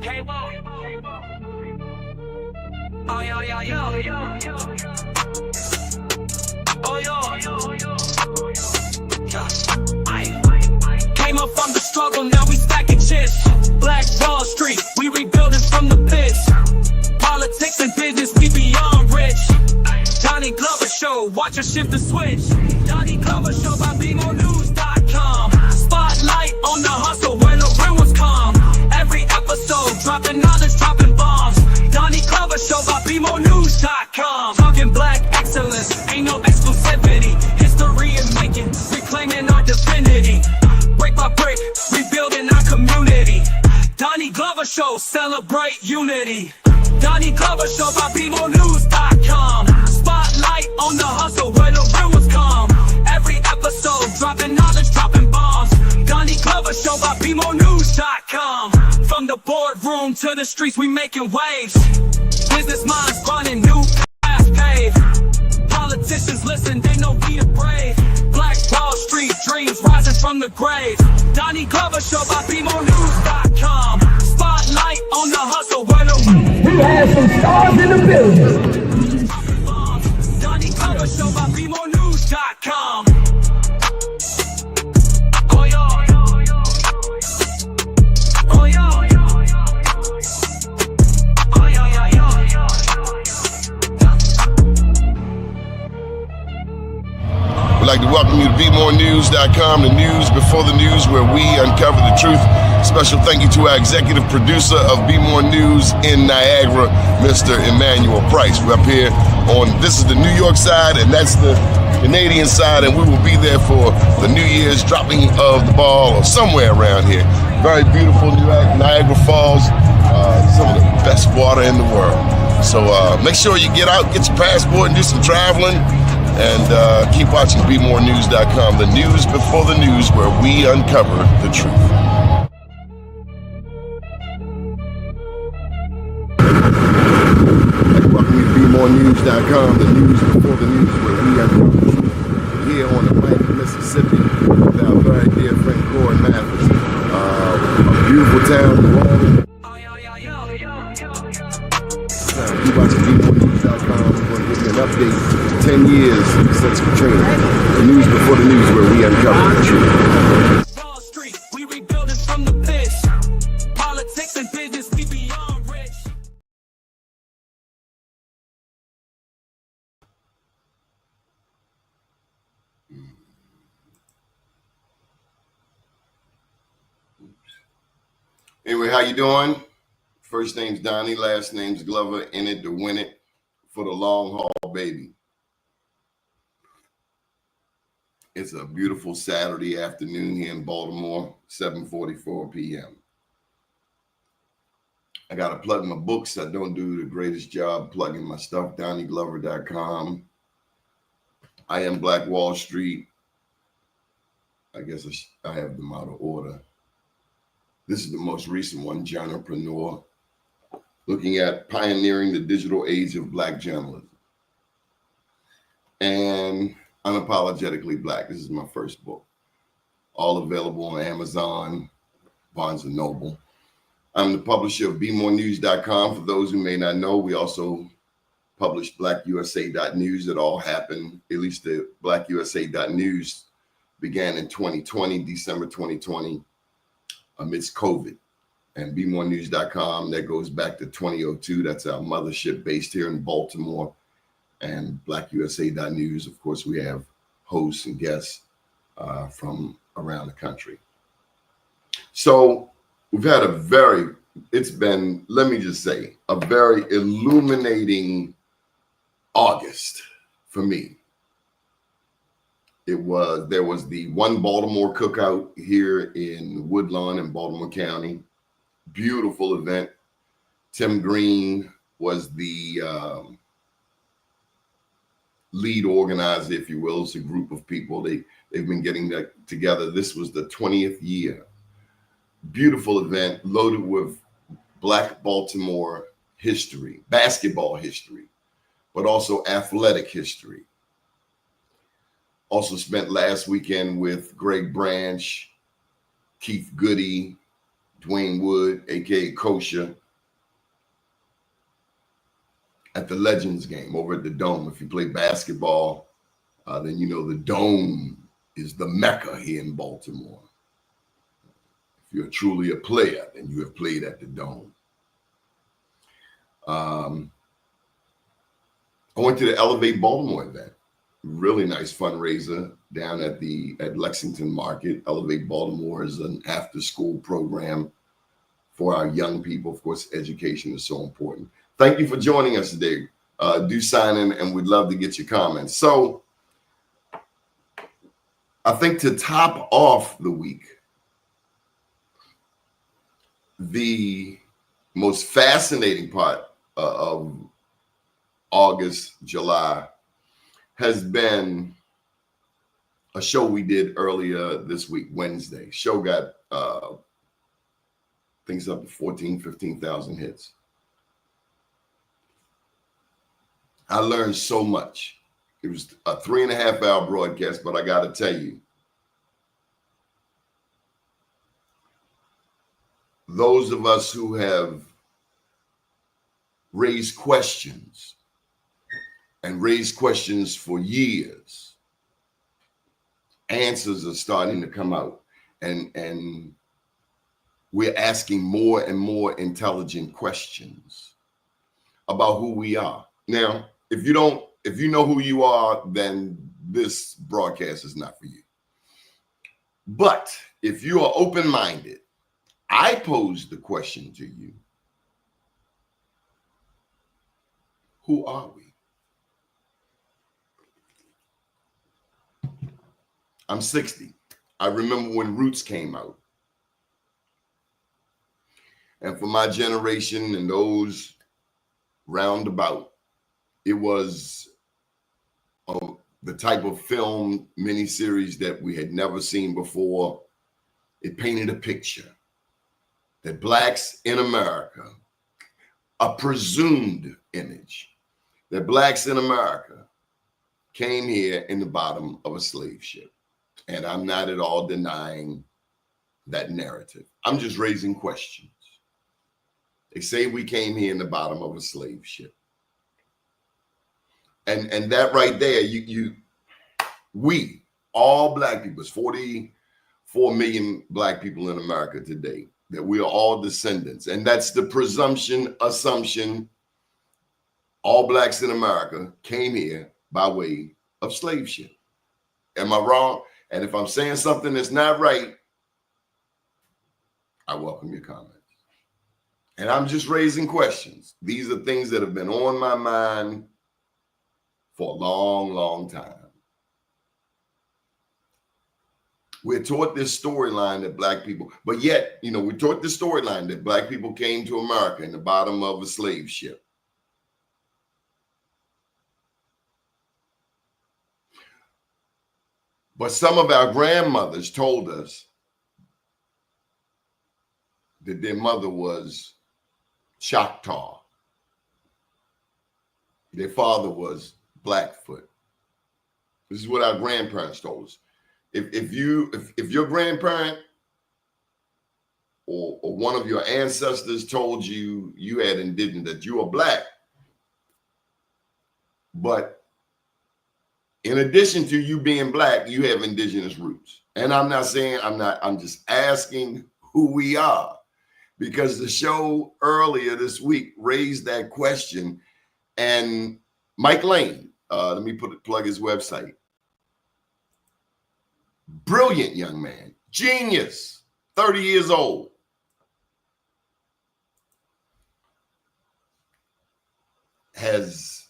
Oh, yo, yo, yo, yo, yo. Oh, yo, came up from the struggle, now we stacking chips. Black Wall Street, we rebuilding from the pits. Politics and business, we beyond rich. Donnie Glover Show, watch us shift the switch. Donnie Glover Show by BMORenews.com. Spotlight on the hustle when the real was calm. Every episode, dropping knowledge, dropping bombs. Donnie Glover Show by BMORenews.com. Talking black excellence, ain't no exclusivity. History in making, reclaiming our divinity. Break by break, rebuilding our community. Donnie Glover Show, celebrate unity. Donnie Glover Show by BMORenews.com. Spotlight on the hustle where the real was calm. Every episode, dropping knowledge, dropping bombs. Donnie Glover Show by BMORenews.com. From the boardroom to the streets, we making waves. Business minds running new paths paved. Politicians listen, they know we the brave. Black Wall Street dreams rising from the grave. Donnie Glover Show by BMORenews.com. Spotlight on the hustle where the we have some stars in the building. Donnie Glover Show by BMORenews.com. Oh yo, oh yo, oh yo, yo. We'd like to welcome you to BMORenews.com, the news before the news, where we uncover the truth. Special thank you to our executive producer of Be More News in Niagara, Mr. Emmanuel Price. We're up here on, this is the New York side, and that's the Canadian side, and we will be there for the New Year's dropping of the ball or somewhere around here. Very beautiful Niagara Falls, some of the best water in the world. So make sure you get out, get your passport, and do some traveling. And keep watching BMORenews.com, the news before the news, where we uncover the truth. Welcome to BMORenews.com, the news before the news, where we uncover the truth. Here on Atlantic, Mississippi, with our very dear friend Corey Mathis. A beautiful town, New Orleans. Keep watching BMORenews.com. We're going to give you an update. 10 years since Katrina. The news before the news, where we uncover the truth. Wall Street, we rebuilding from the pits. Politics and business, we beyond rich. Anyway, how you doing? First name's Donnie, last name's Glover. In it to win it for the long haul, baby. It's a beautiful Saturday afternoon here in Baltimore, 7:44 p.m. I got to plug my books. I don't do the greatest job plugging my stuff. DonnieGlover.com. I Am Black Wall Street. I guess I have them out of order. This is the most recent one, Journalpreneur, looking at pioneering the digital age of Black journalism. And Unapologetically Black. This is my first book. All available on Amazon, Barnes & Noble. I'm the publisher of BMORenews.com. For those who may not know, we also publish BlackUSA.News. It all happened, at least the BlackUSA.News began in 2020, December 2020, amidst COVID. And BMORenews.com, that goes back to 2002. That's our mothership based here in Baltimore. And BlackUSA.News, of course, we have hosts and guests from around the country. So we've had it's been, let me just say, a very illuminating August for me. There was the One Baltimore Cookout here in Woodlawn in Baltimore County. Beautiful event. Tim Green was the lead organizer, if you will. It's a group of people. They've been getting together. This was the 20th year. Beautiful event loaded with Black Baltimore history, basketball history, but also athletic history. Also spent last weekend with Greg Branch, Keith Goody, Dwayne Wood, aka Kosher, at the Legends game over at the Dome. If you play basketball, then you know the Dome is the Mecca here in Baltimore. If you're truly a player, then you have played at the Dome. I went to the Elevate Baltimore event. Really nice fundraiser down at Lexington Market. Elevate Baltimore is an after-school program for our young people. Of course, education is so important. Thank you for joining us today. Do sign in, and we'd love to get your comments. So I think to top off the week, the most fascinating part of August, July, has been a show we did earlier this week, Wednesday. Show got things up to 14, 15,000 hits. I learned so much. It was a 3.5-hour broadcast, but I got to tell you, those of us who have raised questions and raised questions for years, answers are starting to come out, and we're asking more and more intelligent questions about who we are. Now, if you know who you are, then this broadcast is not for you. But if you are open-minded, I pose the question to you: who are we? I'm 60. I remember when Roots came out. And for my generation and those roundabout, it was the type of film miniseries that we had never seen before. It painted a picture that blacks in America, a presumed image, that blacks in America came here in the bottom of a slave ship. And I'm not at all denying that narrative. I'm just raising questions. They say we came here in the bottom of a slave ship. And that right there, we, all black people, it's 44 million black people in America today, that we are all descendants. And that's the assumption, all blacks in America came here by way of slave ship. Am I wrong? And if I'm saying something that's not right, I welcome your comments. And I'm just raising questions. These are things that have been on my mind for a long, long time. We're taught this storyline that black people, but yet, we're taught this storyline that black people came to America in the bottom of a slave ship. But some of our grandmothers told us that their mother was Choctaw. Their father was Blackfoot. This is what our grandparents told us. If your grandparent or one of your ancestors told you had indigenous, that you are black, but in addition to you being black, you have indigenous roots. And I'm not saying I'm just asking who we are, because the show earlier this week raised that question. And Mike Lane, let me plug his website. Brilliant young man, genius, 30 years old. Has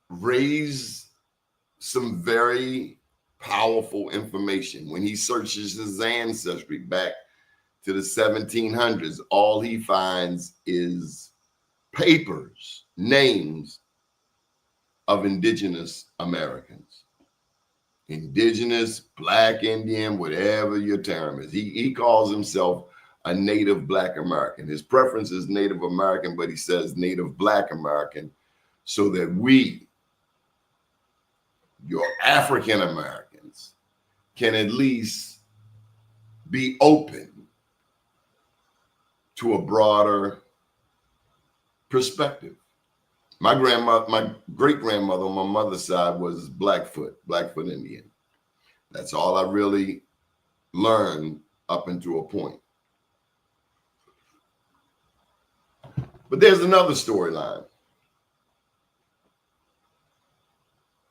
raised some very powerful information. When he searches his ancestry back to the 1700s, all he finds is papers, names of indigenous Americans. Indigenous, black, Indian, whatever your term is. He calls himself a native black American. His preference is Native American, but he says native black American, so that we, your African Americans, can at least be open to a broader perspective. My grandma, my great-grandmother on my mother's side was Blackfoot Indian. That's all I really learned up until a point. But there's another storyline.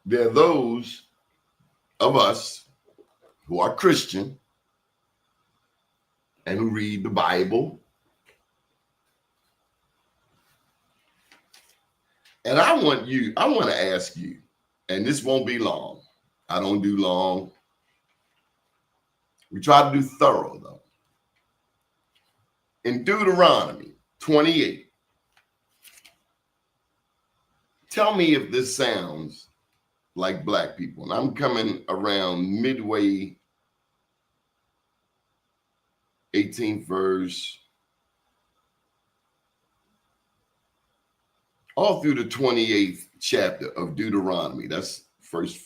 There are those of us who are Christian and who read the Bible. And I want to ask you, and this won't be long. I don't do long. We try to do thorough, though. In Deuteronomy 28, tell me if this sounds like black people. And I'm coming around midway, 18th verse, all through the 28th chapter of Deuteronomy. That's first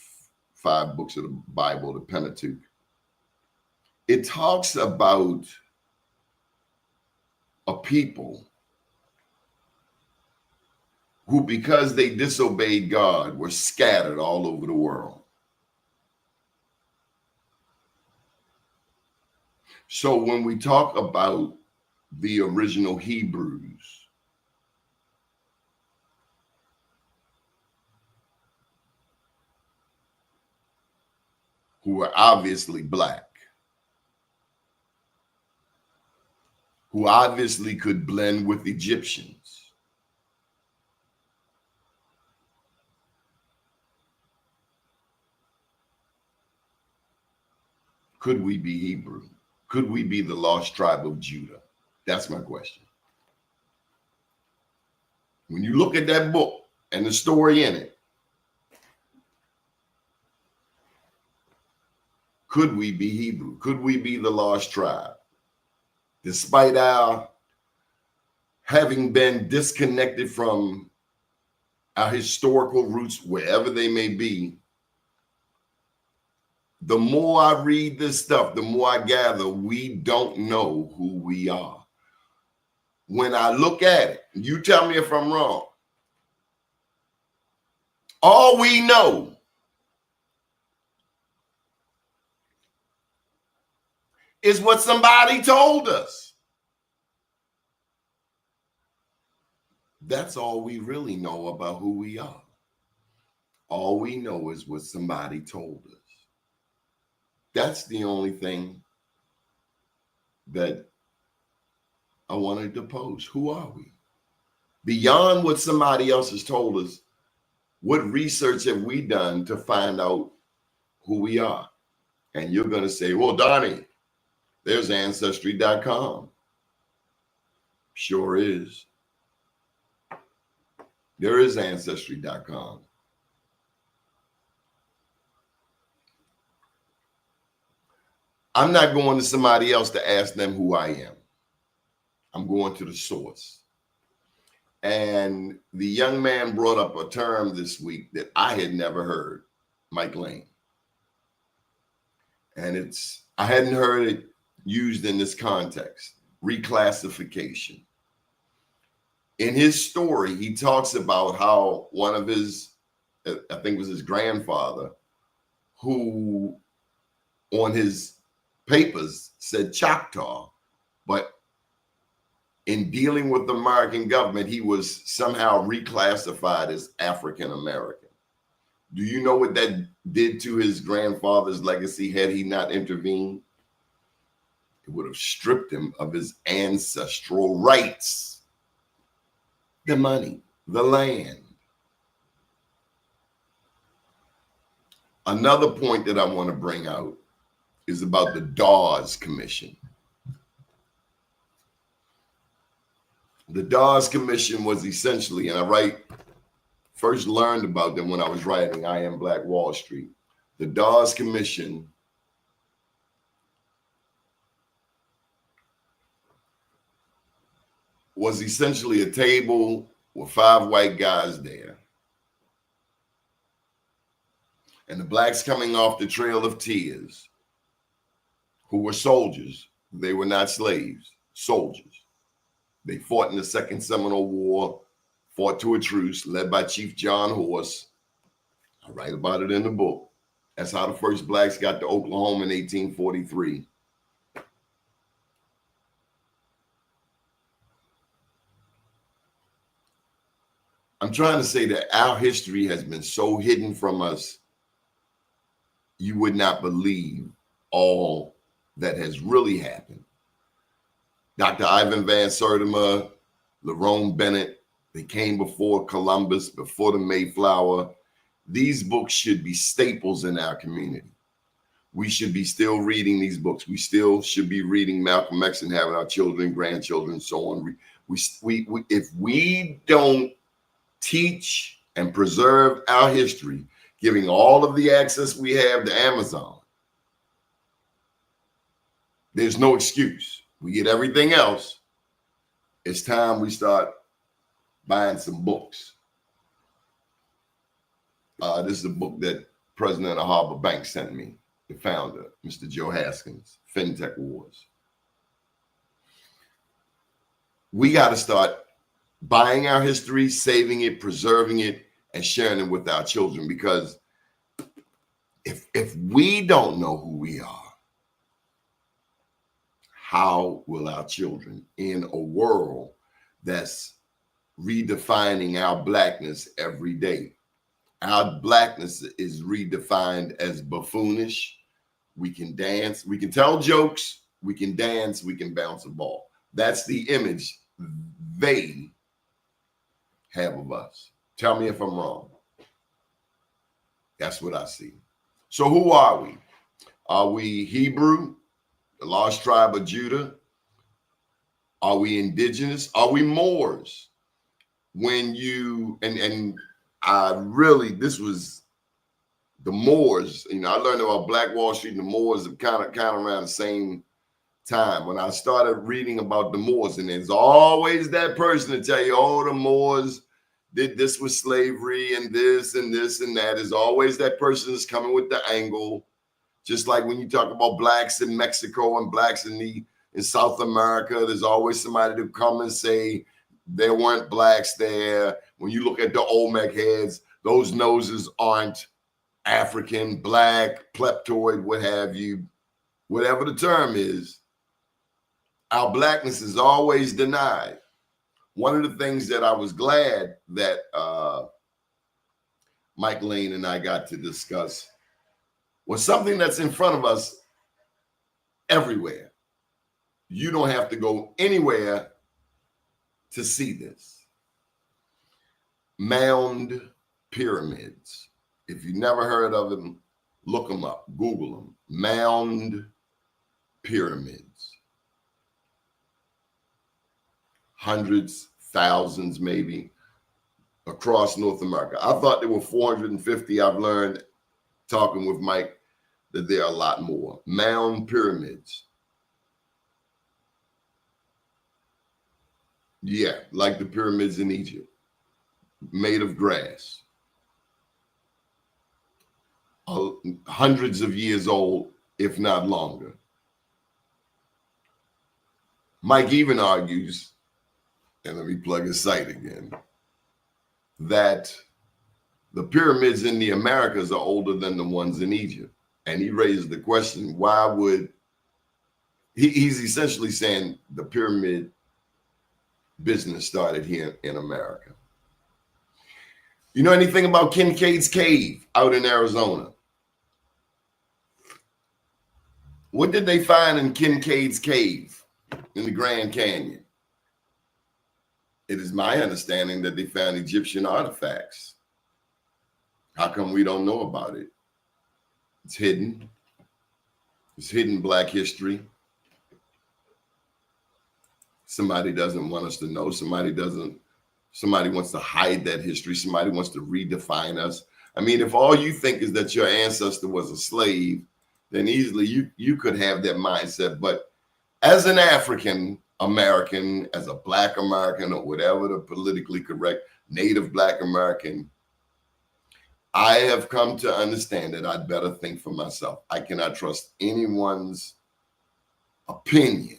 5 books of the Bible, the Pentateuch. It talks about a people who, because they disobeyed God, were scattered all over the world. So when we talk about the original Hebrews, who were obviously black, who obviously could blend with Egyptians, could we be Hebrew? Could we be the lost tribe of Judah? That's my question. When you look at that book and the story in it, could we be Hebrew? Could we be the lost tribe? Despite our having been disconnected from our historical roots, wherever they may be, the more I read this stuff, the more I gather we don't know who we are. When I look at it, you tell me if I'm wrong. All we know is what somebody told us. That's all we really know about who we are. All we know is what somebody told us. That's the only thing that I wanted to pose. Who are we? Beyond what somebody else has told us, what research have we done to find out who we are? And you're going to say, well, Donnie, there's Ancestry.com. Sure is. There is Ancestry.com. I'm not going to somebody else to ask them who I am. I'm going to the source. And the young man brought up a term this week that I had never heard, Mike Lane. And I hadn't heard it used in this context, reclassification. In his story, he talks about how one of his, I think it was his grandfather, who on his papers said Choctaw, but in dealing with the American government, he was somehow reclassified as African American. Do you know what that did to his grandfather's legacy had he not intervened? It would have stripped him of his ancestral rights, the money, the land. Another point that I want to bring out is about the Dawes Commission. The Dawes Commission was essentially, and I first learned about them when I was writing I Am Black Wall Street. The Dawes Commission was essentially a table with 5 white guys there. And the blacks coming off the Trail of Tears, who were soldiers. They were not slaves, soldiers. They fought in the Second Seminole War, fought to a truce, led by Chief John Horse. I write about it in the book. That's how the first blacks got to Oklahoma in 1843. I'm trying to say that our history has been so hidden from us, you would not believe all that has really happened. Dr. Ivan Van Sertima, Lerone Bennett, they came before Columbus, before the Mayflower. These books should be staples in our community. We should be still reading these books. We still should be reading Malcolm X and having our children, grandchildren, so on. If we don't teach and preserve our history, giving all of the access we have to Amazon, there's no excuse. We get everything else. It's time we start buying some books. This is a book that President of Harbor Bank sent me, the founder, Mr. Joe Haskins, FinTech Wars. We got to start buying our history, saving it, preserving it, and sharing it with our children, because if we don't know who we are, how will our children, in a world that's redefining our blackness every day? Our blackness is redefined as buffoonish. We can dance, we can tell jokes, we can dance, we can bounce a ball. That's the image they have of us. Tell me if I'm wrong. That's what I see. So who are we? Are we Hebrew, the lost tribe of Judah? Are we indigenous? Are we Moors? When you, and I really, this was the Moors, you know, I learned about Black Wall Street and the Moors kind of around the same time when I started reading about the Moors. And there's always that person to tell you, oh, the Moors did this with slavery and this and this and that. There's always that person that's coming with the angle. Just like when you talk about blacks in Mexico and blacks in South America, there's always somebody to come and say there weren't blacks there. When you look at the Olmec heads, those noses aren't African, black, pleptoid, what have you, whatever the term is. Our blackness is always denied. One of the things that I was glad that Mike Lane and I got to discuss was something that's in front of us everywhere. You don't have to go anywhere to see this. Mound pyramids. If you've never heard of them, look them up, Google them. Mound pyramids. Hundreds, thousands maybe, across North America. I thought there were 450. I've learned talking with Mike that there are a lot more. Mound pyramids. Yeah, like the pyramids in Egypt, made of grass. Hundreds of years old, if not longer. Mike even argues, and let me plug his site again, that the pyramids in the Americas are older than the ones in Egypt. And he raised the question, why would, he's essentially saying the pyramid business started here in America. You know anything about Kincaid's Cave out in Arizona? What did they find in Kincaid's Cave in the Grand Canyon? It is my understanding that they found Egyptian artifacts. How come we don't know about it? It's hidden. It's hidden Black history. Somebody doesn't want us to know. Somebody wants to hide that history. Somebody wants to redefine us. I mean, if all you think is that your ancestor was a slave, then easily you could have that mindset. But as an African American, as a Black American, or whatever the politically correct Native Black American, I have come to understand that I'd better think for myself. I cannot trust anyone's opinion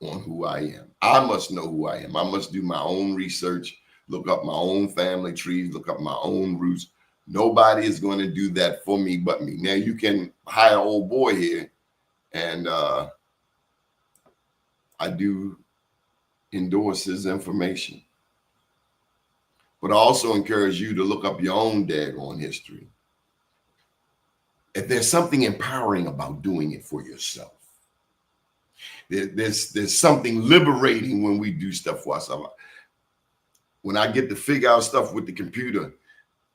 on who I am. I must know who I am. I must do my own research, look up my own family trees, look up my own roots. Nobody is going to do that for me but me. Now, you can hire an old boy here, and I do endorse his information. But I also encourage you to look up your own daggone history. If there's something empowering about doing it for yourself, there's something liberating when we do stuff for ourselves. When I get to figure out stuff with the computer,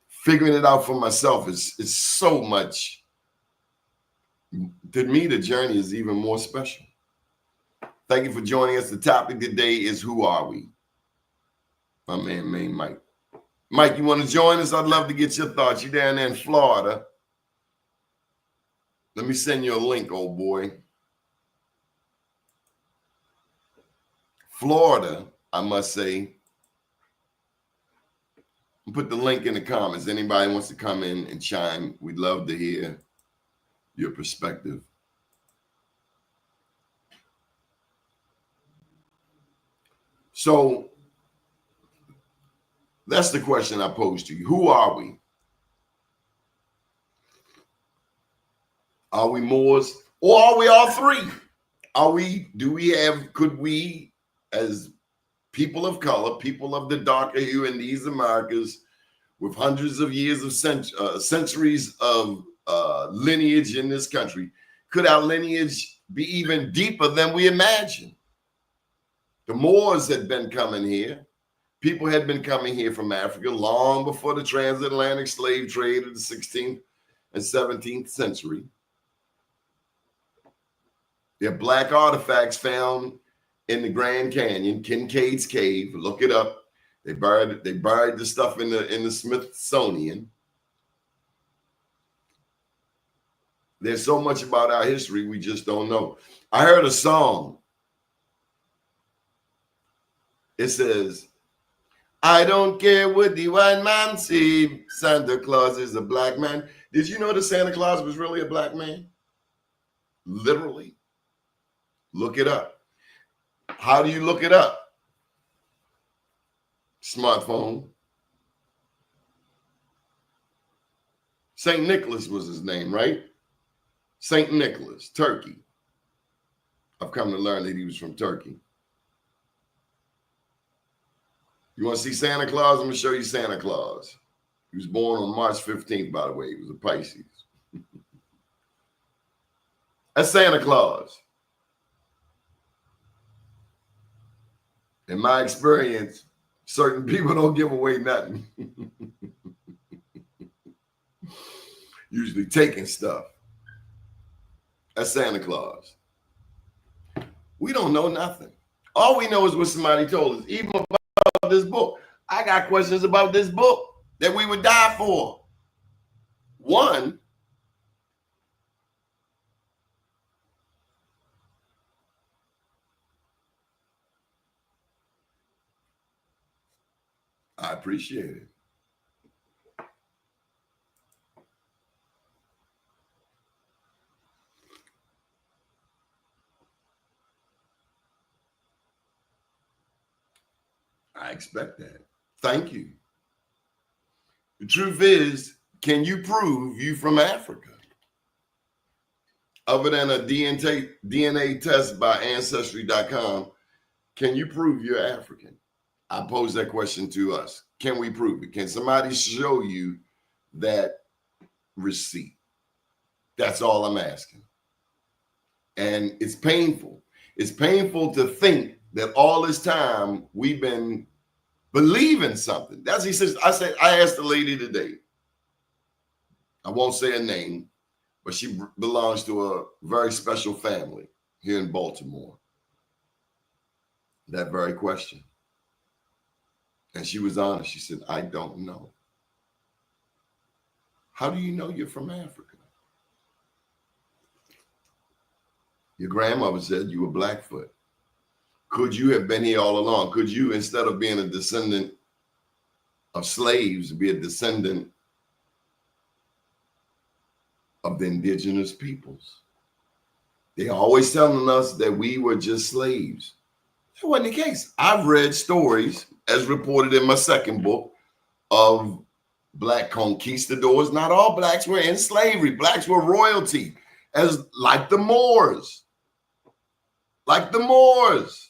figuring it out for myself is so much. To me, the journey is even more special. Thank you for joining us. The topic today is, who are we? My man, Mike. Mike, you want to join us? I'd love to get your thoughts. You're down there in Florida. Let me send you a link, old boy. Florida, I must say. Put the link in the comments. Anybody wants to come in and chime, we'd love to hear your perspective. So that's the question I posed to you. Who are we? Are we Moors, or are we all three? Could we, as people of color, people of the darker hue in these Americas, with hundreds of years of centuries of lineage in this country, could our lineage be even deeper than we imagine? The Moors had been coming here. People had been coming here from Africa long before the transatlantic slave trade of the 16th and 17th century. There are Black artifacts found in the Grand Canyon, Kincaid's Cave. Look it up. They buried the stuff in the Smithsonian. There's so much about our history we just don't know. I heard a song. It says, I don't care what the white man say, Santa Claus is a black man. Did you know that Santa Claus was really a black man? Literally. Look it up. How do you look it up? Smartphone. St. Nicholas was his name, right? St. Nicholas, Turkey. I've come to learn that he was from Turkey. You want to see Santa Claus? I'm going to show you Santa Claus. He was born on March 15th, by the way. He was a Pisces. That's Santa Claus. In my experience, certain people don't give away nothing. Usually taking stuff. That's Santa Claus. We don't know nothing. All we know is what somebody told us, even about this book. I got questions about this book that we would die for. One, I appreciate it. I expect that. Thank you. The truth is, can you prove you from Africa? Other than a DNA test by Ancestry.com, can you prove you're African? I pose that question to us. Can we prove it? Can somebody show you that receipt? That's all I'm asking. And it's painful. It's painful to think that all this time we've been believing something. That's, he says, I asked the lady today. I won't say her name, but she belongs to a very special family here in Baltimore. That very question. And she was honest. She said, I don't know. How do you know you're from Africa? Your grandmother said you were Blackfoot. Could you have been here all along? Could you, instead of being a descendant of slaves, be a descendant of the indigenous peoples? They're always telling us that we were just slaves. That wasn't the case. I've read stories, as reported in my second book, of black conquistadors. Not all blacks were in slavery. Blacks were royalty, as like the Moors. Like the Moors.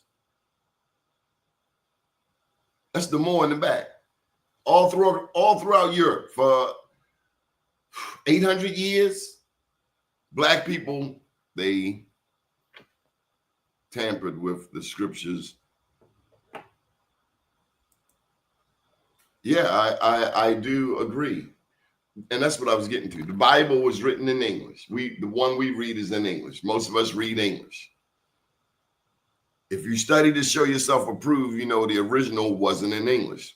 That's the Moor in the back. All throughout Europe for 800 years, black people, they tampered with the scriptures. Yeah, I do agree. And that's what I was getting to. The Bible was written in English. The one we read is in English. Most of us read English. If you study to show yourself approved, you know the original wasn't in English.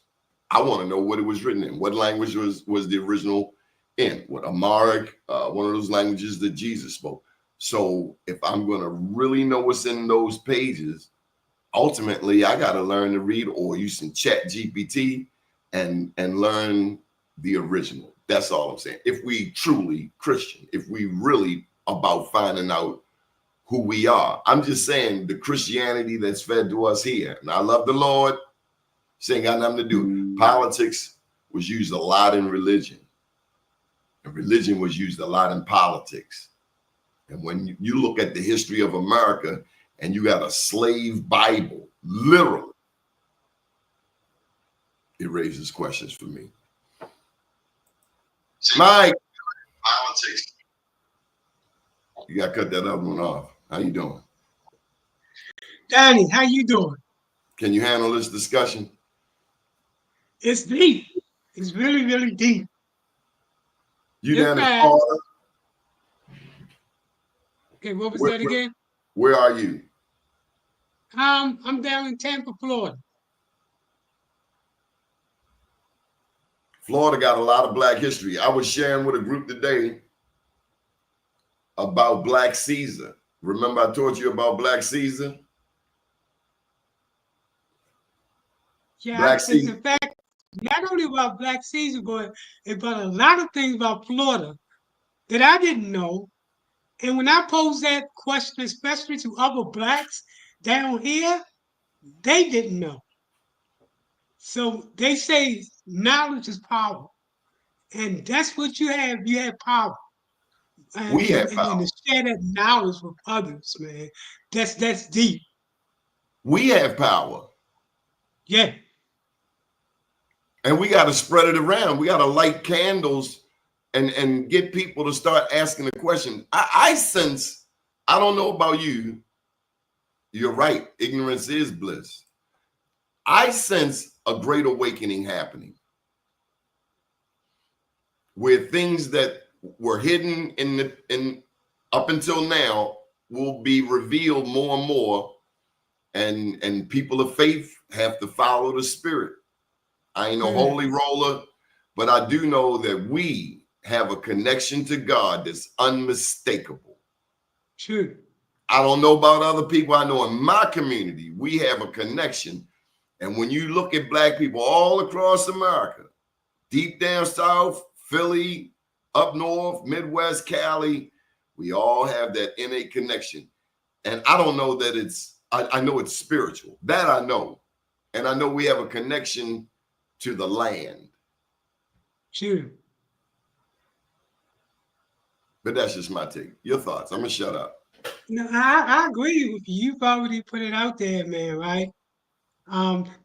I want to know what it was written in. What language was the original in? What, Amharic, one of those languages that Jesus spoke. So if I'm going to really know what's in those pages, ultimately I got to learn to read or use some Chat GPT and learn the original. That's all I'm saying. If we truly Christian, if we really about finding out who we are. I'm just saying the Christianity that's fed to us here. And I love the Lord. This ain't got nothing to do. Politics was used a lot in religion. And religion was used a lot in politics. And when you look at the history of America and you got a slave Bible, literally, it raises questions for me. Mike, politics. You got to cut that other one off. How you doing? Danny, how you doing? Can you handle this discussion? It's deep. It's really, really deep. You down in Florida? Okay, what was that again? Where are you? I'm down in Tampa, Florida. Florida got a lot of black history. I was sharing with a group today about Black Caesar. Remember I told you about Black Caesar? Yeah, Black Caesar. in fact, not only about Black Caesar, but about a lot of things about Florida that I didn't know. And when I posed that question, especially to other blacks down here, they didn't know. So they say knowledge is power. And that's what you have. You have power. And, We have power. And to share that knowledge with others, man, that's deep. We have power. Yeah. And we got to spread it around. We got to light candles and get people to start asking the question. I sense, I don't know about you. You're right. Ignorance is bliss. I sense a great awakening happening where things that were hidden in up until now will be revealed more and more, and people of faith have to follow the spirit. I ain't no holy roller, but I do know that we have a connection to God that's unmistakable. True. I don't know about other people. I know in my community, we have a connection. And when you look at black people all across America, deep down south, Philly, up north, Midwest, Cali, we all have that innate connection. And I don't know that I know it's spiritual. That I know. And I know we have a connection to the land. True. But that's just my take. Your thoughts. I'm going to shut up. No, I agree with you. You've already put it out there, man, right?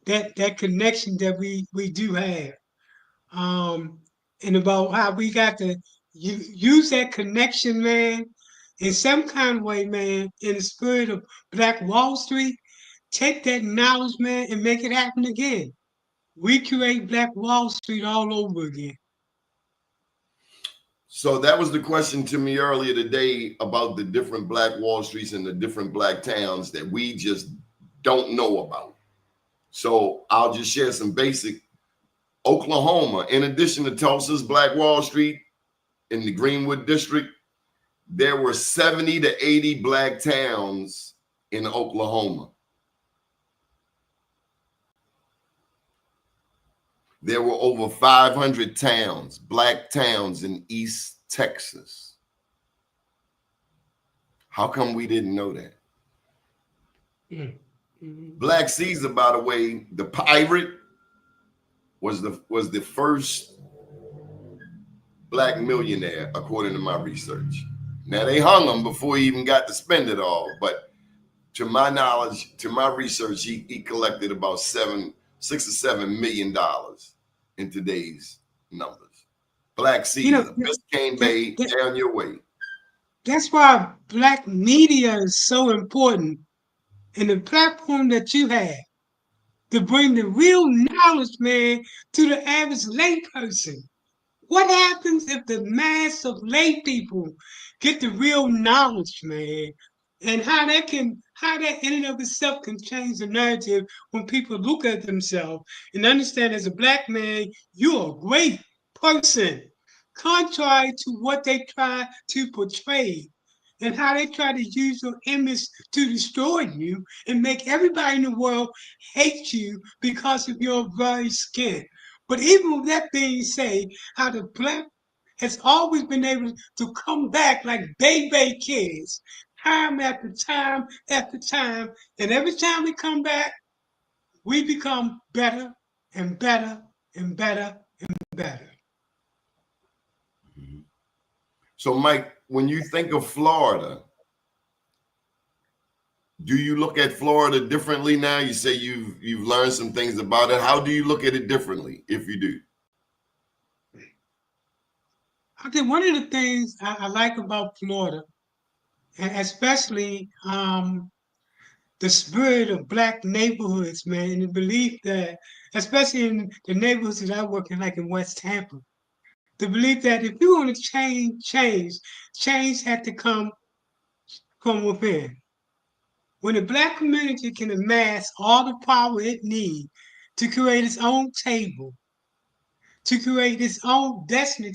That connection that we do have. And about how we got to use that connection, man, in some kind of way, man, in the spirit of Black Wall Street, take that knowledge, man, and make it happen again. Recreate Black Wall Street all over again. So that was the question to me earlier today about the different Black Wall Streets and the different black towns that we just don't know about. So I'll just share some basic. Oklahoma, in addition to Tulsa's Black Wall Street in the Greenwood district, there were 70 to 80 black towns in Oklahoma. There were over 500 towns, black towns in East Texas. How come we didn't know that? Mm-hmm. Black Caesar, by the way, the pirate, was the first black millionaire, according to my research. Now they hung him before he even got to spend it all, but to my knowledge, to my research, he collected about $6 or $7 million in today's numbers. Black You know, Caesar, Biscayne that, Bay, that, down your way. that's why black media is so important, and the platform that you have to bring the real knowledge, man, to the average layperson. What happens if the mass of lay people get the real knowledge, man? And how that in and of itself can change the narrative when people look at themselves and understand as a black man, you're a great person, contrary to what they try to portray and how they try to use your image to destroy you and make everybody in the world hate you because of your very skin. But even with that being said, how the black has always been able to come back like baby kids, time after time after time. And every time we come back, we become better and better and better and better. So, Mike, when you think of Florida, do you look at Florida differently now? You say you've learned some things about it. How do you look at it differently, if you do? I think one of the things I like about Florida, and especially the spirit of black neighborhoods, man, and the belief that, especially in the neighborhoods that I work in, like in West Tampa, the belief that if you want to change had to come from within. When the black community can amass all the power it needs to create its own table, to create its own destiny,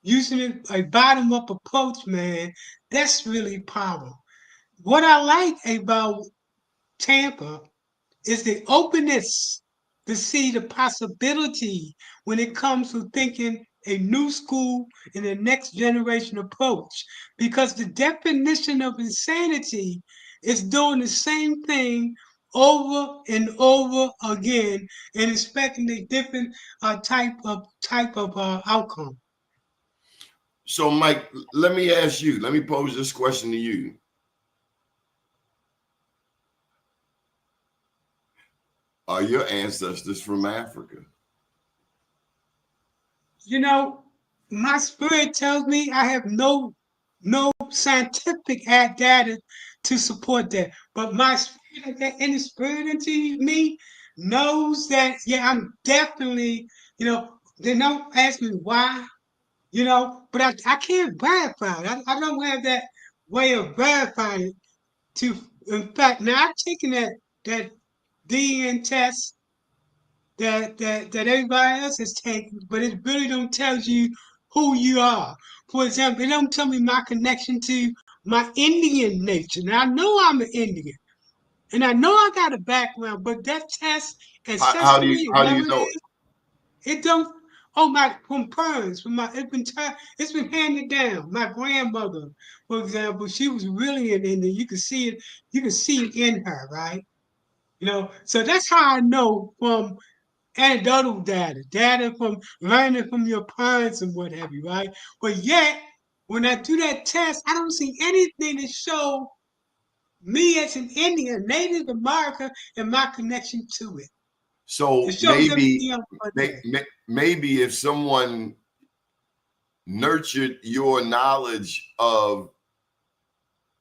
using a bottom-up approach, man, that's really power. What I like about Tampa is the openness to see the possibility when it comes to thinking a new school and a next generation approach. Because the definition of insanity is doing the same thing over and over again and expecting a different type of outcome. So, Mike, let me pose this question to you. Are your ancestors from Africa? You know, my spirit tells me I have no scientific data to support that, but my spirit, that any spirit into me knows that yeah, I'm definitely, they don't ask me why, but I can't verify it. I don't have that way of verifying it. To in fact, now I've taken that DNA test that everybody else is taking, but it really don't tell you who you are. For example, it don't tell me my connection to my Indian nature. Now I know I'm an Indian, and I know I got a background, but that test, How do you ancestry, how do whatever you it know it? is, it don't. Oh my, from parents, from my it's been handed down. My grandmother, for example, she was really an Indian. You can see it. You can see it in her, right? So that's how I know from anecdotal data from learning from your parents and what have you, right? But yet, when I do that test, I don't see anything to show me as an Indian, Native American, and my connection to it. It So shows maybe everything else but that. maybe if someone nurtured your knowledge of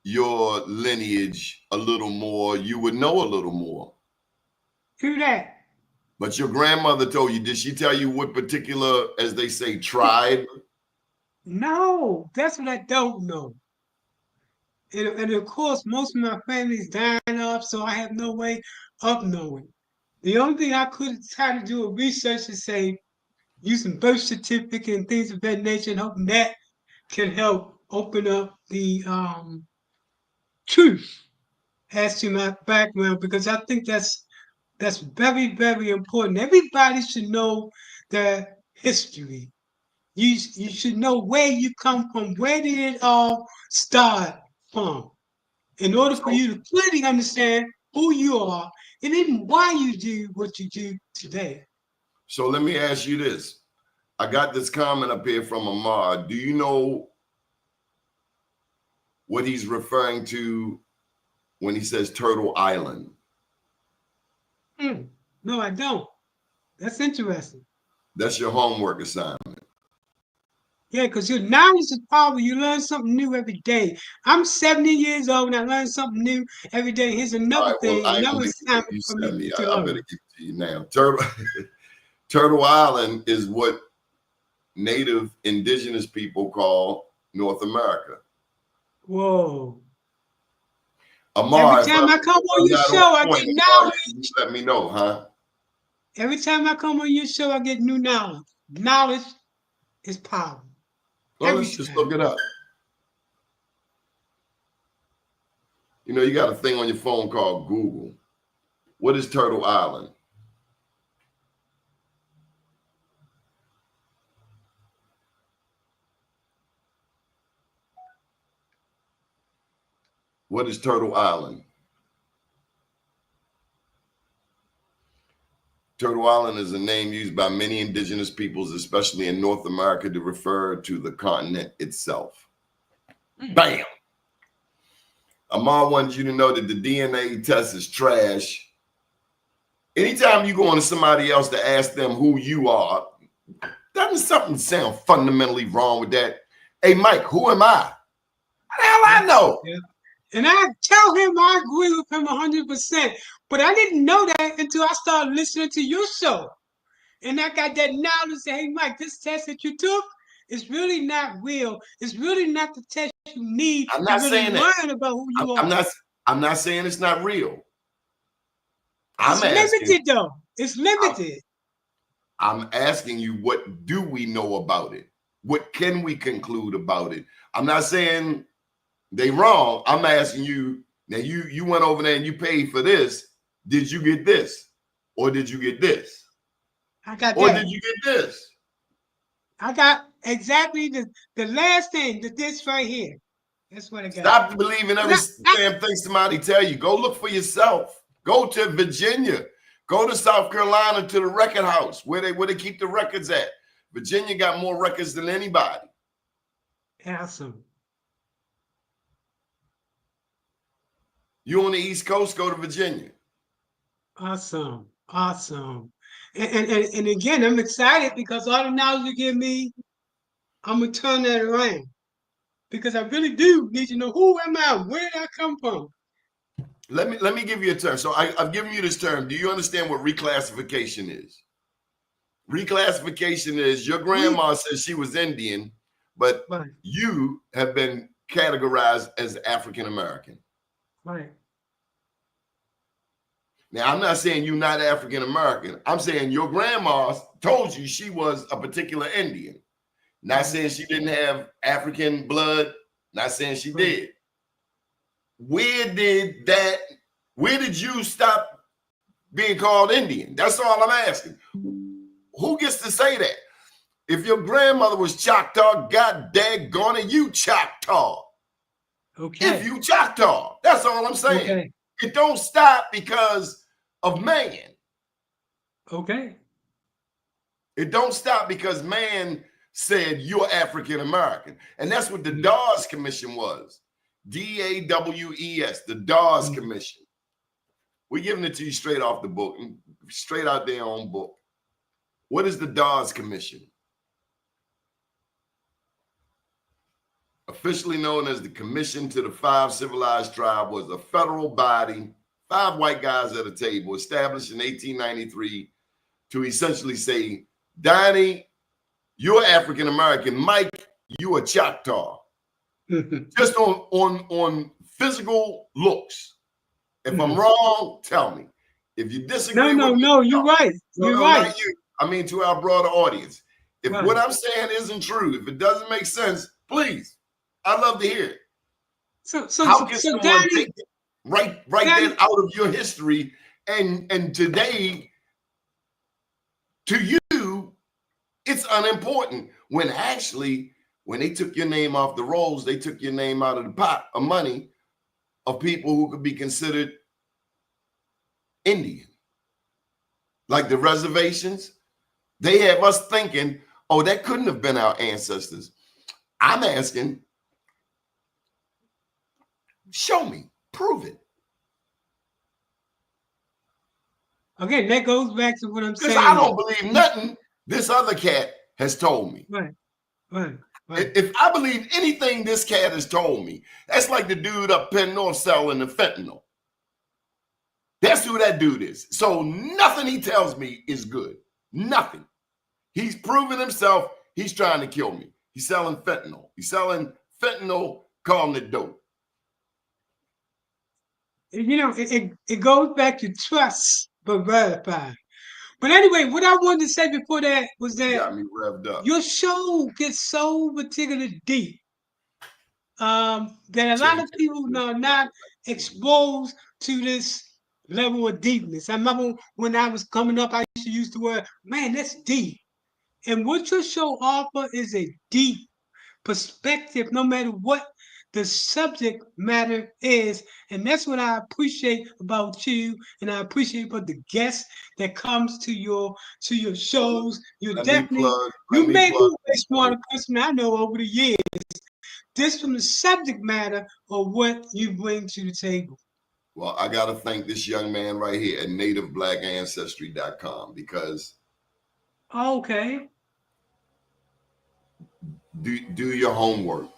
your lineage a little more, you would know a little more. Do that. But your grandmother told you, did she tell you what particular, as they say, tribe? No, that's what I don't know. And of course, most of my family's dying off, so I have no way of knowing. The only thing I could try to do a research to say, using birth certificate and things of that nature, and hoping that can help open up the truth as to my background, because I think that's very, very important. Everybody should know their history. You should know where you come from. Where did it all start? from in order for you to clearly understand who you are and even why you do what you do today. So let me ask you this. I got this comment up here from Amar. Do you know what he's referring to when he says Turtle Island? No, I don't. That's interesting. That's your homework assignment. Yeah, because your knowledge is power. You learn something new every day. I'm 70 years old and I learn something new every day. Here's All another right, well, thing, I ain't another gonna give assignment you for me 70. to I learn. better give it to you now. Turtle Island is what native indigenous people call North America. Whoa. Amar, Every time I come on your show, I get knowledge. Just let me know, huh? Every time I come on your show, I get new knowledge. Knowledge is power. Well, Every let's just time. look it up. You know, you got a thing on your phone called Google. What is Turtle Island? What is Turtle Island? Turtle Island is a name used by many indigenous peoples, especially in North America, to refer to the continent itself. Bam! Amar wanted you to know that the DNA test is trash. Anytime you go on to somebody else to ask them who you are, doesn't something sound fundamentally wrong with that? Hey, Mike, who am I? How the hell I know? Yeah. And I tell him I agree with him 100%. But I didn't know that until I started listening to your show. And I got that knowledge that, hey, Mike, this test that you took is really not real. It's really not the test you need I'm to not really saying that. learn about who you are. I'm not saying it's not real. It's limited, though. It's limited. I'm asking you, what do we know about it? What can we conclude about it? I'm not saying they wrong. I'm asking you, now you went over there and you paid for this. Did you get this? Or did you get this? I got Or that. did you get this? I got exactly the last thing, this right here. That's what I got. Stop believing every damn thing somebody tell you. Go look for yourself. Go to Virginia. Go to South Carolina to the record house where they keep the records at. Virginia got more records than anybody. Awesome. You on the East Coast, go to Virginia. Awesome. Awesome. And again, I'm excited because all the knowledge you give me, I'm gonna turn that around. Because I really do need to know who am I? Where did I come from? Let me give you a term. So I've given you this term. Do you understand what reclassification is? Reclassification is your grandma says she was Indian, but Right. you have been categorized as African American. Right. Now, I'm not saying you're not African American. I'm saying your grandma told you she was a particular Indian. Not saying she didn't have African blood. Not saying she did. Where did you stop being called Indian? That's all I'm asking. Who gets to say that? If your grandmother was Choctaw, God daggone it, you Choctaw. Okay. If you Choctaw, that's all I'm saying. Okay. It don't stop because of man. Okay. It don't stop because man said you're African American. And that's what the Dawes Commission was. DAWES, the Dawes Commission. We're giving it to you straight off the book, straight out their own book. What is the Dawes Commission? Officially known as the Commission to the Five Civilized Tribes, was a federal body, 5 white guys at a table, established in 1893 to essentially say, Donnie, you're African American. Mike, you are Choctaw. Just on physical looks. If I'm wrong, tell me. If you disagree with me, you're right. You're right. Not you. I mean, to our broader audience. If what I'm saying isn't true, if it doesn't make sense, please, I'd love to hear it. So how can someone Danny, take that out of your history and today to you it's unimportant when actually When they took your name off the rolls, they took your name out of the pot of money of people who could be considered Indian. Like the reservations, they have us thinking, oh, that couldn't have been our ancestors. I'm asking, show me, prove it. Again, that goes back to what I'm Because saying. I don't believe nothing this other cat has told me. Right. If I believe anything this cat has told me, that's like the dude up Penn North selling the fentanyl. That's who that dude is. So nothing he tells me is good. Nothing. He's proven himself. He's trying to kill me. He's selling fentanyl. He's selling fentanyl, calling it dope. You know, it goes back to trust, but verify. But anyway, what I wanted to say before that was that Got me revved up. your show gets so particularly deep that a lot of people are not exposed to this level of deepness. I remember when I was coming up, I used to use the word, man, that's deep. And what your show offer is a deep perspective, no matter what the subject matter is. And that's what I appreciate about you, and I appreciate about the guests that comes to your shows. You're definitely, you may be a smarter person I know over the years, just from the subject matter of what you bring to the table. Well, I got to thank this young man right here at nativeblack.ancestry.com because Okay. do your homework.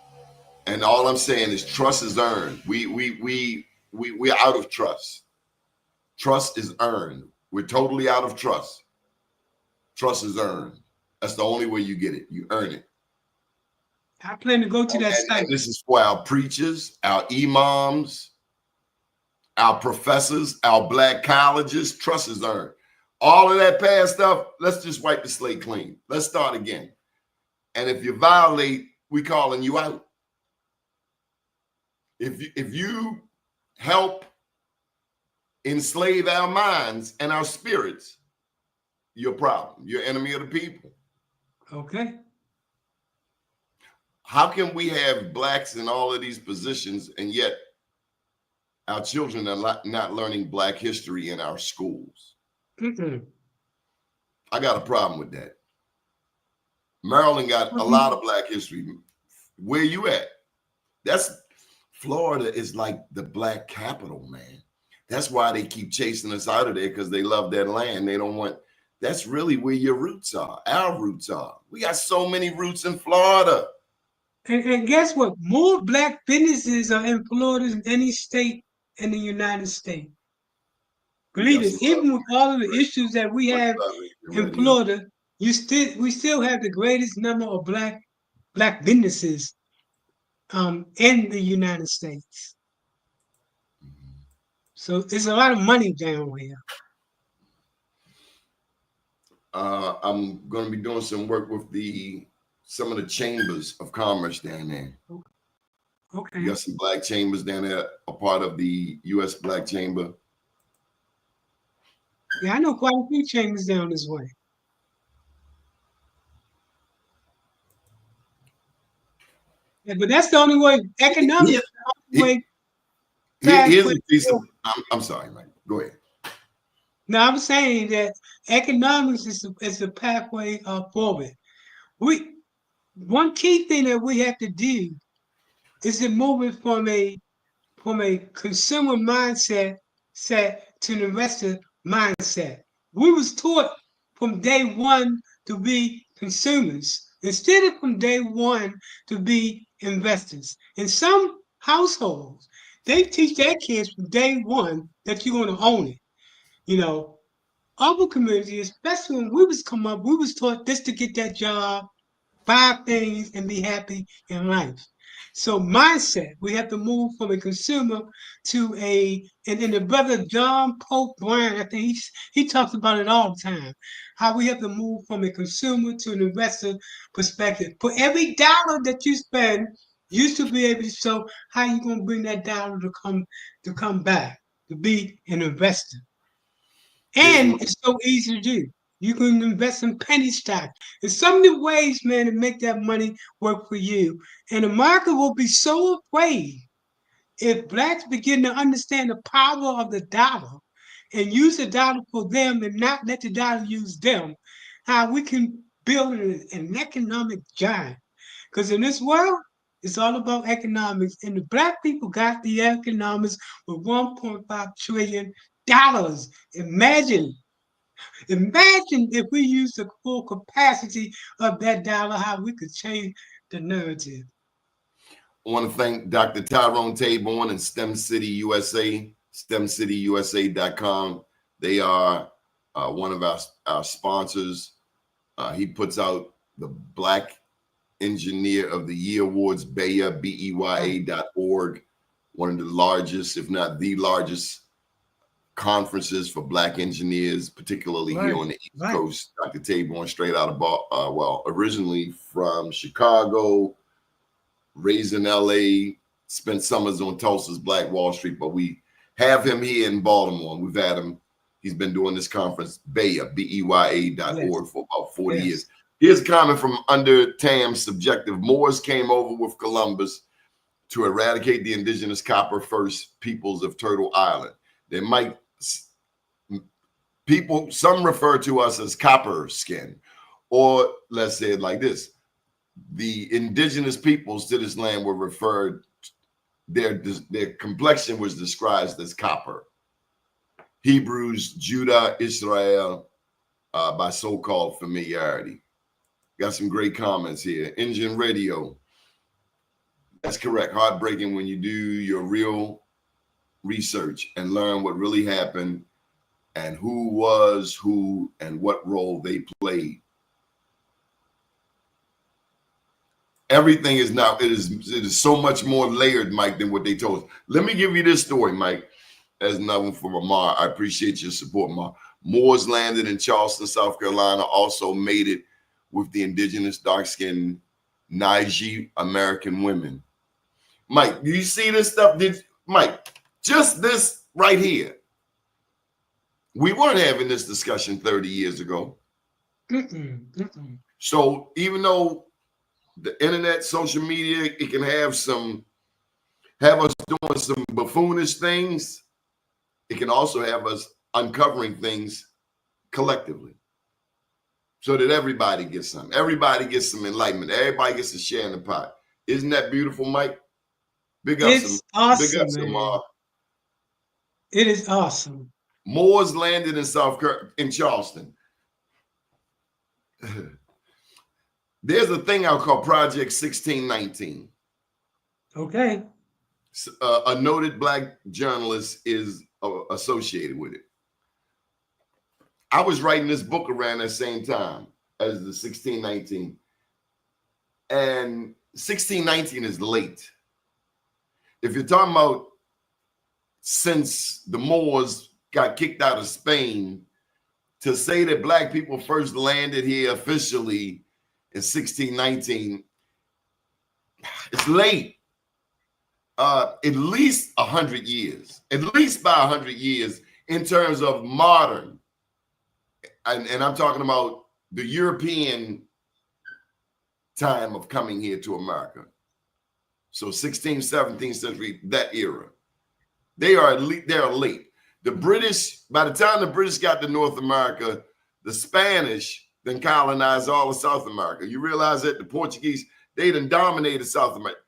And all I'm saying is trust is earned. We're out of trust. Trust is earned. We're totally out of trust. Trust is earned. That's the only way you get it. You earn it. I plan to go to that site. And this is for our preachers, our imams, our professors, our black colleges. Trust is earned. All of that past stuff, let's just wipe the slate clean. Let's start again. And if you violate, we calling you out. If you help enslave our minds and our spirits, you're a problem. You're enemy of the people. Okay. How can we have blacks in all of these positions and yet our children are not learning black history in our schools? I got a problem with that. Maryland got a lot of black history. Where you at? Florida is like the black capital, man. That's why they keep chasing us out of there, because they love that land. They don't want, that's really where your roots are. Our roots are. We got so many roots in Florida. And guess what? More black businesses are in Florida than any state in the United States. Believe it, even with all of the issues that we have in Florida, we still have the greatest number of black businesses in the United States. So there's a lot of money down here. I'm going to be doing some work with some of the chambers of commerce down there. Okay. You got some black chambers down there, a part of the U.S. Black Chamber. Yeah, I know quite a few chambers down this way. Yeah, but that's the only way. Economics. Here's a piece of. I'm sorry, Mike. Go ahead. No, I'm saying that economics is the pathway forward. One key thing that we have to do is to move it from a consumer mindset to an investor mindset. We was taught from day one to be consumers instead of from day one to be investors. In some households, they teach their kids from day one that you're going to own it. You know, our community, especially when we was come up, we was taught just to get that job, buy things, and be happy in life. So mindset, we have to move from a consumer to and the brother John Pope Bryan, I think he talks about it all the time, how we have to move from a consumer to an investor perspective. For every dollar that you spend, you should be able to show how you're going to bring that dollar to come back, to be an investor. And it's so easy to do. You can invest in penny stock. There's so many ways, man, to make that money work for you. And America will be so afraid if blacks begin to understand the power of the dollar and use the dollar for them and not let the dollar use them, how we can build an economic giant. Because in this world, it's all about economics. And the black people got the economics with $1.5 trillion. Imagine, imagine if we use the full capacity of that dollar, how we could change the narrative. I want to thank Dr. Tyrone Taborn and STEM City USA, stemcityusa.com. They are one of our sponsors. He puts out the Black Engineer of the Year Awards, BEYA, BEYA.org, one of the largest, if not the largest, conferences for Black engineers, particularly here on the East Coast. Dr. Taborn, straight out of, originally from Chicago, raised in LA, spent summers on Tulsa's Black Wall Street, but we have him here in Baltimore. We've had him. He's been doing this conference, BEYA, BEYA.org, for about 40 years. Here's a comment from Under Tam's Subjective. Moors came over with Columbus to eradicate the indigenous copper first peoples of Turtle Island. They might, some refer to us as copper skin, or let's say it like this. The indigenous peoples to this land were referred, their complexion was described as copper. Hebrews, Judah, Israel, by so-called familiarity. Got some great comments here. Engine Radio. That's correct. Heartbreaking when you do your real research and learn what really happened and who was who and what role they played. Everything is now, it is so much more layered, Mike, than what they told us. Let me give you this story, Mike. As another one from Amar. I appreciate your support, Amar. Moors landed in Charleston, South Carolina, also mated with the indigenous dark-skinned Naiji American women. Mike, do you see this stuff? Mike, just this right here. We weren't having this discussion 30 years ago. So even though the internet, social media, it can have us doing some buffoonish things, it can also have us uncovering things collectively so that everybody gets some. Everybody gets some enlightenment. Everybody gets a share in the pot. Isn't that beautiful, Mike? Big up It's awesome, big up some, it is awesome. Moors landed in Charleston. There's a thing I'll call Project 1619. Okay. A noted Black journalist is associated with it. I was writing this book around that same time as the 1619. And 1619 is late. If you're talking about since the Moors got kicked out of Spain, to say that Black people first landed here officially in 1619, it's late. At least 100 years, at least by 100 years in terms of modern. And I'm talking about the European time of coming here to America. So 16th, 17th century, that era. They are late. The British, by the time the British got to North America, the Spanish then colonized all of South America. You realize that the Portuguese, they done dominated South America.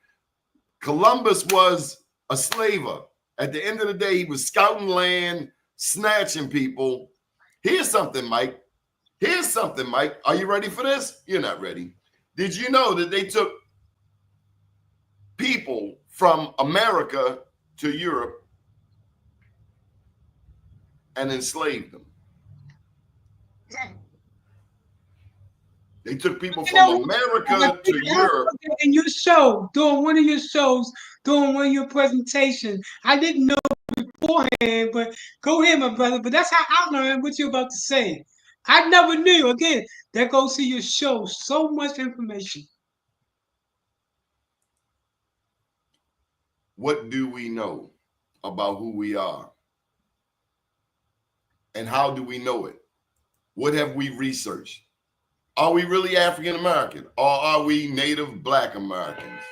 Columbus was a slaver. At the end of the day, he was scouting land, snatching people. Here's something, Mike. Are you ready for this? You're not ready. Did you know that they took people from America to Europe and enslaved them? They took people from America to Europe. In your show, during one of your shows, during one of your presentations, I didn't know beforehand, but go ahead, my brother. But that's how I learned what you're about to say. I never knew. Again, that goes to your show. So much information. What do we know about who we are? And how do we know it? What have we researched? Are we really African American, or are we Native Black Americans?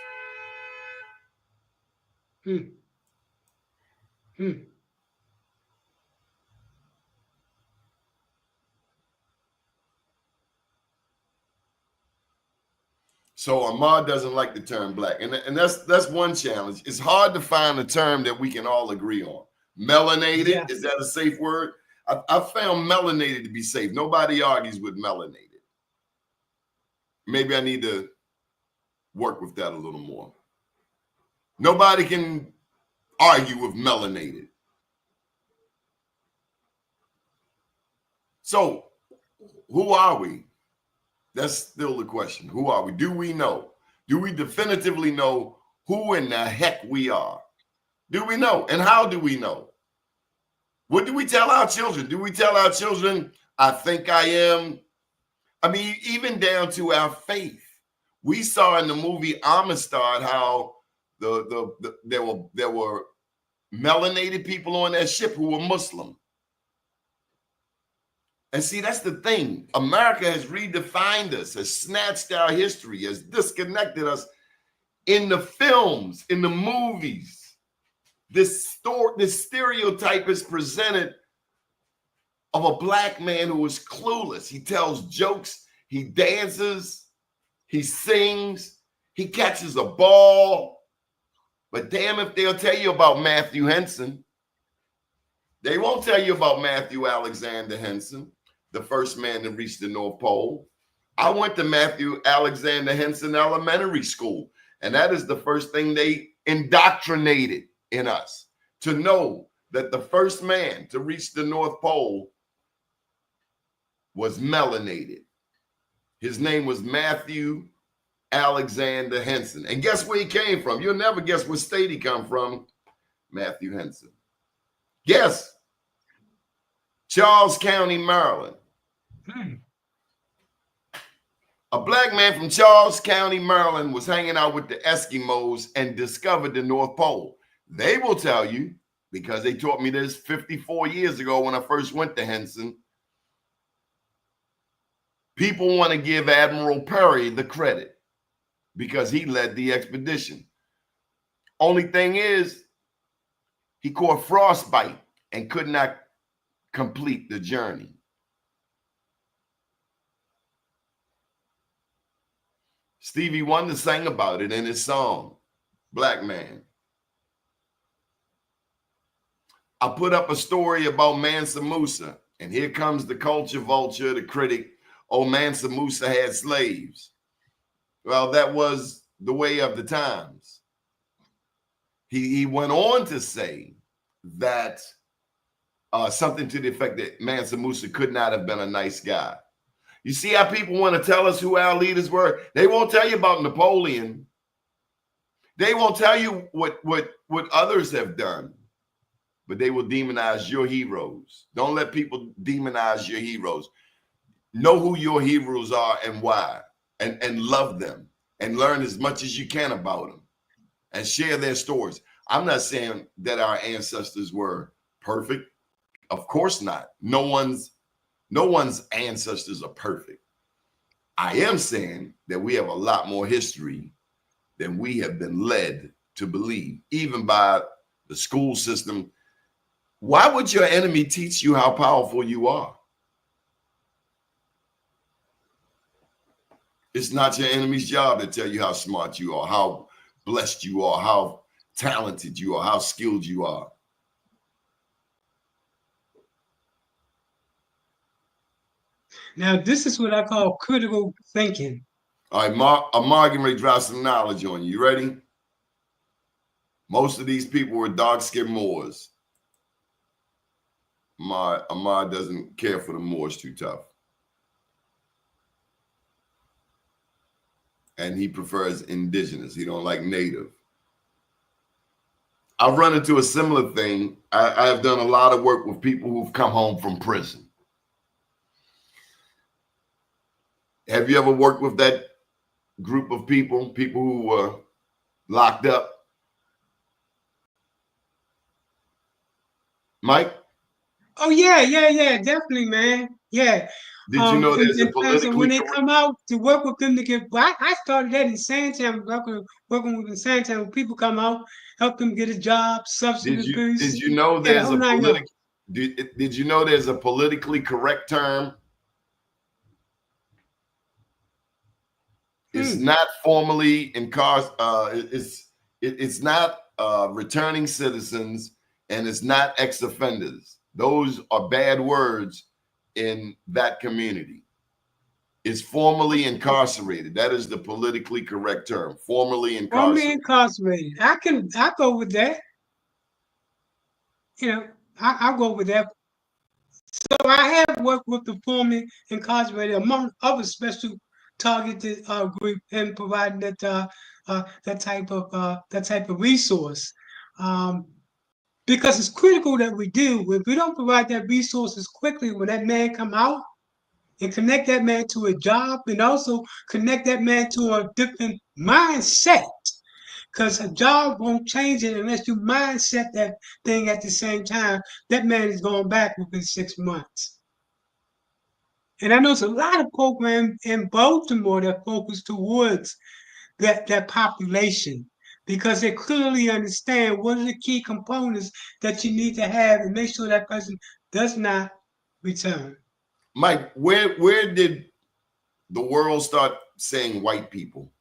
Hmm. Hmm. So Ahmad doesn't like the term black, and that's one challenge. It's hard to find a term that we can all agree on. Melanated, Yeah. is that a safe word? I found melanated to be safe. Nobody argues with melanated. Maybe I need to work with that a little more. Nobody can argue with melanated. So who are we? That's still the question. Who are we? Do we know? Do we definitively know who in the heck we are? Do we know? And how do we know? What do we tell our children? Do we tell our children, I think I am? I mean, even down to our faith. We saw in the movie Amistad how there were melanated people on that ship who were Muslim. And see, that's the thing. America has redefined us, has snatched our history, has disconnected us in the films, in the movies. This stereotype is presented of a black man who is clueless. He tells jokes, he dances, he sings, he catches a ball. But damn if they'll tell you about Matthew Henson. They won't tell you about Matthew Alexander Henson, the first man to reach the North Pole. I went to Matthew Alexander Henson Elementary School, and that is the first thing they indoctrinated in us, to know that the first man to reach the North Pole was melanated. His name was Matthew Alexander Henson. And guess where he came from? You'll never guess what state he come from. Matthew Henson. Guess. Charles County, Maryland. A black man from Charles County, Maryland was hanging out with the Eskimos and discovered the North Pole. They will tell you, because they taught me this 54 years ago when I first went to Henson, people want to give Admiral Perry the credit because he led the expedition. Only thing is, he caught frostbite and could not complete the journey. Stevie Wonder sang about it in his song, Black Man. I put up a story about Mansa Musa, and here comes the culture vulture, the critic. Oh, Mansa Musa had slaves. Well, that was the way of the times. He went on to say that something to the effect that Mansa Musa could not have been a nice guy. You see how people want to tell us who our leaders were? They won't tell you about Napoleon. They won't tell you what others have done, but they will demonize your heroes. Don't let people demonize your heroes. Know who your heroes are and why, and love them and learn as much as you can about them and share their stories. I'm not saying that our ancestors were perfect. Of course not. No one's ancestors are perfect. I am saying that we have a lot more history than we have been led to believe, even by the school system. Why would your enemy teach you how powerful you are? It's not your enemy's job to tell you how smart you are, how blessed you are, how talented you are, how skilled you are. Now, this is what I call critical thinking. All right, Amar going to drop some knowledge on you. You ready? Most of these people were dark-skinned Moors. Amar doesn't care for the Moors too tough. And he prefers indigenous. He don't like native. I've run into a similar thing. I have done a lot of work with people who've come home from prison. Have you ever worked with that group of people who were locked up? Mike? Oh, yeah, definitely, man. Yeah. Did you know there's a And when politically they correct? come out to work with them to get, well, I started that in Sandtown, working with in Sandtown. When people come out, help them get a job, Did substance did abuse, you know and the there's whole a nine politic? yards. Did you know there's a politically correct term? It's Hmm. not formally it's not returning citizens, and it's not ex-offenders. Those are bad words in that community. It's formally incarcerated. That is the politically correct term. Formally Formerly incarcerated. incarcerated. I go with that. You know, I go with that. So I have worked with the formerly incarcerated, among other special targeted group, in providing that type of resource. Um, because it's critical that we do. If we don't provide that resources quickly when that man come out, and connect that man to a job, and also connect that man to a different mindset, because a job won't change it unless you mindset that thing at the same time. That man is going back within 6 months. And I know there's a lot of programs in Baltimore that focus towards that population, because they clearly understand what are the key components that you need to have and make sure that person does not return. Mike, where did the world start saying white people?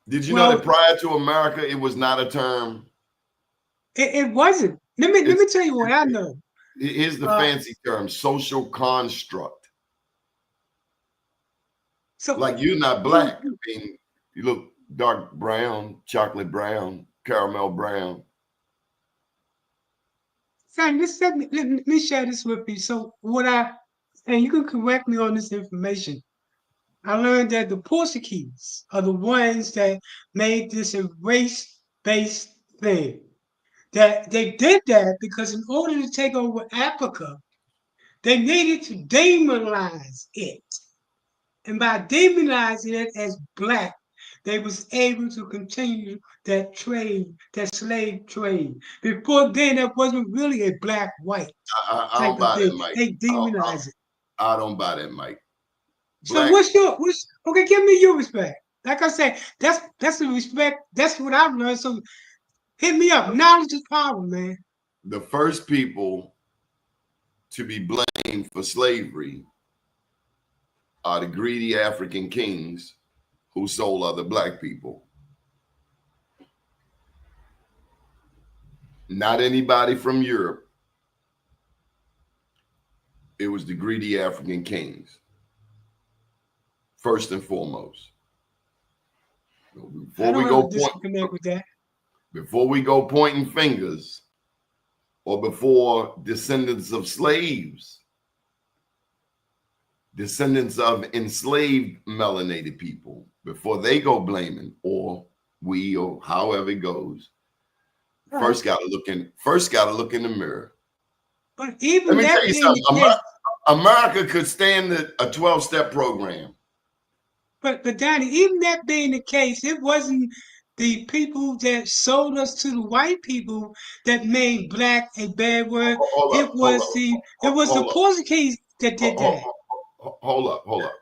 Did you know that Well, prior to America, it was not a term? it wasn't. Let It's me tell you what I know. Here's the Uh, fancy term: social construct. so Like, you're not black. I mean, you look dark brown, chocolate brown, caramel brown. Sam, let me share this with you. So and you can correct me on this information. I learned that the Portuguese are the ones that made this a race-based thing. That they did that because in order to take over Africa, they needed to demonize it. And by demonizing it as black, they was able to continue that trade, that slave trade. Before then, that wasn't really a black-white I type don't of buy that, thing. Mike. They demonized it. I don't buy that, Mike. So Black. okay, give me your respect. Like I said, that's the respect. That's what I've learned. So hit me up. Knowledge is power, man. The first people to be blamed for slavery are the greedy African kings who sold other black people. Not anybody from Europe. It was the greedy African kings, first and foremost. I Before we don't have a go point, disconnect with that. before we go pointing fingers, or before descendants of slaves, descendants of enslaved melanated people, before they go blaming, or we, or however it goes, Right. first got to look in the mirror. But Let even me tell that you being something. the case, America could stand a 12-step program. but Danny, even that being the case, it wasn't the people that sold us to the white people that made black a bad word. Hold up, It was the hold up, Portuguese that did that. hold up.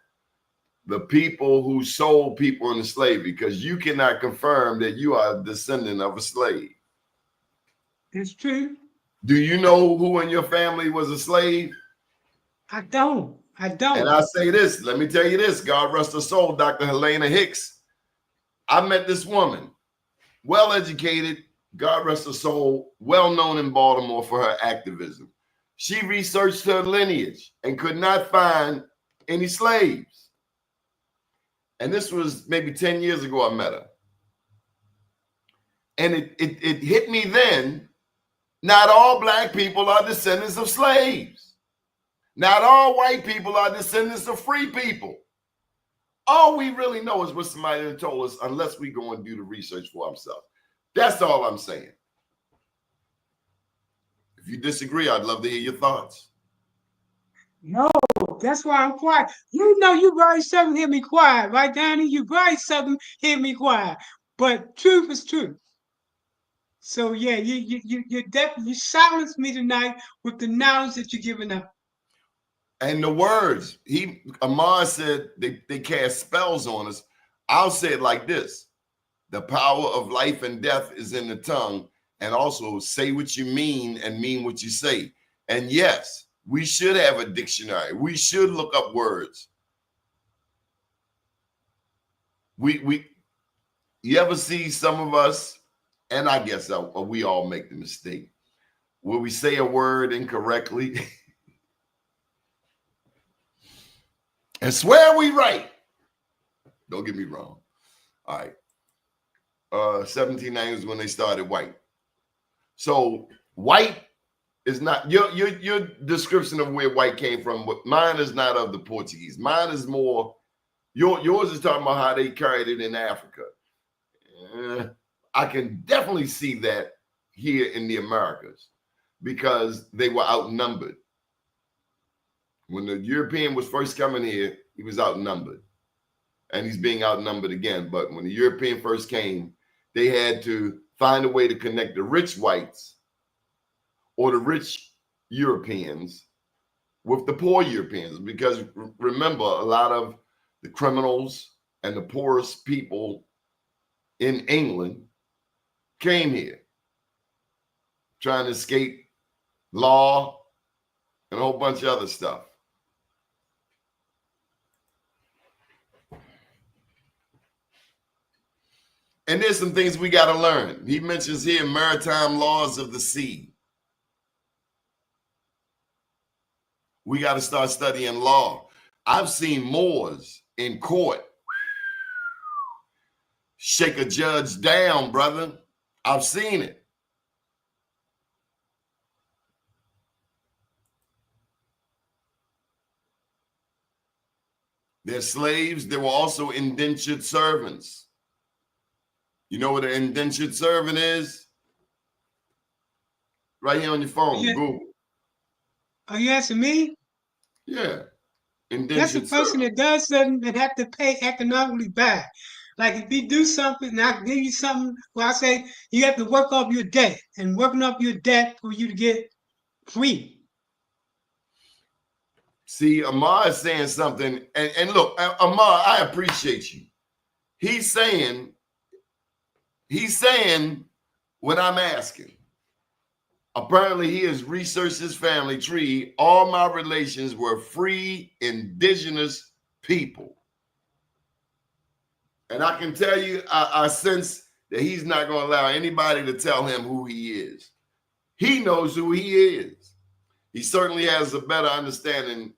The people who sold people into slavery, because you cannot confirm that you are a descendant of a slave. It's true. Do you know who in your family was a slave? I don't. I And don't. I say this, let me tell you this, God rest her soul, Dr. Helena Hicks. I met this woman, well-educated, God rest her soul, well-known in Baltimore for her activism. She researched her lineage and could not find any slaves. And this was maybe 10 years ago I met her. And it hit me then, not all black people are descendants of slaves. Not all white people are descendants of free people. All we really know is what somebody told us, unless we go and do the research for ourselves. That's all I'm saying. If you disagree, I'd love to hear your thoughts. No, that's why I'm quiet. You know, you very seldom hear me quiet, right, Danny? You very seldom hear me quiet. But truth is truth. So yeah, you definitely you silenced me tonight with the knowledge that you're giving up. And the words, Amar said they cast spells on us. I'll say it like this. The power of life and death is in the tongue. And also say what you mean and mean what you say. And yes, we should have a dictionary. We should look up words. You ever see some of us, and I guess we all make the mistake, where we say a word incorrectly and swear we right. Don't get me wrong. All right. 1790 is when they started white. So white is not your description of where white came from, but mine is not of the Portuguese. Mine is more, yours is talking about how they carried it in Africa. I can definitely see that here in the Americas because they were outnumbered. When the European was first coming here, he was outnumbered. And he's being outnumbered again. But when the European first came, they had to find a way to connect the rich whites or the rich Europeans with the poor Europeans. Because remember, a lot of the criminals and the poorest people in England came here trying to escape law and a whole bunch of other stuff. And there's some things we got to learn. He mentions here maritime laws of the sea. We got to start studying law. I've seen Moors in court shake a judge down, brother. I've seen it. They're slaves. They were also indentured servants. You know what an indentured servant is? Right here on your phone, Google. Are you asking me? Yeah. That's a person that does something and have to pay economically back. Like if you do something and I give you something, well, I say you have to work off your debt and working off your debt for you to get free. See, Amar is saying something, and look, Amar, I appreciate you. He's saying what I'm asking. Apparently, he has researched his family tree. All my relations were free indigenous people. And I can tell you, I sense that he's not going to allow anybody to tell him who he is. He knows who he is. He certainly has a better understanding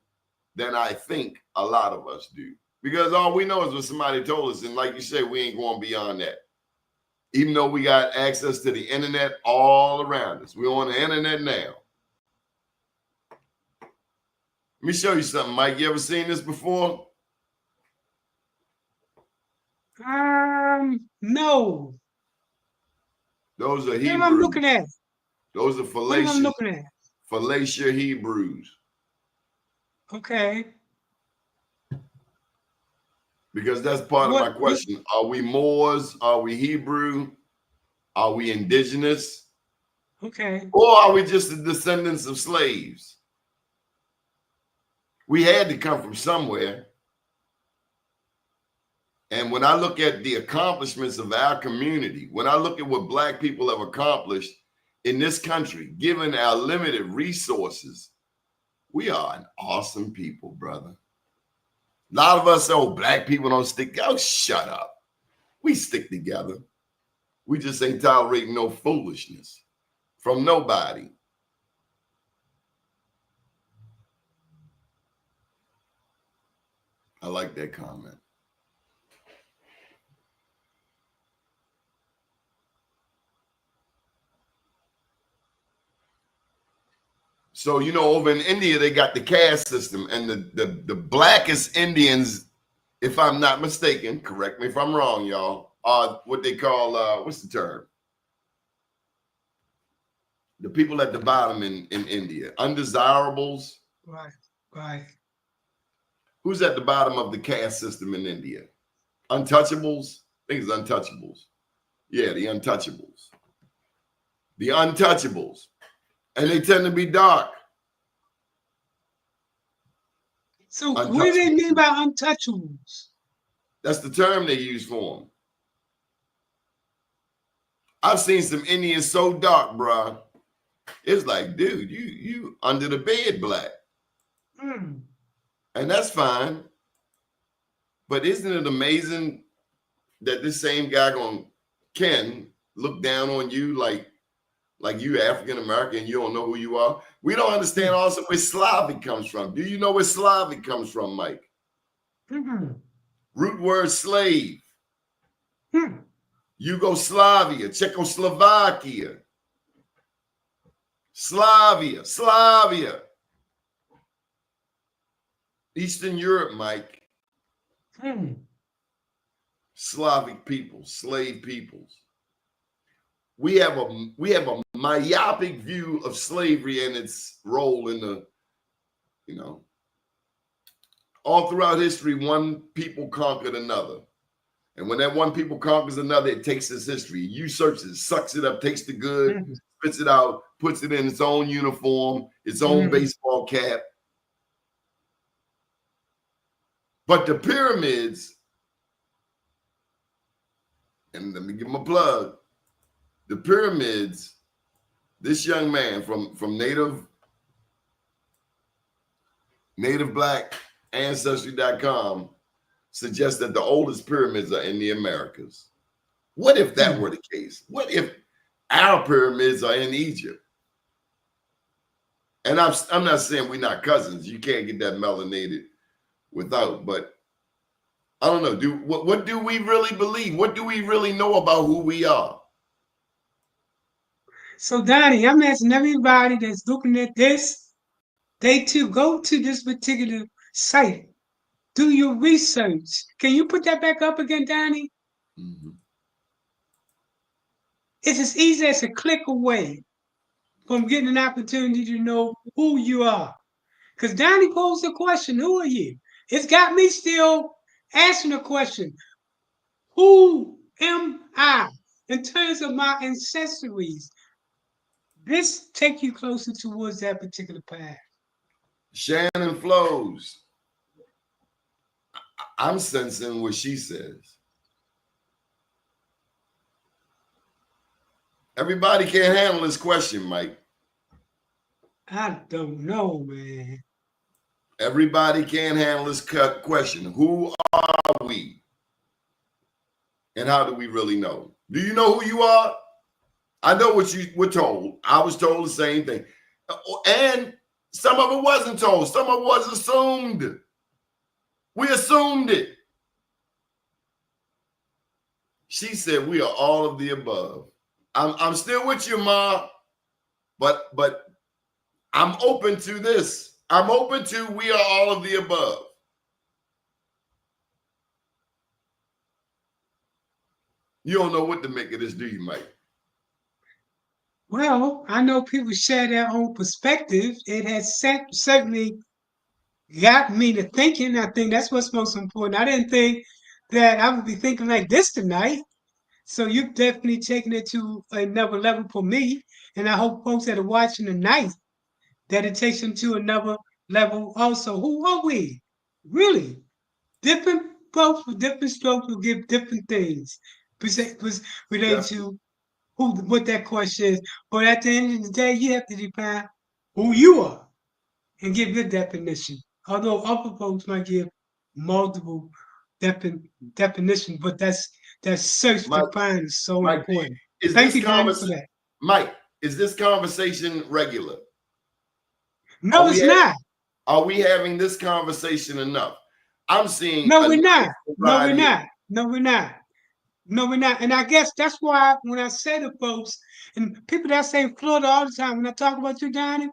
than I think a lot of us do. Because all we know is what somebody told us. And like you said, we ain't going beyond that. Even though we got access to the internet all around us. We're on the internet now. Let me show you something, Mike. You ever seen this before? No. Those are Hebrews. What am I looking at? Those are fallacious. What am I looking at? Fallacious Hebrews. Okay. Because that's part of my question. Are we Moors? Are we Hebrew? Are we indigenous? Okay. Or are we just the descendants of slaves? We had to come from somewhere. And when I look at the accomplishments of our community, when I look at what Black people have accomplished in this country, given our limited resources, we are an awesome people, brother. A lot of us, Black people don't stick. Oh, shut up. We stick together. We just ain't tolerating no foolishness from nobody. I like that comment. So, you know, over in India, they got the caste system, and the blackest Indians, if I'm not mistaken, correct me if I'm wrong, y'all, are what they call, what's the term? The people at the bottom in India, undesirables. Right, right. Who's at the bottom of the caste system in India? Untouchables? I think it's untouchables. Yeah, the untouchables. The untouchables. And they tend to be dark. So what do they Untouchable. mean by untouchables? That's the term they use for them. I've seen some Indians so dark, bruh. It's like, dude, you under the bed black. Mm. And that's fine. But isn't it amazing that this same guy can look down on you like you African American, you don't know who you are? We don't understand also where Slavic comes from. Do you know where Slavic comes from, Mike? Mm-hmm. Root word slave. Hmm. Yugoslavia, Czechoslovakia, Slavia. Eastern Europe, Mike. Hmm. Slavic peoples, slave peoples. We have a myopic view of slavery and its role in the, all throughout history, one people conquered another. And when that one people conquers another, it takes its history, usurps it, sucks it up, takes the good, Mm-hmm. spits it out, puts it in its own uniform, its own baseball cap. But the pyramids, and let me give them a plug, the pyramids, this young man from native black ancestry.com suggests that the oldest pyramids are in the Americas. What if that were the case? What if our pyramids are in Egypt? And I'm not saying we're not cousins. You can't get that melanated without, but I don't know. What do we really believe? What do we really know about who we are? So Donnie, I'm asking everybody that's looking at this, they too go to this particular site. Do your research. Can you put that back up again, Donnie? Mm-hmm. It's as easy as a click away from getting an opportunity to know who you are. Because Donnie posed the question, who are you? It's got me still asking the question, who am I in terms of my ancestries? This take you closer towards that particular path. Shannon flows. I'm sensing what she says. Everybody can't handle this question, Mike. I don't know, man. Everybody can't handle this question. Who are we? And how do we really know? Do you know who you are? I know what you were told. I was told the same thing. And some of it wasn't told. Some of it was assumed. We assumed it. She said we are all of the above. I'm still with you, Ma, but I'm open to this. I'm open to we are all of the above. You don't know what to make of this, do you, Mike? Well, I know people share their own perspective. It has certainly got me to thinking. I think that's what's most important. I didn't think that I would be thinking like this tonight. So you've definitely taken it to another level for me. And I hope folks that are watching tonight that it takes them to another level also. Who are we? Really? Different folks with different strokes will give different things related Definitely. to what that question is. But at the end of the day, you have to define who you are and give your definition. Although other folks might give multiple definitions, but that search Mike, to find is so Mike, important. is Thank this you, Danny, for that. Mike, is this conversation regular? No, it's not. Are we having this conversation enough? I'm seeing No, a we're nice not. No, we're variety. not. No, we're not. No, we're not. And I guess that's why when I say to folks and people that say in Florida all the time, when I talk about you, Donnie,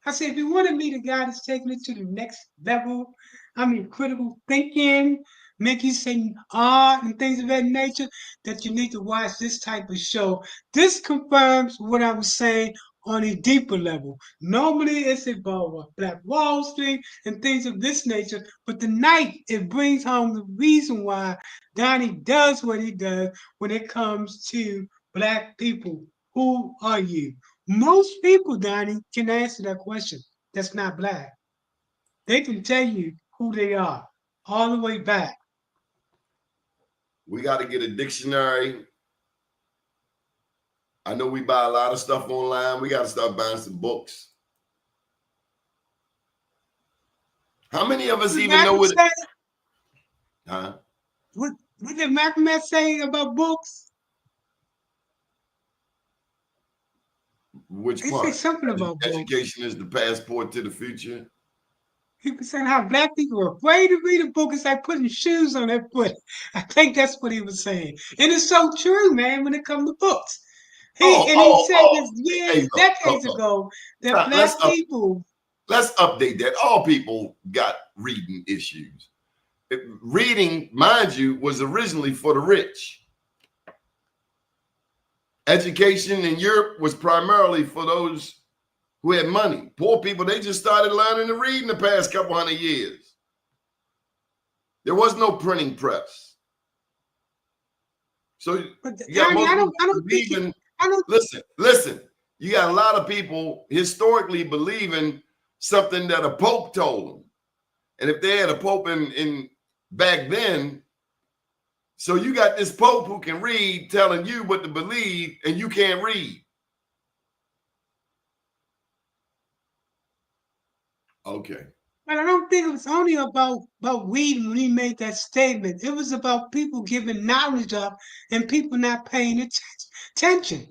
I say, if you want to meet a guy that's taking it to the next level, I mean, critical thinking, make you say art and things of that nature, that you need to watch this type of show. This confirms what I was saying on a deeper level. Normally, it's about Black Wall Street and things of this nature, but tonight it brings home the reason why Donnie does what he does when it comes to Black people. Who are you? Most people, Donnie, can answer that question. That's not Black. They can tell you who they are, all the way back. We got to get a dictionary. I know we buy a lot of stuff online. We got to start buying some books. How many of us even know what? Huh? What did Malcolm X say about books? Which He part? said something about books. Education is the passport to the future. He was saying how black people are afraid to read a book. It's like putting shoes on their foot. I think that's what he was saying. And it's so true, man, when it comes to books. He said this years, decades ago, that black people. Let's update that. All people got reading issues. Reading, mind you, was originally for the rich. Education in Europe was primarily for those who had money. Poor people, they just started learning to read in the past couple hundred years. There was no printing press. So you got listen. You got a lot of people historically believing something that a pope told them. And if they had a pope in back then, so you got this pope who can read telling you what to believe, and you can't read. Okay. But I don't think it was only about reading when he made that statement. It was about people giving knowledge up and people not paying attention.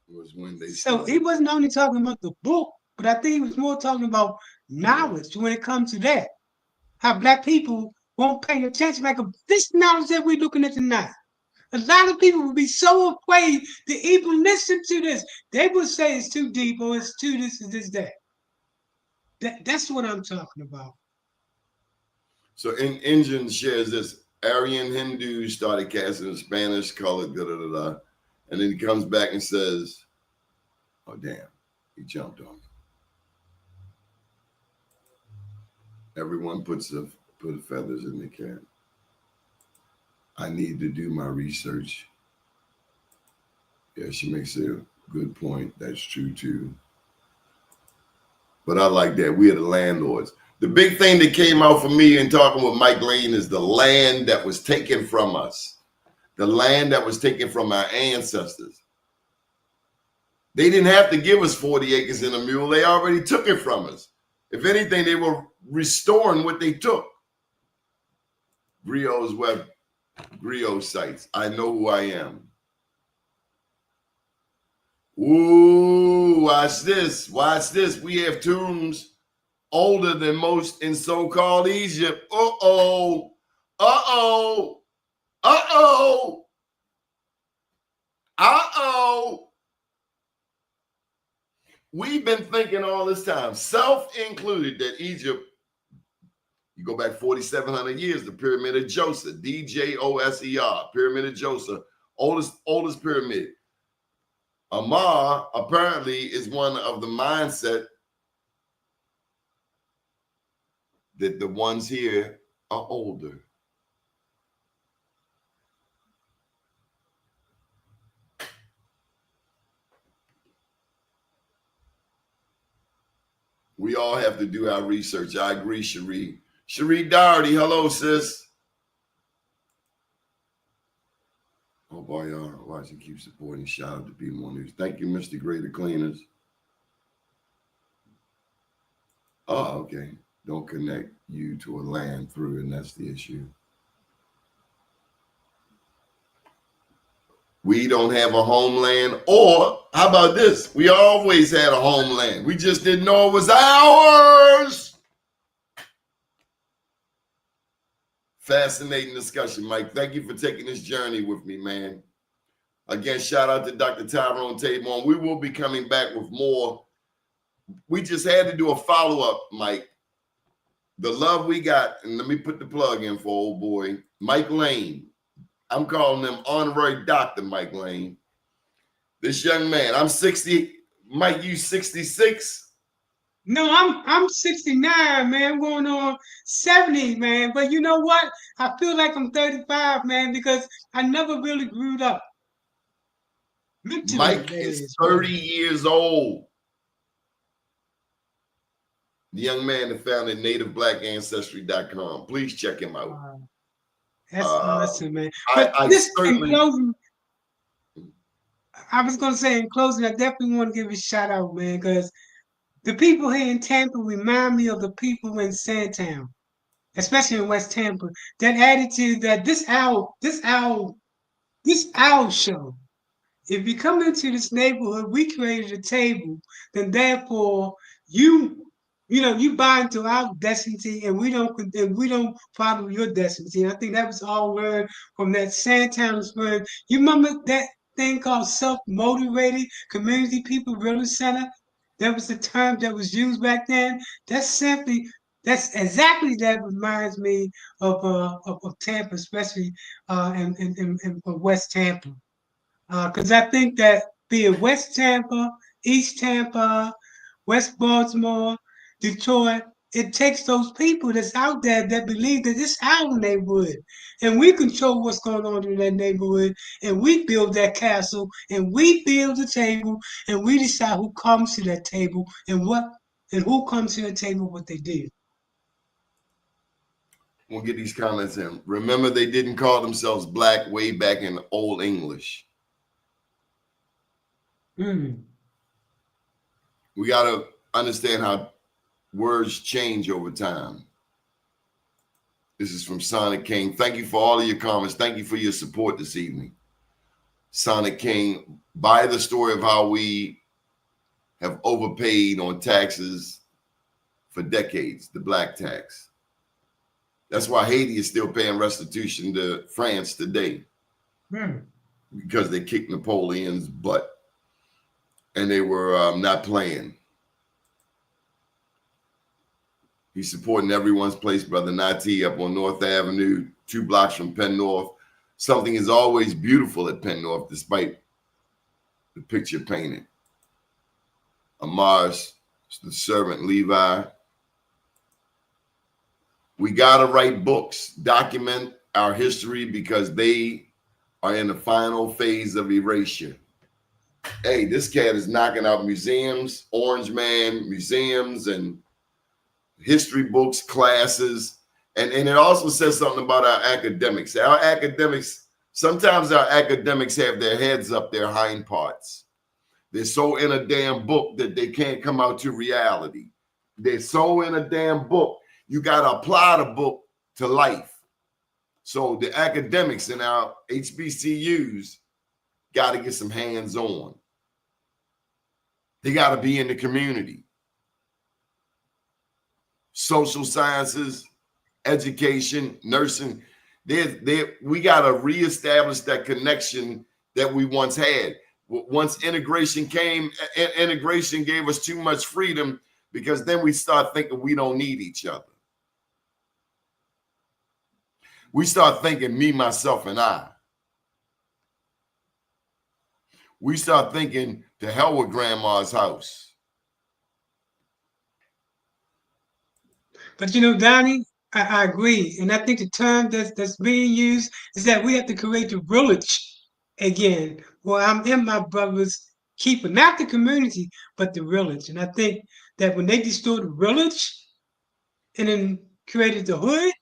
It was when they so he wasn't only talking about the book, but I think he was more talking about knowledge when it comes to that. How black people won't pay attention. Like this knowledge that we're looking at tonight. A lot of people would be so afraid to even listen to this. They would say it's too deep or it's too this and this, that. That's what I'm talking about. So Indian shares this. Aryan Hindus started casting a Spanish colored, and then he comes back and says, "Oh damn, he jumped on me." Everyone put feathers in the cap. I need to do my research. Yeah, she makes a good point. That's true too. But I like that. We are the landlords. The big thing that came out for me in talking with Mike Lane is the land that was taken from us. The land that was taken from our ancestors. They didn't have to give us 40 acres and a mule. They already took it from us. If anything, they were restoring what they took. Griot sites. I know who I am. Ooh, watch this. Watch this. We have tombs older than most in so-called Egypt. Uh-oh. Uh-oh. Uh-oh. Uh-oh. We've been thinking all this time, self-included, that Egypt, you go back 4,700 years, the Pyramid of Djoser, D-J-O-S-E-R, Pyramid of Djoser, oldest pyramid. Amar apparently is one of the mindset that the ones here are older. We all have to do our research. I agree, Cherie. Cherie Doherty, hello, sis. Oh boy, y'all watching, keep supporting. Shout out to Be More News. Thank you, Mr. Greater Cleaners. Oh, okay. Don't connect you to a land through, and that's the issue. We don't have a homeland, or how about this? We always had a homeland. We just didn't know it was ours. Fascinating discussion, Mike. Thank you for taking this journey with me, man. Again, shout out to Dr. Tyrone Tabon. We will be coming back with more. We just had to do a follow-up, Mike. The love we got, and let me put the plug in for old boy, Mike Lane. I'm calling him honorary Dr. Mike Lane. This young man, I'm 60. Mike, you 66? No, I'm 69, man, going on 70, man. But you know what? I feel like I'm 35, man, because I never really grew up. Mike is 30 years old. The young man that founded NativeBlackAncestry.com. Please check him out. That's awesome, man. I But this, in certainly. closing, I was gonna say in closing, I definitely want to give a shout out, man, because the people here in Tampa remind me of the people in Sandtown, especially in West Tampa. That attitude that this owl show. If you come into this neighborhood, we created a table, then therefore you you buy into our destiny and we don't follow your destiny. And I think that was all learned from that Sandtown experience. You remember that thing called self-motivated community people reality center? That was the term that was used back then. That's exactly that reminds me of Tampa, especially in West Tampa. Because I think that be it West Tampa, East Tampa, West Baltimore, Detroit, it takes those people that's out there that believe that it's our neighborhood. And we control what's going on in that neighborhood. And we build that castle and we build the table and we decide who comes to that table and who comes to the table what they do. We'll get these comments in. Remember, they didn't call themselves black way back in Old English. Mm. We got to understand how words change over time. This is from Sonic King. Thank you for all of your comments. Thank you for your support this evening. Sonic King, buy the story of how we have overpaid on taxes for decades, the black tax. That's why Haiti is still paying restitution to France today, because they kicked Napoleon's butt and they were not playing. He's supporting everyone's place, Brother Nati, up on North Avenue, 2 blocks from Penn North. Something is always beautiful at Penn North, despite the picture painted. Amar's the servant Levi. We got to write books, document our history, because they are in the final phase of erasure. Hey, this cat is knocking out museums, Orange Man museums, and history books, classes. And it also says something about our academics. Sometimes our academics have their heads up their hind parts. They're so in a damn book that they can't come out to reality. They're so in a damn book. You got to apply the book to life. So the academics in our HBCUs got to get some hands on. They got to be in the community. Social sciences, education, nursing. We got to reestablish that connection that we once had. Once integration came, integration gave us too much freedom, because then we start thinking we don't need each other. We start thinking me, myself, and I. We start thinking to hell with grandma's house. But Donnie, I agree. And I think the term that's being used is that we have to create the village again. Well, I'm in my brother's keeper, not the community, but the village. And I think that when they destroyed the village and then created the hood,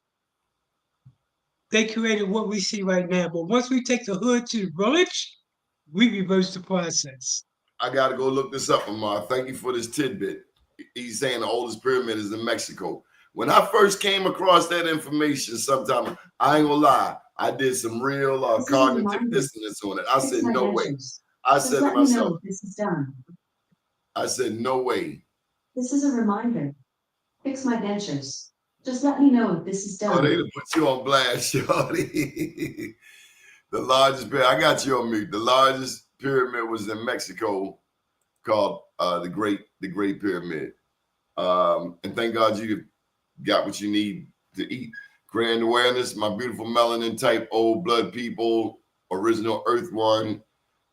they created what we see right now. But once we take the hood to the village, we reverse the process. I got to go look this up, Amar. Thank you for this tidbit. He's saying the oldest pyramid is in Mexico. When I first came across that information sometime, I ain't gonna lie, I did some real cognitive dissonance on it. I said, no way. I said to myself, this is done. I said, no way. This is a reminder. Fix my dentures. Just let me know if this is done. Oh, they done put you on blast, shorty. The largest pyramid, I got you on mute. The largest pyramid was in Mexico, called the Great Pyramid. And thank God you got what you need to eat. Grand awareness, my beautiful melanin type old blood people, original Earth One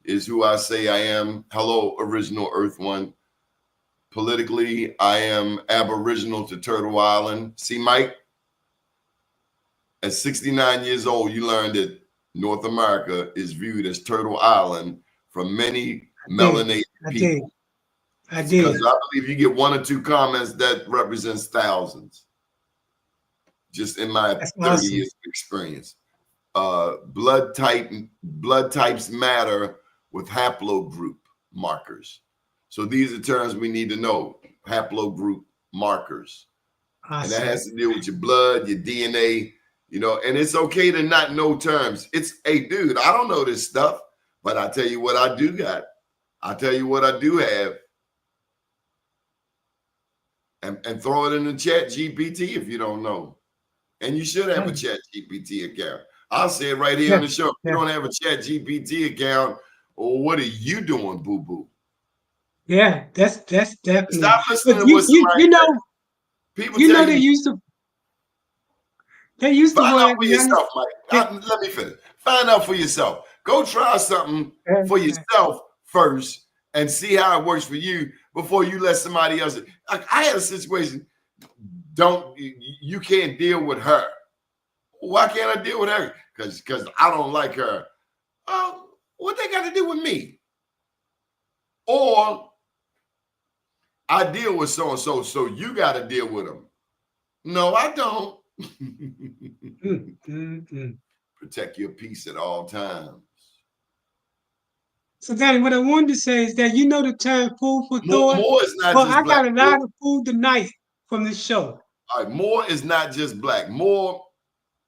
is who I say I am. Hello, original Earth One. Politically, I am aboriginal to Turtle Island. See, Mike, at 69 years old, you learned that North America is viewed as Turtle Island from many melanated people. I Because did. I believe you get 1 or 2 comments, that represents thousands. Just in my That's 30 awesome. years of experience. Blood types matter with haplogroup markers. So these are terms we need to know. Haplogroup markers. And that Awesome. has to deal with your blood, your DNA, and it's okay to not know terms. It's, hey, dude, I don't know this stuff, but I tell you what I do got. I tell you what I do have. And throw it in the chat GPT if you don't know. And you should have a chat GPT account. I'll say it right here Yeah, on the show. If you yeah, don't have a chat GPT account, well, what are you doing, boo-boo? yeah. That's definitely. Stop listening But to what somebody you says. know People tell you, they used to find out wear for yourself, Mike. Let me finish. Find out for yourself. Go try something for yourself first and see how it works for you before you let somebody else. Like, I had a situation. You can't deal with her. Why can't I deal with her? Because I don't like her. What they got to do with me? Or I deal with so and so, so you got to deal with them. No, I don't. Protect your peace at all times. So, Danny, what I wanted to say is that you know the term food for thought. Moor is not Well, just I black. got a lot of food tonight from this show. All right, Moor is not just black. Moor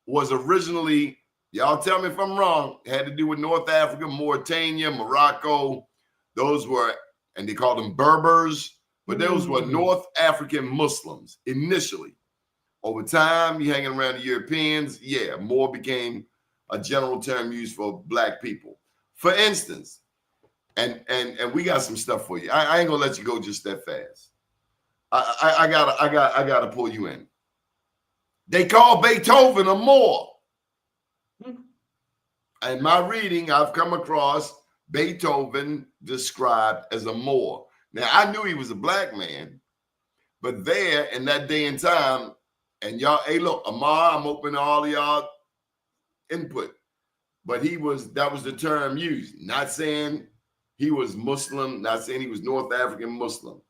was originally, y'all tell me if I'm wrong, it had to do with North Africa, Mauritania, Morocco. Those were, and they called them Berbers, but those were North African Muslims initially. Over time, you hanging around the Europeans, yeah, Moor became a general term used for black people. For instance, and we got some stuff for you. I ain't gonna let you go just that fast. I gotta pull you in. They call Beethoven a Moor. In my reading, I've come across Beethoven described as a Moor. Now, I knew he was a black man, but there in that day and time, and y'all, hey, look, Amar, I'm open to all of y'all input. But that was the term used. Not saying he was Muslim, not saying he was North African Muslim,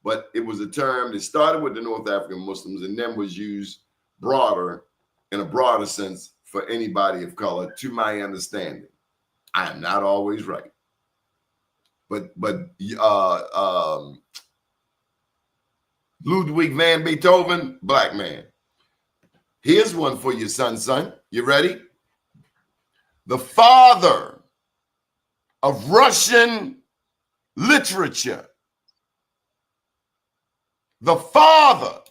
but it was a term that started with the North African Muslims and then was used in a broader sense for anybody of color, to my understanding. I am not always right. But Ludwig van Beethoven, black man. Here's one for you, son. You ready? The father of Russian literature. The father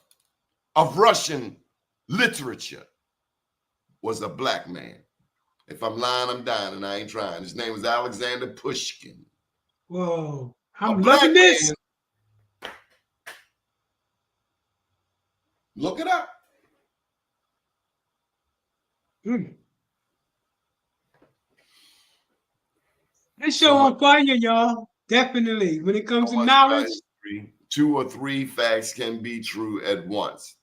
of Russian literature was a black man. If I'm lying, I'm dying, and I ain't trying. His name was Alexander Pushkin. Whoa, A I'm black loving this. man. Look it up. This show on fire, y'all. Definitely. When it comes to knowledge. 2 or 3 facts can be true at once.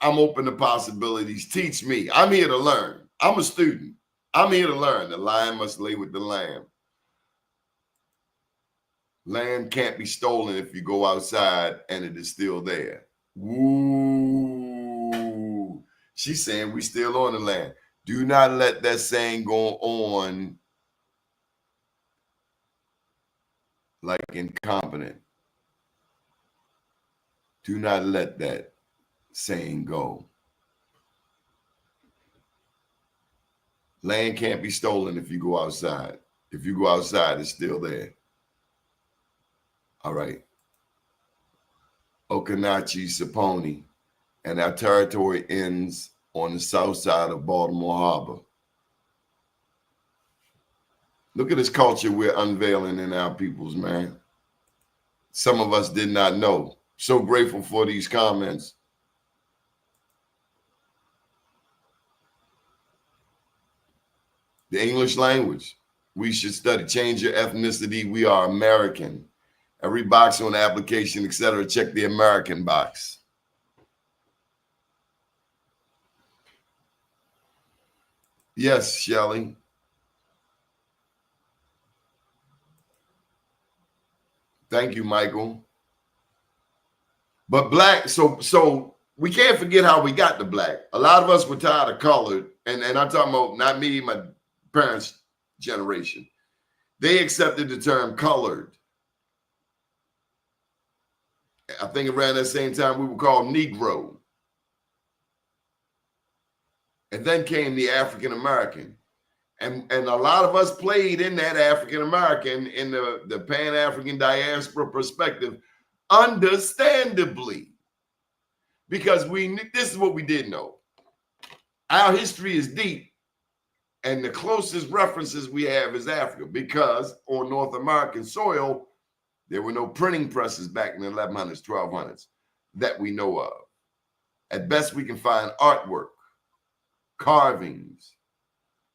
I'm open to possibilities. Teach me. I'm here to learn. I'm a student. I'm here to learn. The lion must lay with the lamb. Land can't be stolen if you go outside and it is still there. Ooh. She's saying we still on the land. Do not let that saying go on like incompetent. Do not let that saying go. Land can't be stolen if you go outside. If you go outside, it's still there. All right. Okanachi, Saponi, and our territory ends on the south side of Baltimore Harbor. Look at this culture we're unveiling in our peoples, man. Some of us did not know. So grateful for these comments. The English language. We should study. Change your ethnicity. We are American. Every box on the application, etc. Check the American box. Yes, Shelley. Thank you, Michael. But black, so we can't forget how we got to black. A lot of us were tired of colored, and I'm talking about not me, my parents' generation. They accepted the term colored. I think around that same time we were called Negro. And then came the African American. And a lot of us played in that African American in the Pan-African diaspora perspective, understandably. Because this is what we did know. Our history is deep. And the closest references we have is Africa, because on North American soil, there were no printing presses back in the 1100s, 1200s that we know of. At best, we can find artwork, carvings,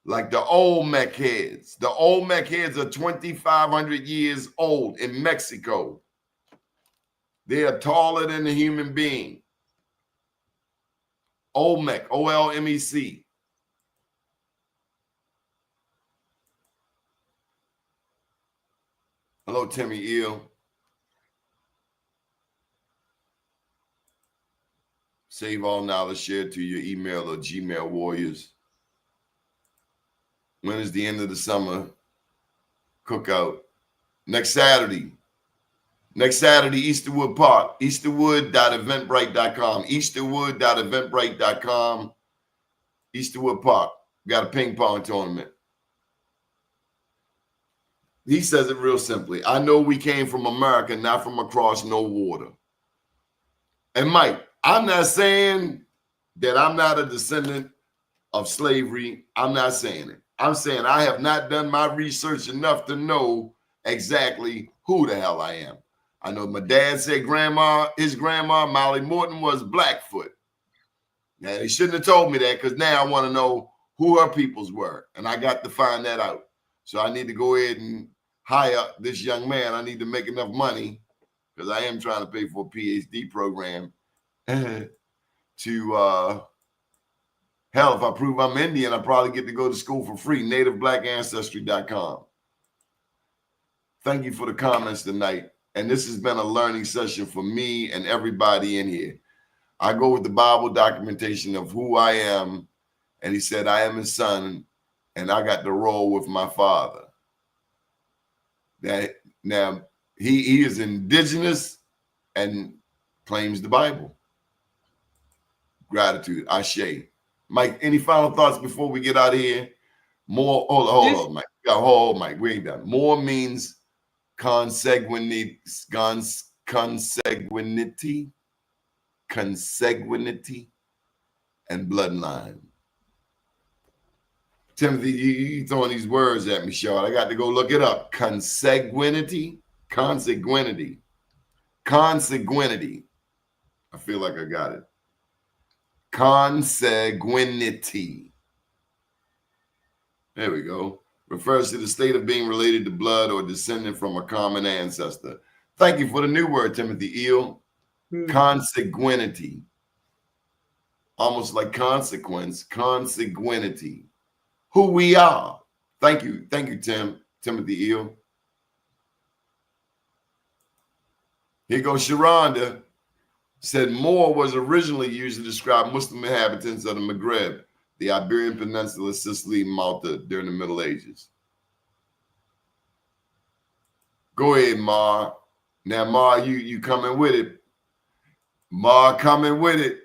like the Olmec heads. The Olmec heads are 2,500 years old in Mexico. They are taller than a human being. Olmec, O-L-M-E-C. Hello, Timmy Eel. Save all knowledge, share to your email or Gmail warriors. When is the end of the summer cookout? Next Saturday. Next Saturday, Easterwood Park. Easterwood.eventbrite.com. Easterwood.eventbrite.com. Easterwood Park. Got a ping pong tournament. He says it real simply. I know we came from America, not from across no water. And Mike, I'm not saying that I'm not a descendant of slavery. I'm not saying it. I'm saying I have not done my research enough to know exactly who the hell I am. I know my dad said his grandma, Molly Morton, was Blackfoot. Now, he shouldn't have told me that, because now I want to know who her peoples were. And I got to find that out. So I need to go ahead and hire this young man. I need to make enough money, because I am trying to pay for a PhD program to hell, if I prove I'm Indian, I probably get to go to school for free. NativeBlackAncestry.com. Thank you for the comments tonight. And this has been a learning session for me and everybody in here. I go with the Bible documentation of who I am. And he said, I am his son, and I got to roll with my father. Now, he is indigenous and claims the Bible. Gratitude. Ashe. Mike, any final thoughts before we get out of here? More, hold on, Mike. Hold on, Mike. We ain't done. More means consanguinity, and bloodline. Timothy, you throwing these words at me, Sean. I got to go look it up. Consanguinity. I feel like I got it. Consanguinity. There we go. Refers to the state of being related to blood or descendant from a common ancestor. Thank you for the new word, Timothy Eel. Consanguinity. Almost like consequence. Consanguinity. Who we are. Thank you. Thank you, Timothy Eel. Here goes Sharonda. Said Moor was originally used to describe Muslim inhabitants of the Maghreb, the Iberian Peninsula, Sicily, Malta during the Middle Ages. Go ahead, Mar. Now, Mar, you coming with it. Mar coming with it.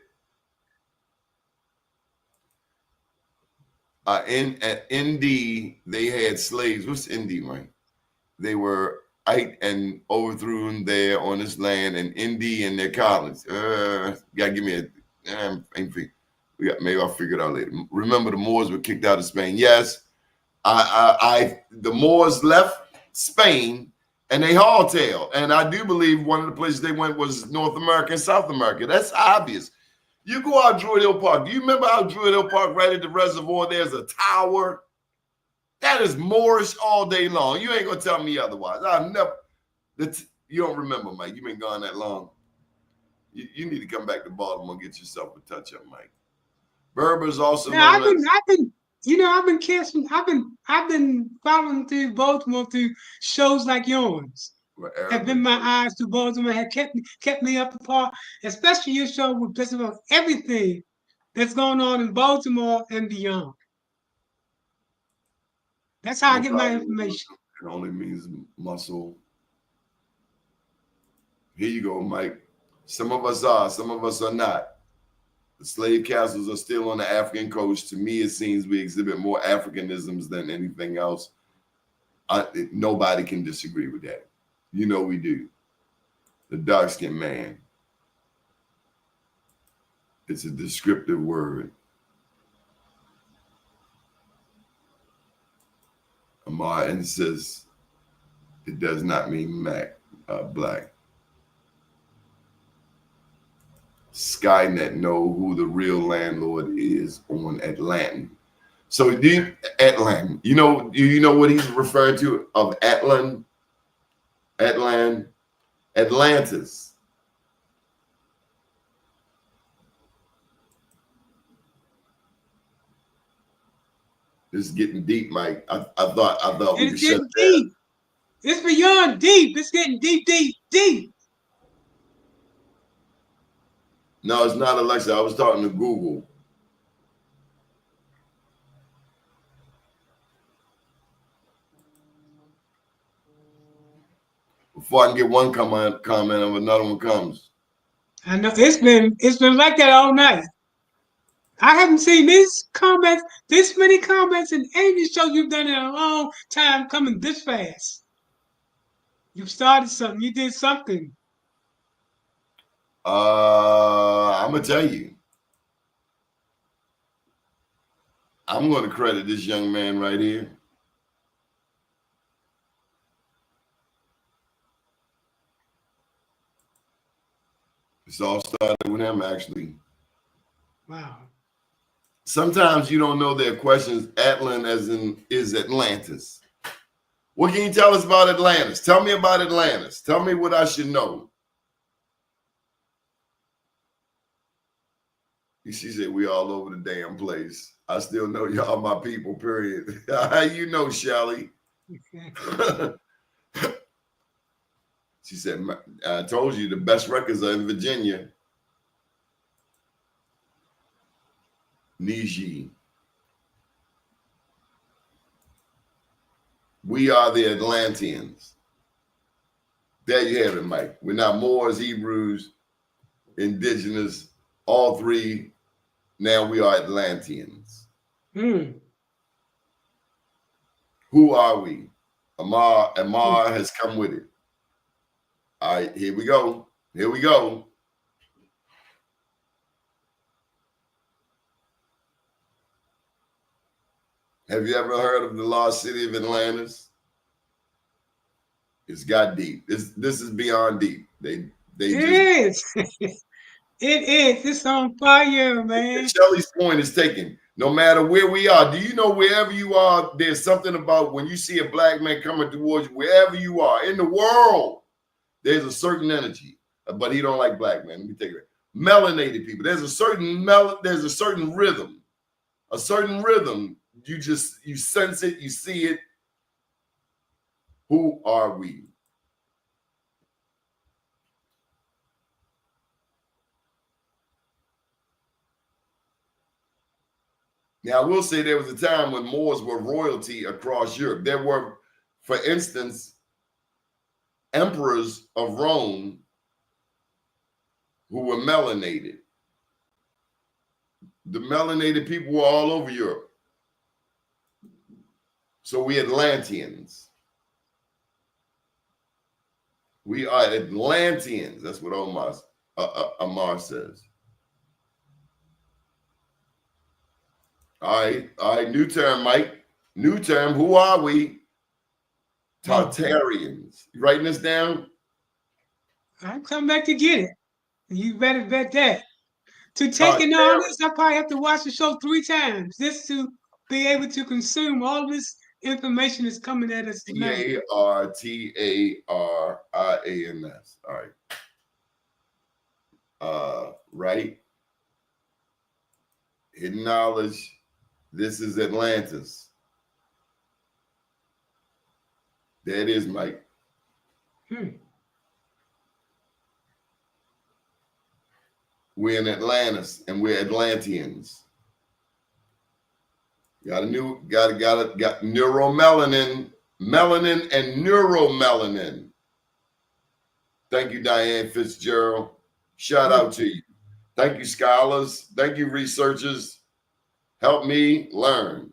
At Indy, they had slaves. What's Indy, right? They were and overthrew them there on this land, and Indy and their colonies. Gotta give me maybe I'll figure it out later. Remember, the Moors were kicked out of Spain. Yes, the Moors left Spain and they haultailed, and I do believe one of the places they went was North America and South America. That's obvious. You go out Druid Hill Park. Do you remember how Druid Hill Park, right at the reservoir, there's a tower? That is Moorish all day long. You ain't gonna tell me otherwise. I've never. You don't remember, Mike. You've been gone that long. You need to come back to Baltimore and get yourself a touch-up, Mike. Berber's also. Yeah, I've been following through Baltimore through shows like yours. have been my eyes to Baltimore, have kept me up apart, especially your show with just about everything that's going on in Baltimore and beyond. That's how I No get my problem. information. It only means muscle. Here you go, Mike. Some of us are, some of us are not. The slave castles are still on the African coast. To me, it seems we exhibit more Africanisms than anything else. Nobody can disagree with that. You know we do. The dark-skinned man. It's a descriptive word. Amar insists it does not mean black. Skynet know who the real landlord is on Atlantan. So Atlantan, you know what he's referring to of Atlantis. This is getting deep, Mike. I thought we could It's shut getting down. deep. It's beyond deep. It's getting deep, deep, deep. No, it's not Alexa. I was talking to Google. Before I can get one comment, another one comes. I know it's been like that all night. I haven't seen this many comments in any show you've done in a long time coming this fast. You started something. You did something. I'm gonna tell you. I'm going to credit this young man right here. It's all started with him, actually. Wow. Sometimes you don't know their questions. Atlan as in is Atlantis. What can you tell us about Atlantis? Tell me about Atlantis. Tell me what I should know. She said, we all over the damn place. I still know y'all my people, period. How you know, Shelly? She said, I told you the best records are in Virginia. Niji. We are the Atlanteans. There you have it, Mike. We're not Moors, Hebrews, Indigenous, all three. Now we are Atlanteans. Who are we? Amar has come with it. All right, here we go. Here we go. Have you ever heard of the lost city of Atlantis? It's got deep. This is beyond deep. It is. It is. It's on fire, man. Shelley's point is taken. No matter where we are, do you know wherever you are, there's something about when you see a black man coming towards you, wherever you are in the world, there's a certain energy. But he don't like black men. Let me take it. Melanated people. There's a certain rhythm. A certain rhythm. You sense it, you see it. Who are we? Now, I will say there was a time when Moors were royalty across Europe. There were, for instance, emperors of Rome who were melanated. The melanated people were all over Europe. So we Atlanteans. We are Atlanteans. That's what Amar says. All right. New term, Mike. New term. Who are we? Tartarians. You writing this down? I'll come back to get it. You better bet that. To take in all this, I probably have to watch the show 3 times just to be able to consume all this information that's coming at us tonight. Tartarians. All right. Right. Hidden knowledge. This is Atlantis. There it is, Mike. Hmm. We're in Atlantis and we're Atlanteans. Got neuromelanin, melanin and neuromelanin. Thank you, Diane Fitzgerald. Shout out to you. Thank you, scholars. Thank you, researchers. Help me learn.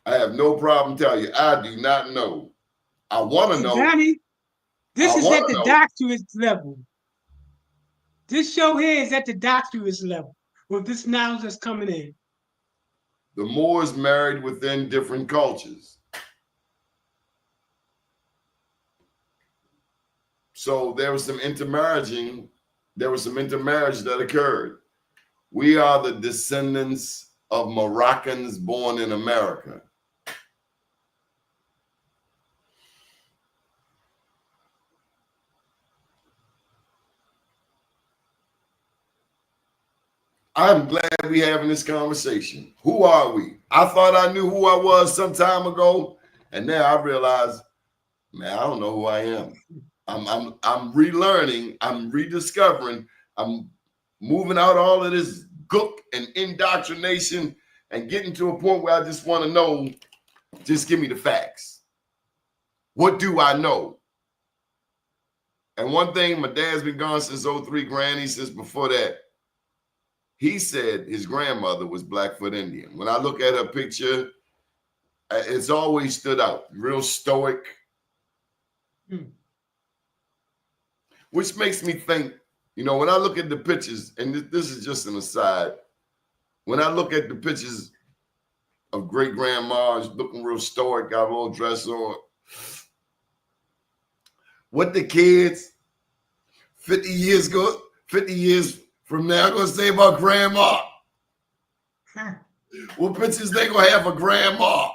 I have no problem telling you, I do not know. I want to know. Johnny, this I is want at to the know. doctorate level. This show here is at the doctorate level with this knowledge that's coming in. The Moors married within different cultures. So there was some intermarrying. There was some intermarriage that occurred. We are the descendants of Moroccans born in America. I'm glad we're having this conversation. Who are we? I thought I knew who I was some time ago, and now I realize, man, I don't know who I am. I'm relearning, I'm rediscovering, I'm moving out all of this gook and indoctrination and getting to a point where I just want to know, just give me the facts. What do I know? And one thing, my dad's been gone since 03, Granny since before that. He said his grandmother was Blackfoot Indian. When I look at her picture, it's always stood out. Real stoic. Which makes me think, you know, when I look at the pictures, and this is just an aside, when I look at the pictures of great grandmas looking real stoic, got a little dress on, what the kids 50 years from now gonna say about grandma? What pictures they gonna have of grandma?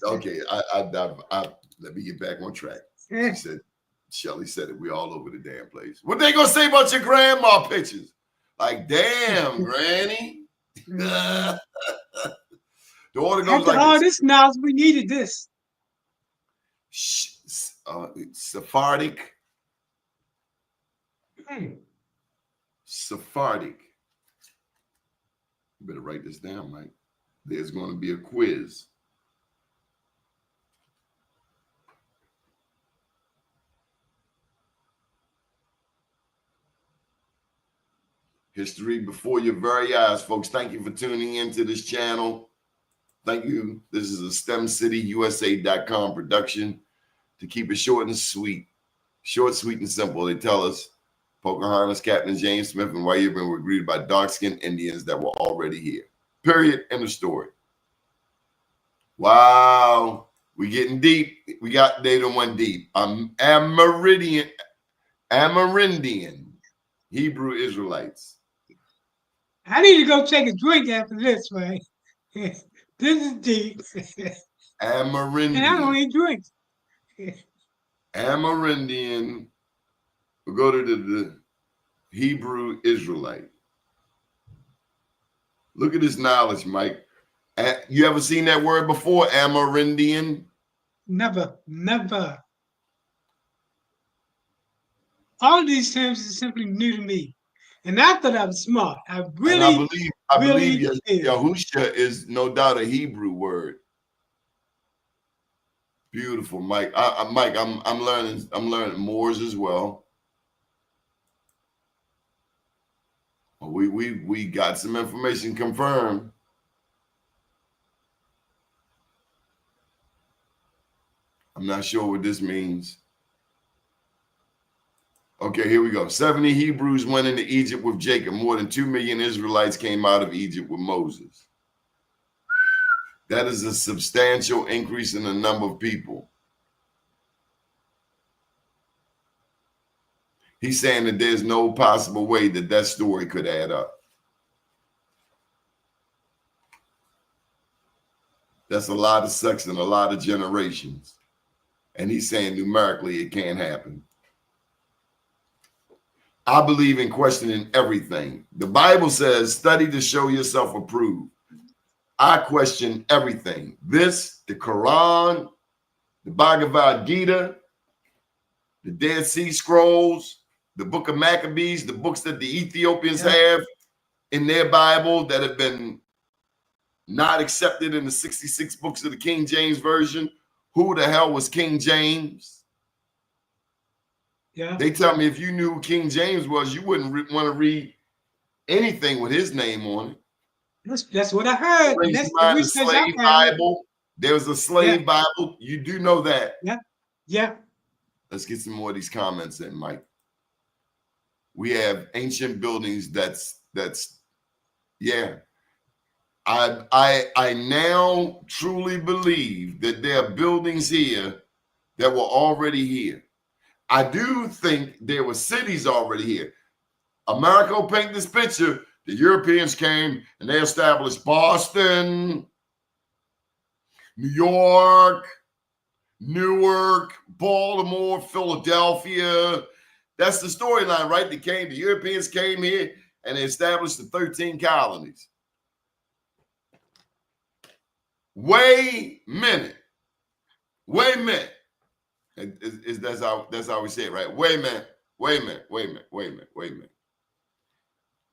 Okay, let me get back on track. She said, Shelly said it. We all over the damn place. What they gonna say about your grandma pictures? Like, damn, Granny. The order goes After like all this. this knowledge, we needed this. Sephardic. Sephardic. You better write this down, Mike. There's going to be a quiz. History before your very eyes, folks. Thank you for tuning into this channel. Thank you. This is a STEMCityUSA.com production. To keep it short and sweet. Short, sweet, and simple. They tell us Pocahontas, Captain James Smith, and White Indians were greeted by dark-skinned Indians that were already here. Period. End of story. Wow. We getting deep. We got data one deep. Amerindian Hebrew Israelites. I need to go take a drink after this, man. This is deep. Amerindian. And I don't even drink. Amerindian. We'll go to the Hebrew Israelite. Look at this knowledge, Mike. You ever seen that word before? Amerindian? Never. All of these terms are simply new to me. And I thought I was smart. I believe Yahusha is no doubt a Hebrew word. Beautiful, Mike. Mike, I'm learning Moors as well. We got some information confirmed. I'm not sure what this means. Okay, here we go. 70 Hebrews went into Egypt with Jacob. More than 2 million Israelites came out of Egypt with Moses. That is a substantial increase in the number of people. He's saying that there's no possible way that that story could add up. That's a lot of sex and a lot of generations. And he's saying numerically it can't happen. I believe in questioning everything. The Bible says, study to show yourself approved. I question everything. This, the Quran, the Bhagavad Gita, the Dead Sea Scrolls, the Book of Maccabees, the books that the Ethiopians have in their Bible that have been not accepted in the 66 books of the King James Version. Who the hell was King James? Yeah. They tell me if you knew who King James was, you wouldn't want to read anything with his name on it. That's what I heard. Brings That's to the mind the research I slave found. Bible. There was a slave Bible. You do know that. Yeah. Yeah. Let's get some more of these comments in, Mike. We have ancient buildings that's yeah. I now truly believe that there are buildings here that were already here. I do think there were cities already here. America will paint this picture. The Europeans came and they established Boston, New York, Newark, Baltimore, Philadelphia. That's the storyline, right? The Europeans came here and they established the 13 colonies. Wait a minute. That's how we say it, right? Wait a minute.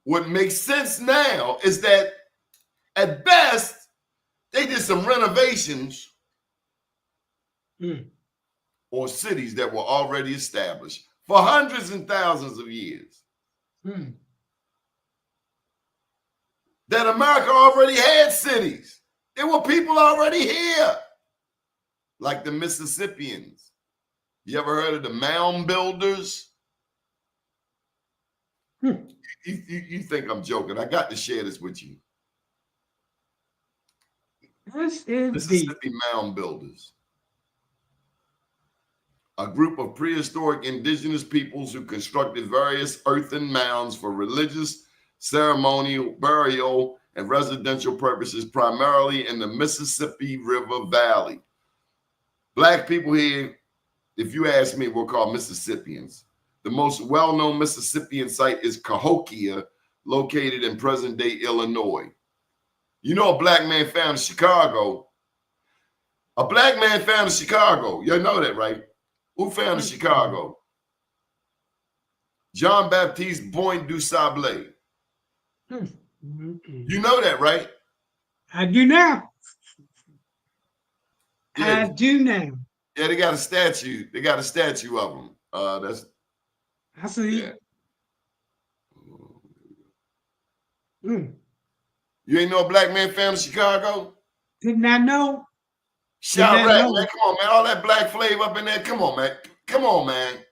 What makes sense now is that at best, they did some renovations on cities that were already established for hundreds and thousands of years. That America already had cities. There were people already here, like the Mississippians. You ever heard of the mound builders? You think I'm joking. I got to share this with you. This is Mississippi mound builders. A group of prehistoric indigenous peoples who constructed various earthen mounds for religious, ceremonial, burial, and residential purposes, primarily in the Mississippi River Valley. Black people here, if you ask me, we're called Mississippians. The most well-known Mississippian site is Cahokia, located in present-day Illinois. You know, a black man found in Chicago. A black man found in Chicago. You know that, right? Who found in Chicago? John Baptiste Point du Sablé. You know that, right? I do now. Yeah. I do now. Yeah, they got a statue. They got a statue of him. I see. Yeah. You ain't know a black man found in Chicago? Did not know. Chirac, man. Come on, man. All that black flavor up in there. Come on, man. Come on, man.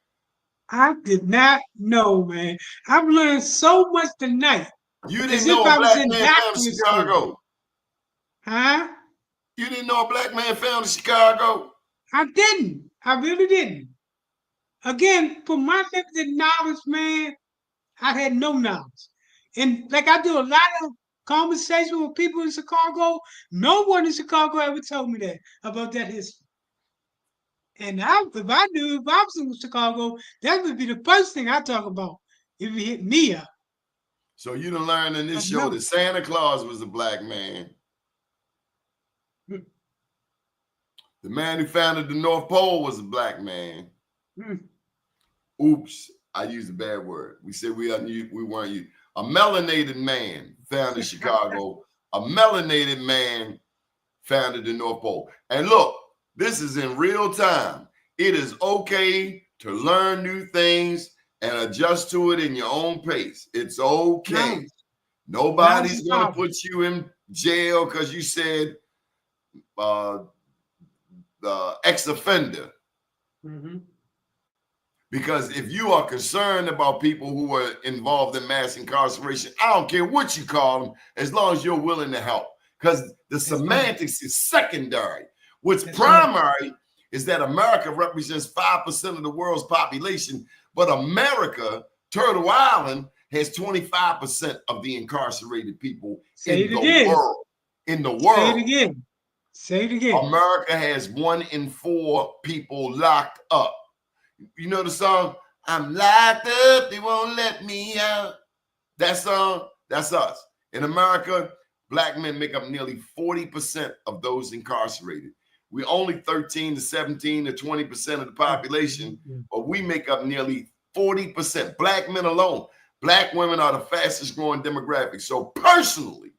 I did not know, man. I've learned so much tonight. You didn't know a black man found in Chicago. Huh? You didn't know a black man found in Chicago? I didn't. I really didn't. Again, for my limited knowledge, man, I had no knowledge. And like I do a lot of conversation with people in Chicago, no one in Chicago ever told me that about that history. And if I was in Chicago, that would be the first thing I talk about if it hit me up. So you done learned in this show that Santa Claus was a black man. The man who founded the North Pole was a black man. Oops, I used a bad word. We said we weren't you. A melanated man founded Chicago. A melanated man founded the North Pole. And look, this is in real time. It is okay to learn new things and adjust to it in your own pace. It's okay. Nobody's going to put you in jail because you said the ex-offender. Because if you are concerned about people who are involved in mass incarceration, I don't care what you call them, as long as you're willing to help. Because the semantics is secondary. What's primary is that America represents 5% of the world's population, but America, Turtle Island, has 25% of the incarcerated people in the world. In the world. Say it again. Say it again. America has 1 in 4 people locked up. You know the song, I'm locked up, they won't let me out. That song, that's us. In America, black men make up nearly 40% of those incarcerated. we only 13 to 17 to 20% of the population, but we make up nearly 40%. Black men alone. Black women are the fastest growing demographic. So personally,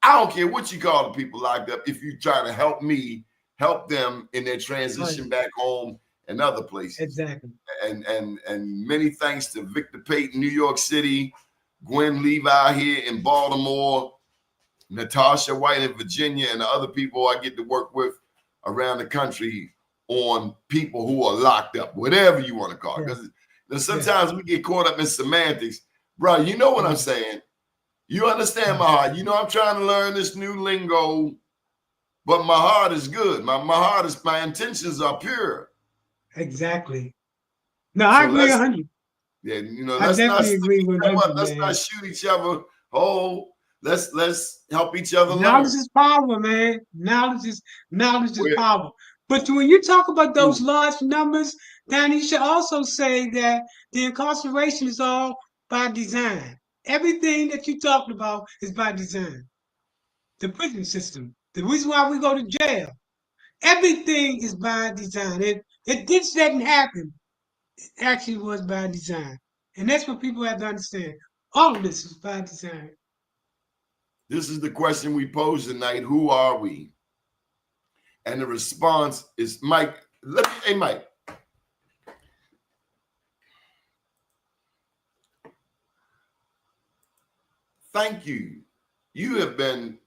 I don't care what you call the people locked up. If you're trying to help me, help them in their transition back home and other places. Exactly. And many thanks to Victor Payton, New York City, Gwen Levi here in Baltimore, Natasha White in Virginia, and the other people I get to work with around the country on people who are locked up, whatever you want to call it. Because sometimes we get caught up in semantics. Bro, you know what I'm saying? You understand my heart. You know I'm trying to learn this new lingo, but my heart is good. My intentions are pure. Exactly. No, I agree 100. Yeah, you know, I definitely agree 100. Let's not shoot each other. Oh, let's help each other learn. Knowledge is power, man. Knowledge is power. But when you talk about those large numbers, then you should also say that the incarceration is all by design. Everything that you talked about is by design. The prison system, the reason why we go to jail, everything is by design. It didn't happen. It actually was by design. And that's what people have to understand. All of this is by design. This is the question we pose tonight. Who are we? And the response is, Mike. Hey, Mike. Thank you. You have been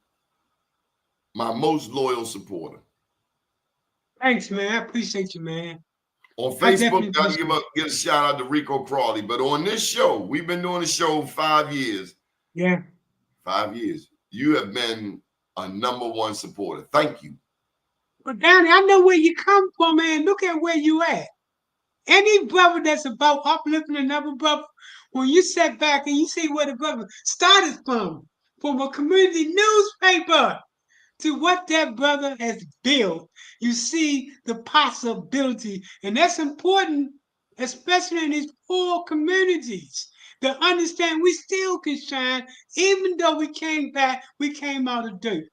my most loyal supporter. Thanks, man. I appreciate you, man. On Facebook, I'll give a shout out to Rico Crawley. But on this show, we've been doing the show 5 years. Yeah. 5 years. You have been a #1 supporter. Thank you. But Danny, I know where you come from, man. Look at where you at. Any brother that's about uplifting another brother, when you sit back and you see where the brother started from a community newspaper to what that brother has built, you see the possibility. And that's important, especially in these poor communities, to understand we still can shine, even though we came out of dirt.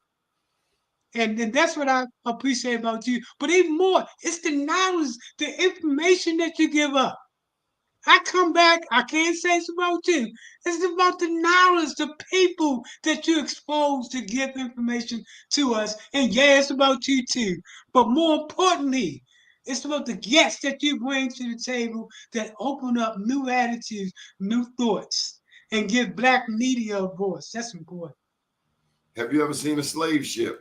And that's what I appreciate about you. But even more, it's the knowledge, the information that you give up. I come back, I can't say it's about you. It's about the knowledge, the people that you expose to give information to us. And yeah, it's about you too. But more importantly, it's about the guests that you bring to the table that open up new attitudes, new thoughts, and give Black media a voice. That's important. Have you ever seen a slave ship?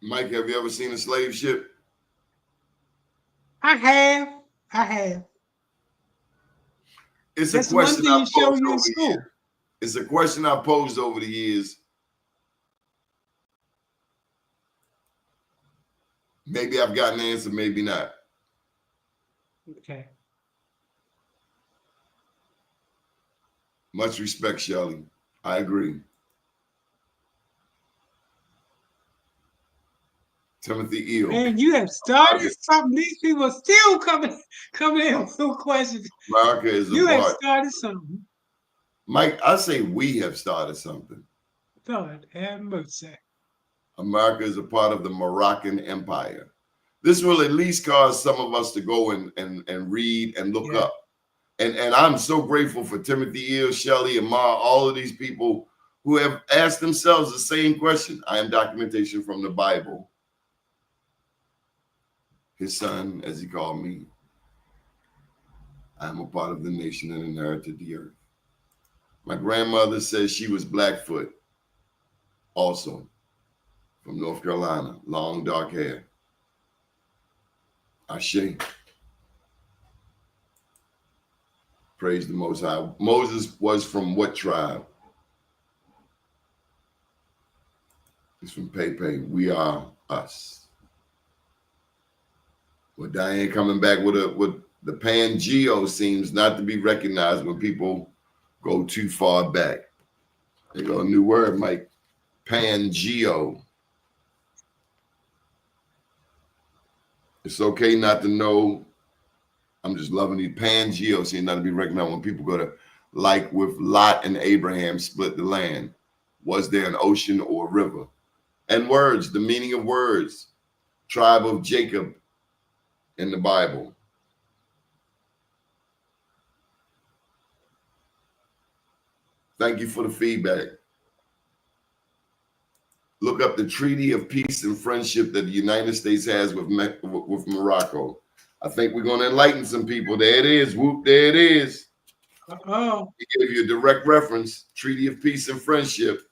Mike, have you ever seen a slave ship? I have. It's a question I posed over the years. It's a question I posed over the years. Maybe I've got an answer, maybe not. Okay. Much respect, Shelley. I agree. Timothy Eel. And you have started something. These people are still coming in with questions. America is you have started something. Mike, I say we have started something. God have mercy. America is a part of the Moroccan Empire. This will at least cause some of us to go and read and look up. And I'm so grateful for Timothy Eel, Shelley, and Ma, all of these people who have asked themselves the same question. I am documentation from the Bible. His son, as he called me, I am a part of the nation and inherited the earth. My grandmother says she was Blackfoot, also from North Carolina, long dark hair. Ashe. Praise the Most High. Moses was from what tribe? He's from Pepe. We are us. Well, Diane coming back with the Pangeo seems not to be recognized when people go too far back. There go a new word, Mike. Pangeo. It's okay not to know. I'm just loving these Pangeo seem not to be recognized when people go to, like with Lot and Abraham split the land. Was there an ocean or a river? And words, the meaning of words. Tribe of Jacob in the Bible. Thank you for the feedback. Look up the Treaty of Peace and Friendship that the United States has with Morocco. I think we're going to enlighten some people. There it is. Whoop, there it is. Uh-oh. He gave you a direct reference, Treaty of Peace and Friendship.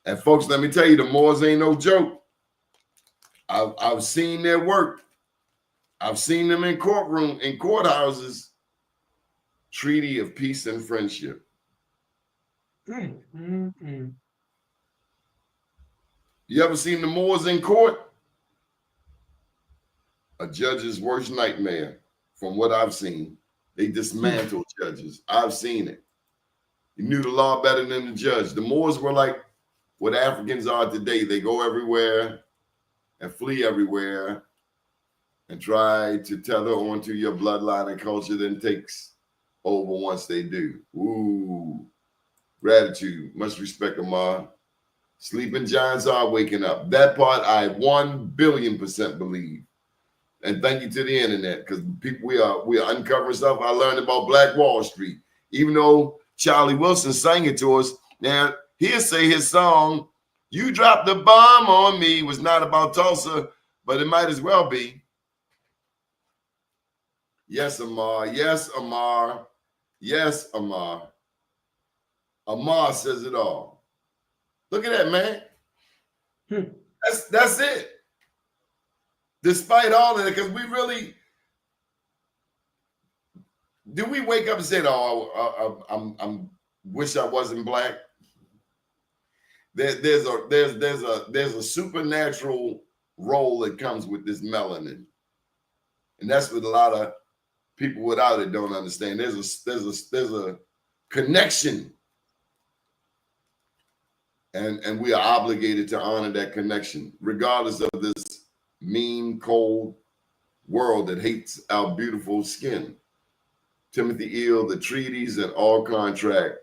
And folks, let me tell you, the Moors ain't no joke. I've seen their work. I've seen them in courthouses. Treaty of Peace and Friendship. Mm. You ever seen the Moors in court? A judge's worst nightmare, from what I've seen. They dismantle judges. I've seen it. You knew the law better than the judge. The Moors were like what Africans are today. They go everywhere and flee everywhere and try to tether onto your bloodline and culture, then takes over once they do. Ooh, gratitude. Much respect, Amar. Sleeping giants are waking up. That part I 1,000,000,000% believe. And thank you to the internet, because people we are uncovering stuff. I learned about Black Wall Street, even though Charlie Wilson sang it to us. Now he'll say his song, "You Dropped the Bomb on Me," was not about Tulsa, but it might as well be. Yes, Amar. Yes, Amar. Yes, Amar. Amar says it all. Look at that, man. That's it. Despite all of it, because we really do we wake up and say, "Oh, I'm wish I wasn't black." There's a supernatural role that comes with this melanin, and that's what a lot of people without it don't understand. There's a connection, and we are obligated to honor that connection, regardless of this mean, cold world that hates our beautiful skin. Timothy Eel, the treaties and all contract,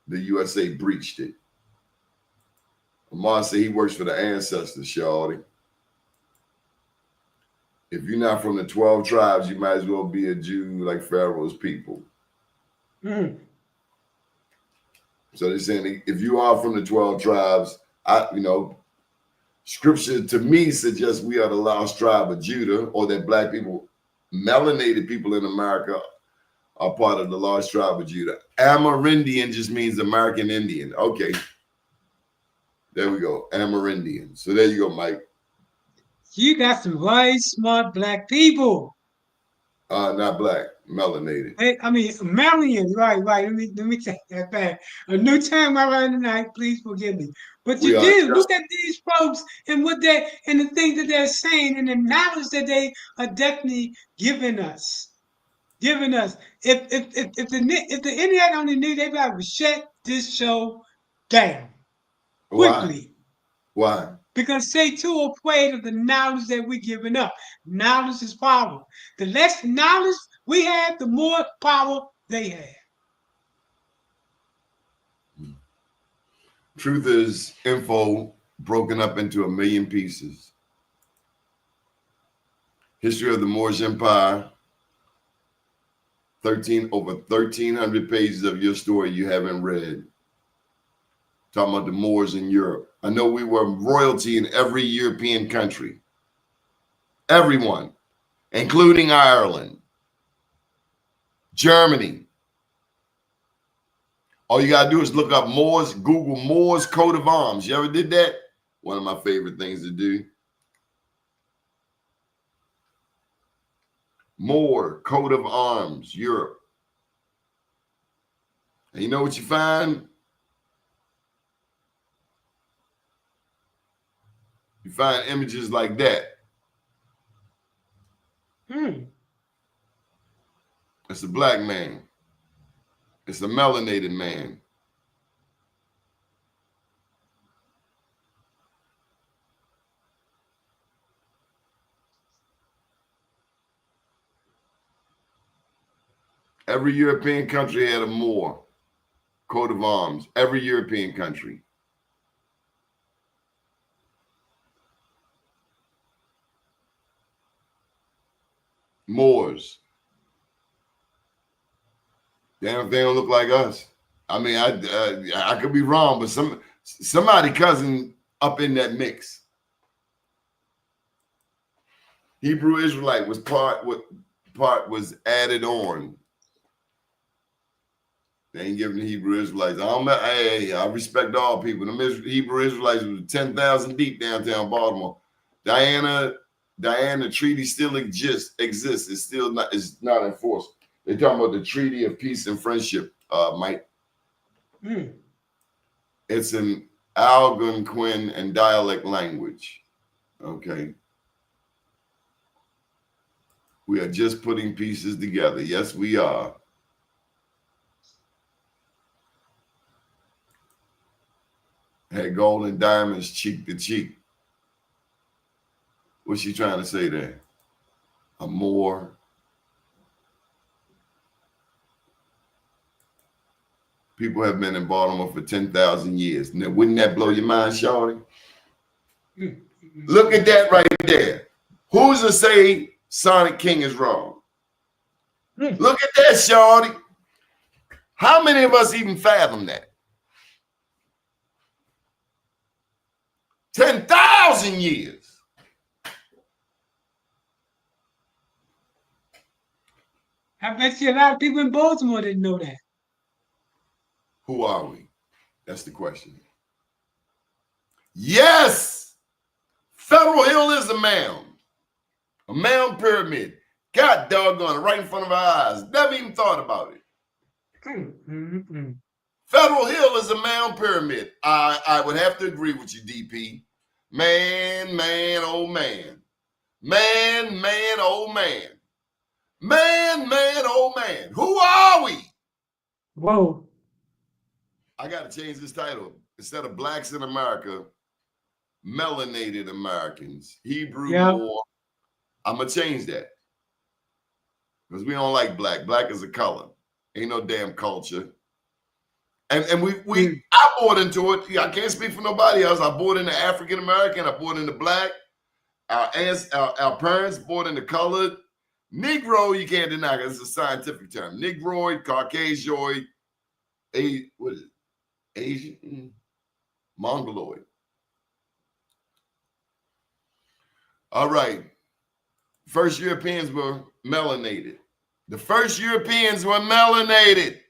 the USA breached it. Amar said he works for the ancestors, shawty. If you're not from the 12 tribes, you might as well be a Jew like Pharaoh's people. So they're saying if you are from the 12 tribes, Scripture to me suggests we are the lost tribe of Judah, or that black people, melanated people in America, are part of the lost tribe of Judah. Amerindian just means American Indian. Okay. There we go. Amerindian. So there you go, Mike. You got some very smart black people. Not black, melanated. Hey, I mean, Malian, right. Let me take that back. A new time I learned tonight, please forgive me. But you do look at these folks and what they and the things that they're saying and the knowledge that they are definitely giving us. If the internet only knew, they'd have to shut this show down quickly. Why? Because they're too afraid of the knowledge that we're giving up. Knowledge is power. The less knowledge we have, the more power they have. Truth is info broken up into 1,000,000 pieces. History of the Moorish Empire. Over 1,300 pages of your story you haven't read. Talking about the Moors in Europe. I know we were royalty in every European country. Everyone, including Ireland, Germany. All you got to do is look up Moors, Google Moors coat of arms. You ever did that? One of my favorite things to do. Moor coat of arms, Europe. And you know what you find? You find images like that. It's a black man. It's a melanated man. Every European country had a Moor coat of arms. Every European country. Moors. Damn, if they don't look like us. I mean, I could be wrong, but somebody cousin up in that mix. Hebrew Israelite was part was added on. They ain't giving the Hebrew Israelites. I respect all people. The Hebrew Israelites was 10,000 deep downtown Baltimore. Diana treaty still exists. It's still not. It's not enforced. They're talking about the Treaty of Peace and Friendship, Mike. It's an Algonquin and dialect language. Okay. We are just putting pieces together. Yes, we are. Had gold and diamonds cheek to cheek. What's she trying to say there? A Moor. People have been in Baltimore for 10,000 years. Now, wouldn't that blow your mind, Shawty? Look at that right there. Who's to say Sonic King is wrong? Look at that, Shawty. How many of us even fathom that? 10,000 years. I bet you a lot of people in Baltimore didn't know that. Who are we? That's the question. Yes, Federal Hill is a mound pyramid. God doggone it, right in front of our eyes. Never even thought about it. Federal Hill is a mound pyramid. I would have to agree with you, DP. Man, oh man. Man, oh man. Man, oh man. Who are we? Whoa. I got to change this title. Instead of Blacks in America, Melanated Americans, Hebrew Moor. I'm going to change that. Because we don't like black. Black is a color. Ain't no damn culture. And I bought into it. I can't speak for nobody else. I bought into African American. I bought into black. Our parents bought into colored. Negro, you can't deny it. It's a scientific term. Negroid, Caucasoid, what is it? Asian, Mongoloid. All right. First Europeans were melanated. The first Europeans were melanated.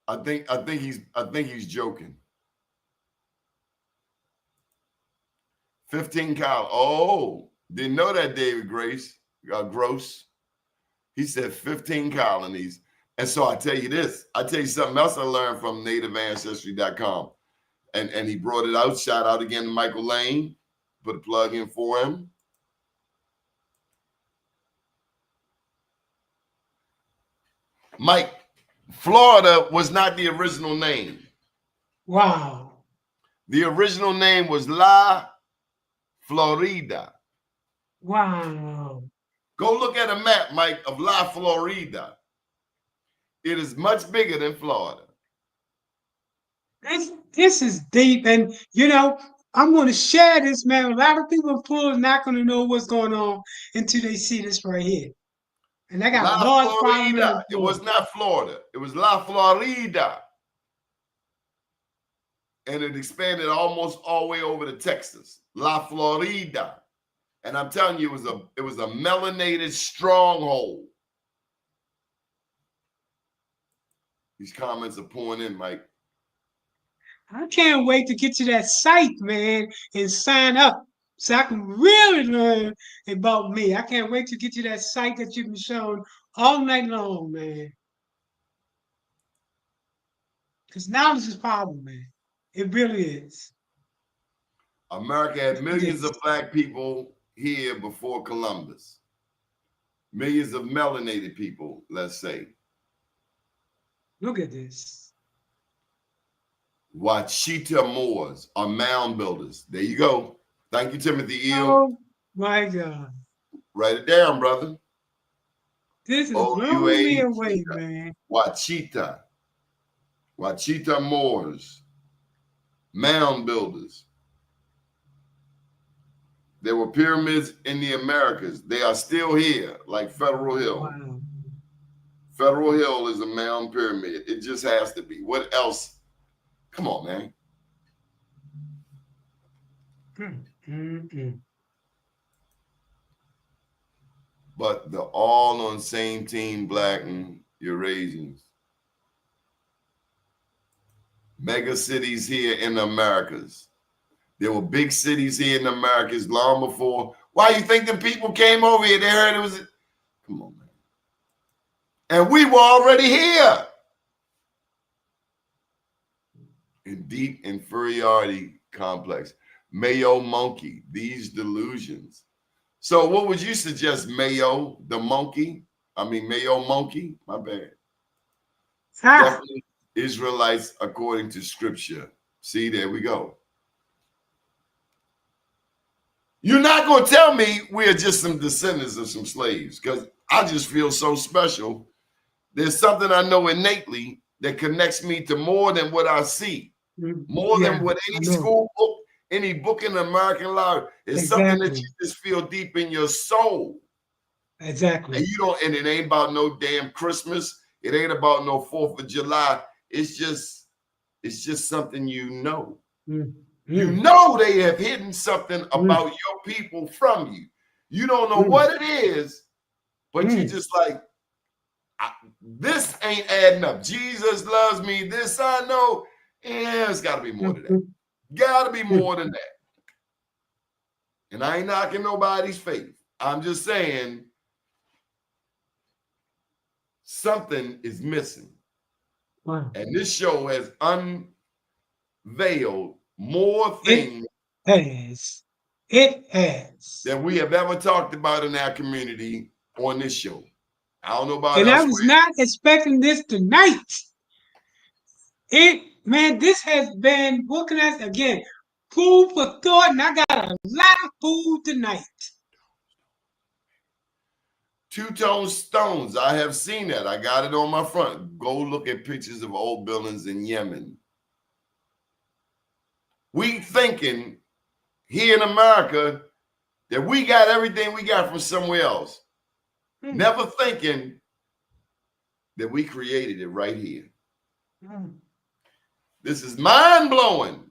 I think he's joking. 15 colonies. Oh, didn't know that, David Gross. He said 15 colonies. And so I tell you this. I tell you something else I learned from nativeancestry.com. And he brought it out. Shout out again to Michael Lane. Put a plug in for him. Mike, Florida was not the original name. Wow. The original name was La Florida. Wow. Go look at a map, Mike, of La Florida. It is much bigger than Florida. This is deep. And, you know, I'm going to share this, man. A lot of people are not going to know what's going on until they see this right here. And I got a large following. It was not Florida. It was La Florida. And it expanded almost all the way over to Texas. La Florida. And I'm telling you, it was a melanated stronghold. These comments are pouring in, Mike. I can't wait to get to that site, man, and sign up so I can really learn about me. I can't wait to get to that site that you've been showing all night long, man. Because knowledge is power, man. It really is. America had millions of black people here before Columbus. Millions of melanated people, let's say. Look at this. Wachita Moors are mound builders. There you go. Thank you, Timothy Eel. Oh, my God. Write it down, brother. This is blowing me away, man. Wachita Moors. Mound builders. There were pyramids in the Americas. They are still here, like Federal Hill. Wow. Federal Hill is a mound pyramid. It just has to be. What else? Come on, man. But they're all on the same team, Black and Eurasians. Mega cities here in the Americas. There were big cities here in the Americas long before. Why you think the people came over here? They heard it was. Come on, man. And we were already here. In deep inferiority complex. Mayo monkey, these delusions. So what would you suggest, Mayo, the monkey? I mean, Mayo monkey? My bad. Definitely Israelites according to scripture. See, there we go. You're not going to tell me we're just some descendants of some slaves, because I just feel so special. There's something I know innately that connects me to more than what I see, more than what any school book, any book in the American library. It's something that you just feel deep in your soul. Exactly. And you don't, and it ain't about no damn Christmas. It ain't about no 4th of July. It's just something you know. You know they have hidden something about your people from you. You don't know what it is, but you just like, this ain't adding up. Jesus loves me. This I know. Yeah, it's got to be more than that. Got to be more than that. And I ain't knocking nobody's faith. I'm just saying something is missing. Wow. And this show has unveiled more things it has that we have ever talked about in our community on this show. I don't know about elsewhere. I was not expecting this tonight. This has been looking at again, food for thought, and I got a lot of food tonight. Two-tone stones. I have seen that. I got it on my front. Go look at pictures of old buildings in Yemen. We thinking here in America that we got everything we got from somewhere else. Never thinking that we created it right here. This is mind-blowing.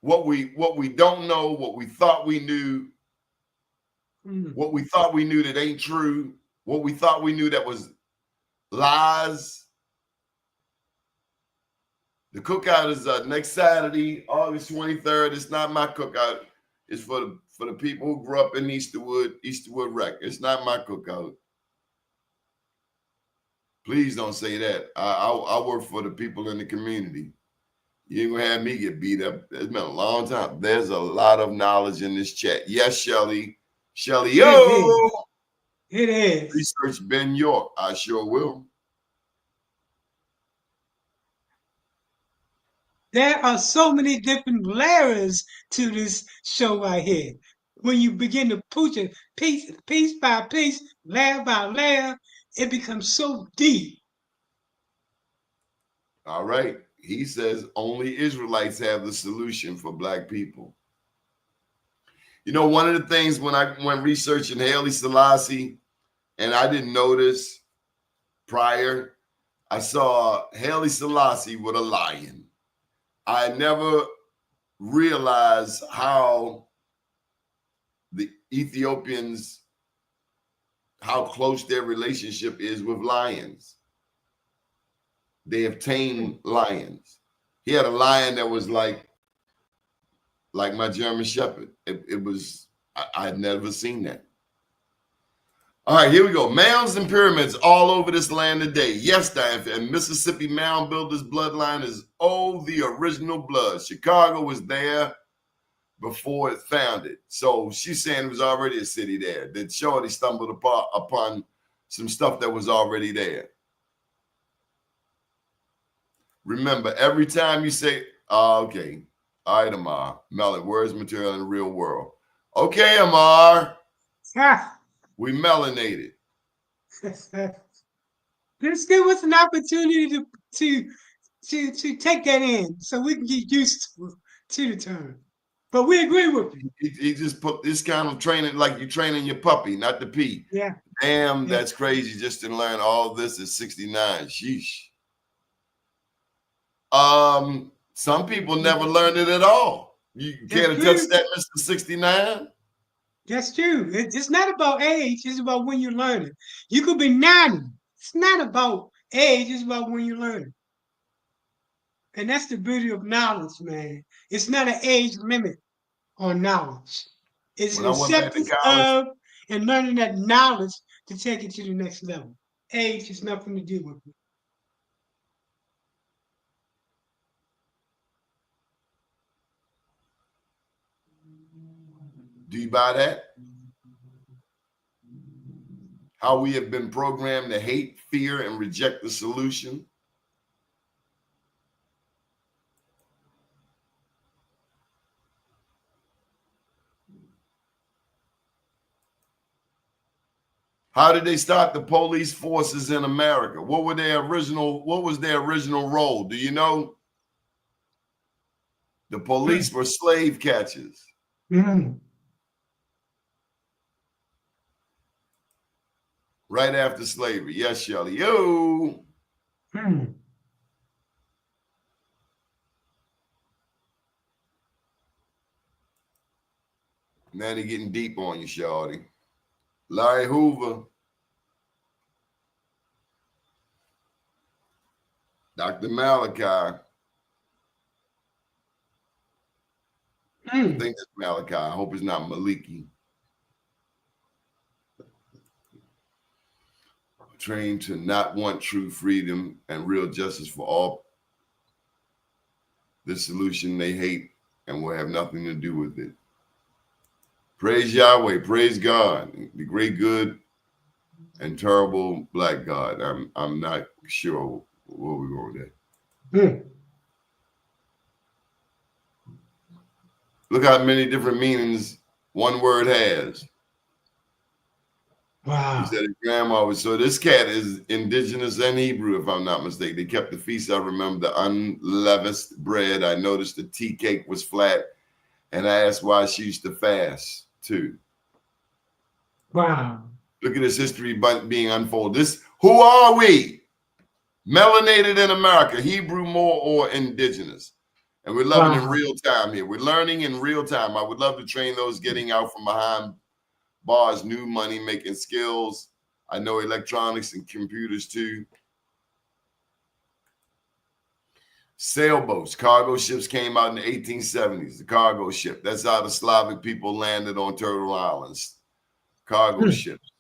What we don't know, what we thought we knew, what we thought we knew that ain't true, what we thought we knew that was lies. The cookout is next Saturday, August 23rd. It's not my cookout. It's for the people who grew up in Easterwood Rec. It's not my cookout. Please don't say that. I work for the people in the community. You ain't gonna have me get beat up. It's been a long time. There's a lot of knowledge in this chat. Yes, Shelly. Shelly, yo! It is. Research Ben York. I sure will. There are so many different layers to this show right here. When you begin to push it piece by piece, layer by layer, it becomes so deep. All right. He says only Israelites have the solution for Black people. You know, one of the things when I went researching Haile Selassie, and I didn't notice prior, I saw Haile Selassie with a lion. I never realized how the Ethiopians, how close their relationship is with lions. They have tamed lions. He had a lion that was like my German Shepherd. It was, I had never seen that. All right, here we go. Mounds and pyramids all over this land today. Yes, Diane, and Mississippi mound builders bloodline is the original blood. Chicago was there before it founded. So she's saying it was already a city there. That Shorty stumbled upon some stuff that was already there. Remember, every time you say, okay, all right, Amar, Melon, words material in the real world. Okay, Amar. We melanated. This give us an opportunity to to take that in so we can get used to the term. But we agree with you. He just put this kind of training like you're training your puppy, not the pee. Yeah. Damn, Yeah. that's crazy just to learn all this at 69. Sheesh. Some people never learned it at all. You can't attest that, Mr. 69? That's true. It's not about age, it's about when you learn it. You could be 90. It's not about age, it's about when you learn it. And that's the beauty of knowledge, man. It's not an age limit on knowledge. It's When an I went back to acceptance college, of and learning that knowledge to take it to the next level. Age has nothing to do with it. do you buy that? How we have been programmed to hate, fear, and reject the solution? How did they start the police forces in America? What was their original role? Do you know? The police were slave catchers. Mm. Right after slavery. Yes, Shelley. Yo. Mm. Now they're getting deep on you, Shorty. Larry Hoover. Dr. Malachi. I think it's Malachi. I hope it's not Maliki. Trained to not want true freedom and real justice for all. The solution they hate and will have nothing to do with it. Praise Yahweh, praise God, the great good and terrible black God. I'm not sure where we're going with that. Look how many different meanings one word has. Wow. He said his grandma was, so this cat is indigenous and Hebrew, if I'm not mistaken. They kept the feast. I remember the unleavened bread. I noticed the tea cake was flat. And I asked why she used to fast too. Wow. Look at this history being unfolded. Who are we? Melanated in America, Hebrew, Moor, or indigenous. And we're loving in real time here. We're learning in real time. I would love to train those getting out from behind bars, new money making skills. I know electronics and computers too. Sailboats, cargo ships came out in the 1870s. The cargo ship, that's how the Slavic people landed on Turtle Islands. Cargo ships.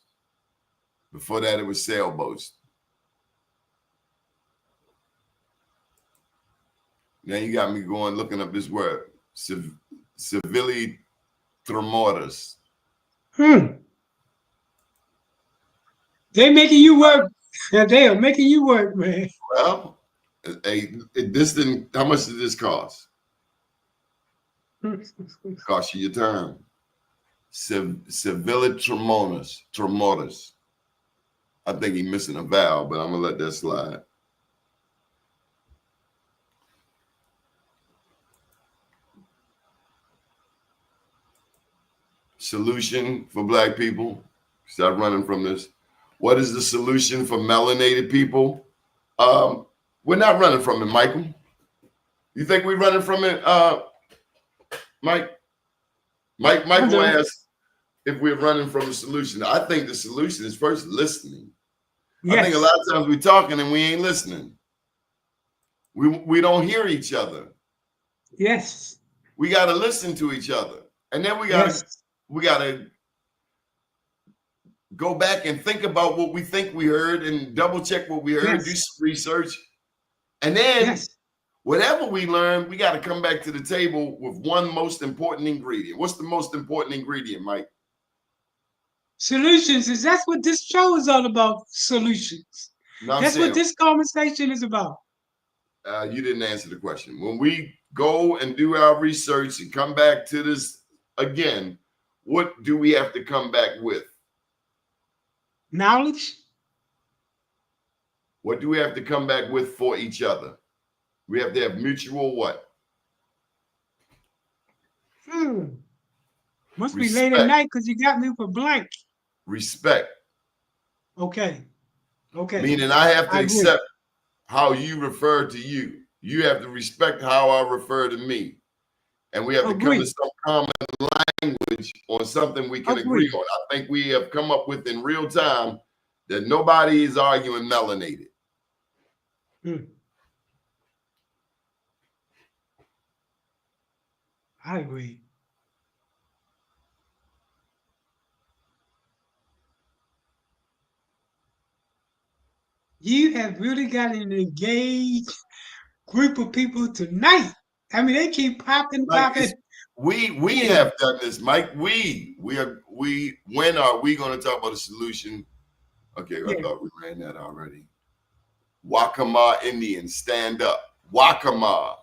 Before that, it was sailboats. Now you got me going looking up this word, civility tremores. They making you work. They are making you work, man. Well, this didn't. How much did this cost? Cost you your time. Civility tremores. I think he's missing a vowel, but I'm gonna let that slide. Solution for black people. Stop running from this. What is the solution for melanated people? We're not running from it, Michael. You think we're running from it, Mike? Michael asked if we're running from the solution. I think the solution is first listening. Yes. I think a lot of times we're talking and we ain't listening. We don't hear each other. Yes. We got to listen to each other. And then we got to go back and think about what we think we heard and double check what we heard, do some research. And then whatever we learn, we got to come back to the table with one most important ingredient. What's the most important ingredient, Mike? Solutions. That's what this show is all about. Solutions. That's what this conversation is about. You didn't answer the question. When we go and do our research and come back to this again, what do we have to come back with? Knowledge. What do we have to come back with for each other? We have to have mutual what? Must be late at night because you got me for blank. Respect. Okay. Okay. Meaning I have to I agree. accept how you refer to you. You have to respect how I refer to me. And we have to come to some common language on something we can agree on. I think we have come up with in real time that nobody is arguing melanated. I agree. You have really got an engaged group of people tonight. I mean, they keep popping. We have done this, Mike. When are we going to talk about a solution? Okay, I thought we ran that already. Waccamaw Indians, stand up. Waccamaw.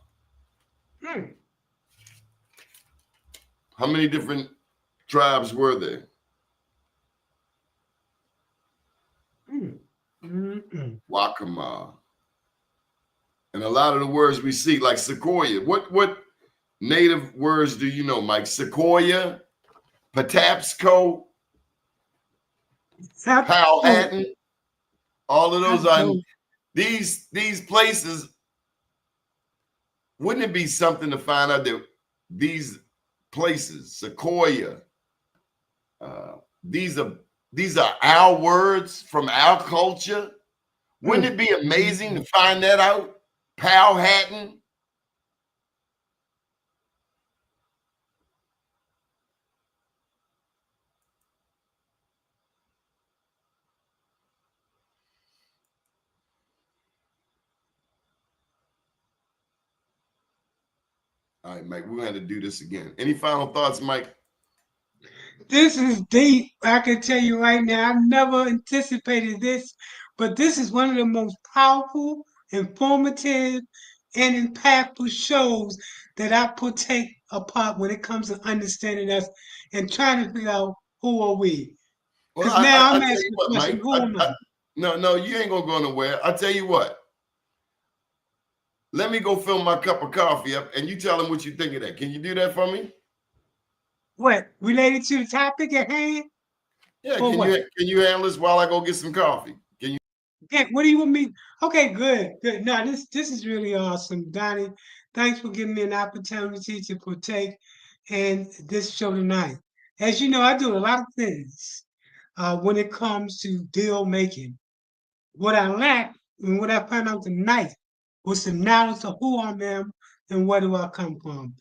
How many different tribes were there? Waccamaw. And a lot of the words we see, like sequoia. What native words do you know, Mike? Sequoia, Patapsco, Powhatan. All of those are these places. Wouldn't it be something to find out that these places, Sequoia, these are our words from our culture? Wouldn't it be amazing to find that out? Powhatan. All right, Mike, we're going to have to do this again. Any final thoughts, Mike? This is deep. I can tell you right now, I never anticipated this, but this is one of the most powerful, informative, and impactful shows that I partake apart when it comes to understanding us and trying to figure out who are we. Because now I'm asking the question, who am I? No, you ain't going to go nowhere. I'll tell you what. Let me go fill my cup of coffee up and you tell them what you think of that. Can you do that for me? What? Related to the topic at hand? Yeah, can you handle this while I go get some coffee? Can you? Yeah, what do you want me? Okay, good. No, this is really awesome, Donnie. Thanks for giving me an opportunity to partake in this show tonight. As you know, I do a lot of things when it comes to deal making. What I lack and what I found out tonight was the knowledge of who I am and where do I come from.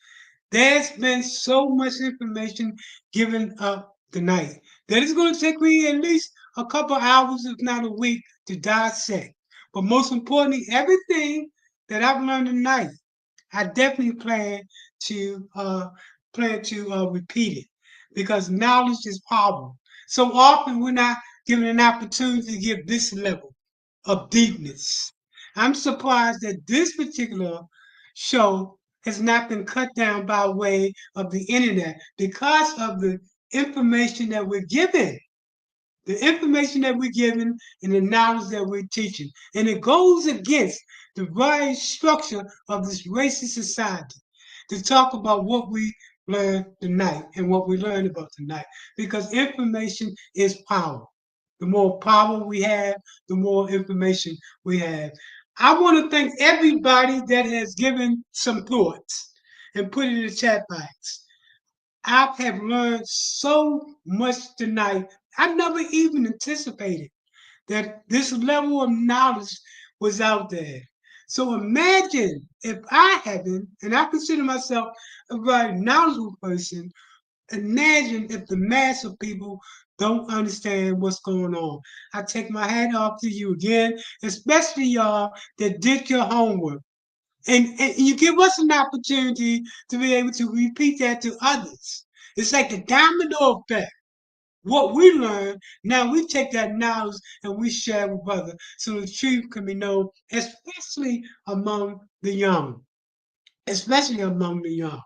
There's been so much information given up tonight that it's going to take me at least a couple hours, if not a week, to dissect. But most importantly, everything that I've learned tonight, I definitely plan to repeat it because knowledge is power. So often we're not given an opportunity to give this level of deepness. I'm surprised that this particular show has not been cut down by way of the internet because of the information that we're given. The information that we're given and the knowledge that we're teaching. And it goes against the very structure of this racist society to talk about what we learned tonight and what we learned about tonight. Because information is power. The more power we have, the more information we have. I want to thank everybody that has given some thoughts and put it in the chat box. I have learned so much tonight. I never even anticipated that this level of knowledge was out there. So imagine if I haven't, and I consider myself a very knowledgeable person, imagine if the mass of people don't understand what's going on. I take my hat off to you again, especially y'all that did your homework. And you give us an opportunity to be able to repeat that to others. It's like the domino effect. What we learn, now we take that knowledge and we share with others so the truth can be known, especially among the young. Especially among the young.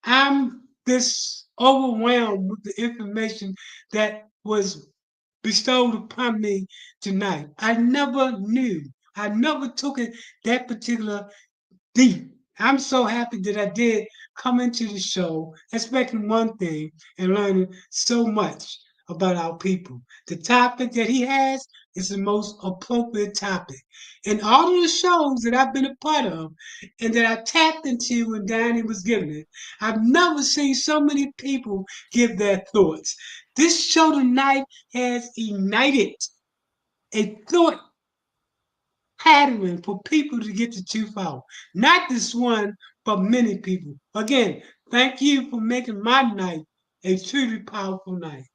I'm this overwhelmed with the information that was bestowed upon me tonight. I never knew. I never took it that particular deep. I'm so happy that I did come into the show expecting one thing and learning so much about our people. The topic that he has is the most appropriate topic. And all of the shows that I've been a part of and that I tapped into when Danny was giving it, I've never seen so many people give their thoughts. This show tonight has ignited a thought pattern for people to get the truth out. Not this one, but many people. Again, thank you for making my night a truly powerful night.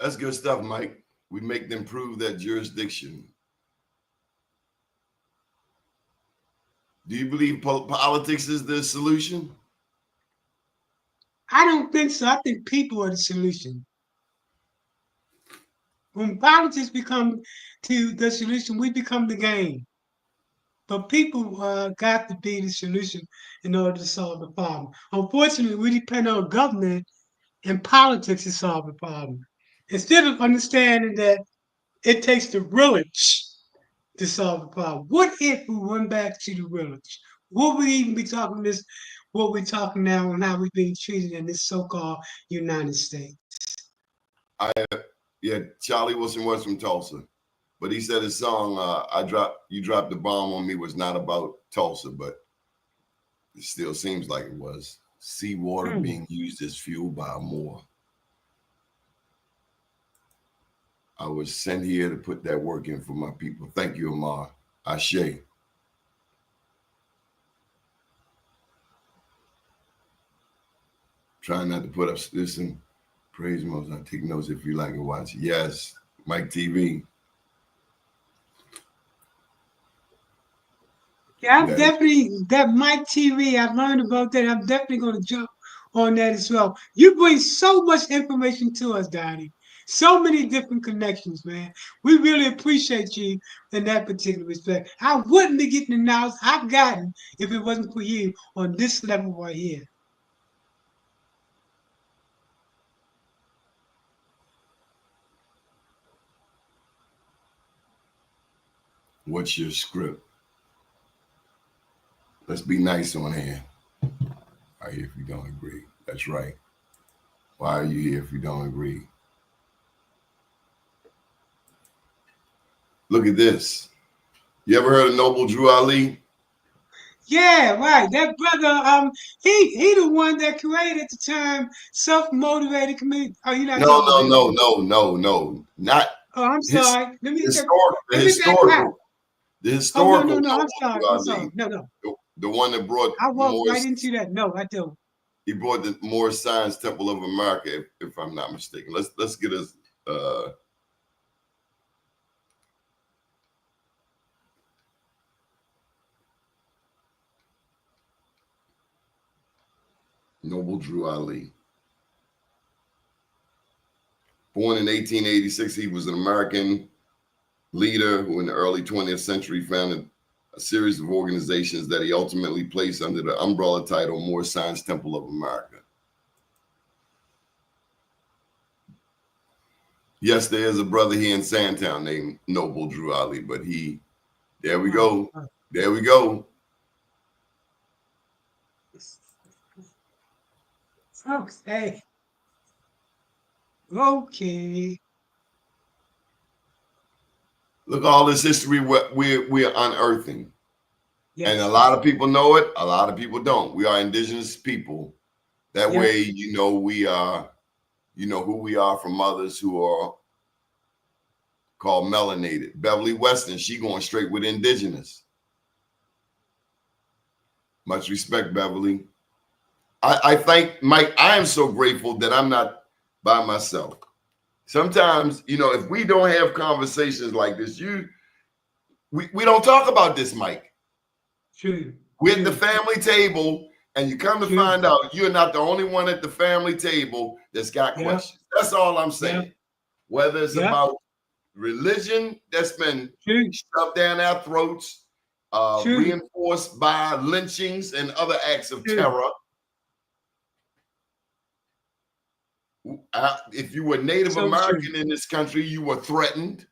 That's good stuff, Mike. We make them prove that jurisdiction. Do you believe politics is the solution? I don't think so. I think people are the solution. When politics become to the solution, we become the game. But people got to be the solution in order to solve the problem. Unfortunately, we depend on government and politics to solve the problem. Instead of understanding that it takes the village to solve the problem. What if we went back to the village? Would we even be talking this, what we're talking now and how we're being treated in this so-called United States? Yeah, Charlie Wilson was from Tulsa, but he said his song "You Dropped the Bomb on Me" was not about Tulsa, but it still seems like it was. Seawater being used as fuel by a Moor. I was sent here to put that work in for my people. Thank you, Amar. Ashe. Trying not to put up this and praise most. I take notes if you like to watch. Yes, Mike TV. Yeah, I'm definitely that Mike TV. I've learned about that. I'm definitely going to jump on that as well. You bring so much information to us, Donnie. So many different connections, man. We really appreciate you in that particular respect. I wouldn't be getting the knowledge I've gotten if it wasn't for you on this level right here. What's your script? Let's be nice on here. Why are you here if you don't agree? That's right. Why are you here if you don't agree? Look at this. You ever heard of Noble Drew Ali? Yeah, right. That brother, he the one that created the term self-motivated community. Oh, you're not talking about him? No. Not Oh, I'm his sorry. the Let me back up. Oh, no, historical no, no. I'm Noble sorry. Drew I'm Ali. sorry. No, no. The one that brought I walked right into that. No, I don't. he brought the Moor Science Temple of America, if I'm not mistaken. Let's get us Noble Drew Ali. Born in 1886, he was an American leader who in the early 20th century founded a series of organizations that he ultimately placed under the umbrella title Moor Science Temple of America. Yes, there is a brother here in Sandtown named Noble Drew Ali, but there we go. There we go. Okay. Okay. Look, all this history we're unearthing. Yes. And a lot of people know it, a lot of people don't. We are indigenous people. That Yep. way, we are, who we are from others who are called melanated. Beverly Weston, she going straight with indigenous. Much respect, Beverly. I thank Mike. I am so grateful that I'm not by myself. Sometimes, if we don't have conversations like this, we don't talk about this, Mike. True. We're at the family table, and you come to find out you're not the only one at the family table that's got questions. That's all I'm saying. Whether it's about religion that's been shoved down our throats, reinforced by lynchings and other acts of terror. If you were Native American in this country, you were threatened.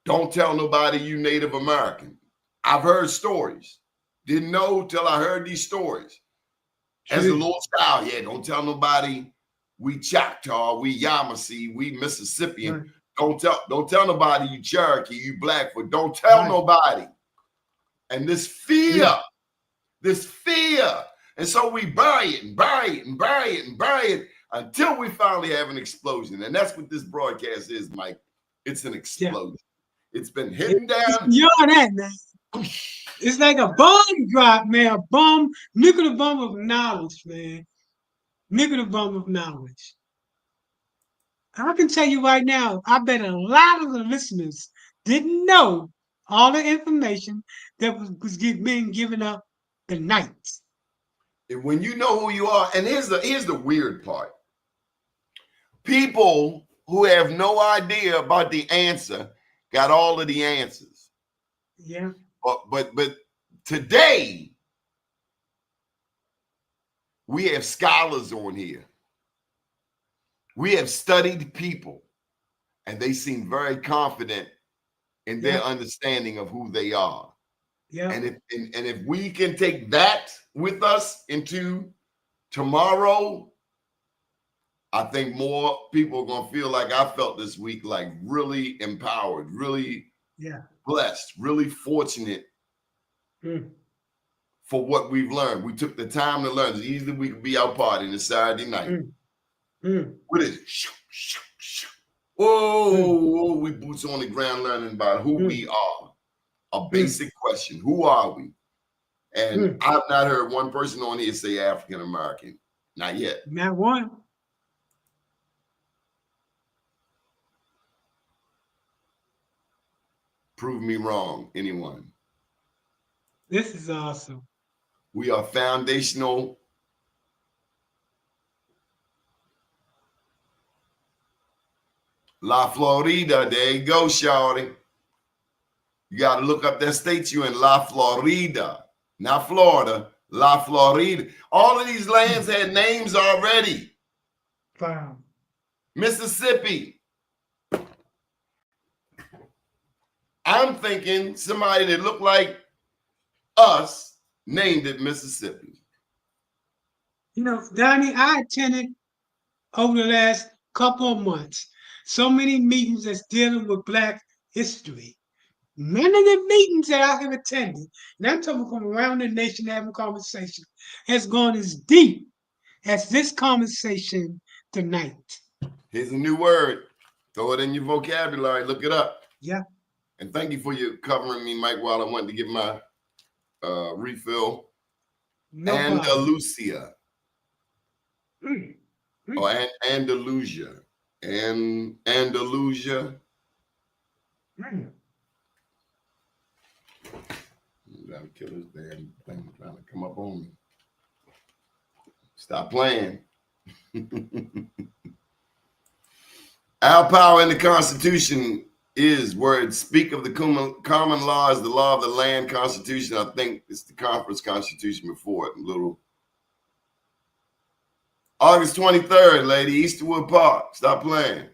Don't tell nobody you Native American. I've heard stories. Didn't know till I heard these stories. As a little child, yeah, don't tell nobody we Choctaw, we Yamasee, we Mississippian. Right. Don't tell nobody you Cherokee, you Blackfoot. Don't tell nobody. And this fear. And so we bury it and bury it and bury it and bury it until we finally have an explosion. And that's what this broadcast is, Mike. It's an explosion. Yeah. It's been hidden down. It's beyond that, man. It's like a bomb drop, man. A bomb, nuclear bomb of knowledge, man. Nuclear bomb of knowledge. I can tell you right now, I bet a lot of the listeners didn't know all the information that was being given up tonight. When you know who you are, and here's the weird part. People who have no idea about the answer got all of the answers. Yeah. But today we have scholars on here. We have studied people, and they seem very confident in their understanding of who they are. Yeah. And if we can take that with us into tomorrow, I think more people are gonna feel like I felt this week, like really empowered, really blessed, really fortunate for what we've learned. We took the time to learn. It's easy we could be out partying this Saturday night. What is it? Whoa, we boots on the ground learning about who we are. A basic question. Who are we? And I've not heard one person on here say African American. Not yet. Not one. Prove me wrong, anyone. This is awesome. We are foundational. La Florida, there you go, shawty. You got to look up that state you in, La Florida. Not Florida, La Florida. All of these lands had names already. Wow. Mississippi. I'm thinking somebody that looked like us named it Mississippi. You know, Donnie, I attended over the last couple of months so many meetings that's dealing with Black history. None of the meetings that I have attended, and I'm talking from around the nation having conversation, has gone as deep as this conversation tonight. Here's a new word. Throw it in your vocabulary. Look it up. Yeah. And thank you for you covering me, Mike, while I went to get my refill. No Andalusia. Or Andalusia. And Andalusia. Gotta kill this damn thing trying to come up on me. Stop playing. Our power in the Constitution is words speak of the common laws, the law of the land, Constitution. I think it's the conference Constitution before it. Little August 23rd, lady, Easterwood Park. Stop playing.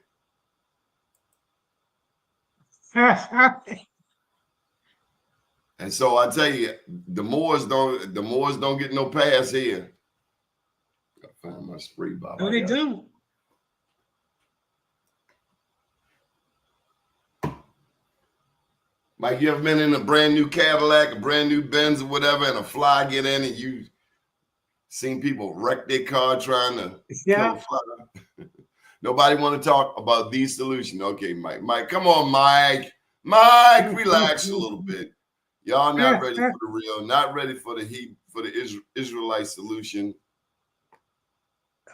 And so I tell you, the Moors don't get no pass here. Gotta find my spray bottle. No, they don't. Mike, you ever been in a brand new Cadillac, a brand new Benz or whatever, and a fly get in and you seen people wreck their car trying to kill a fly? Nobody want to talk about these solutions. Okay, Mike. Mike, come on, Mike. Mike, relax a little bit. Y'all not ready for the real, not ready for the Israelite solution.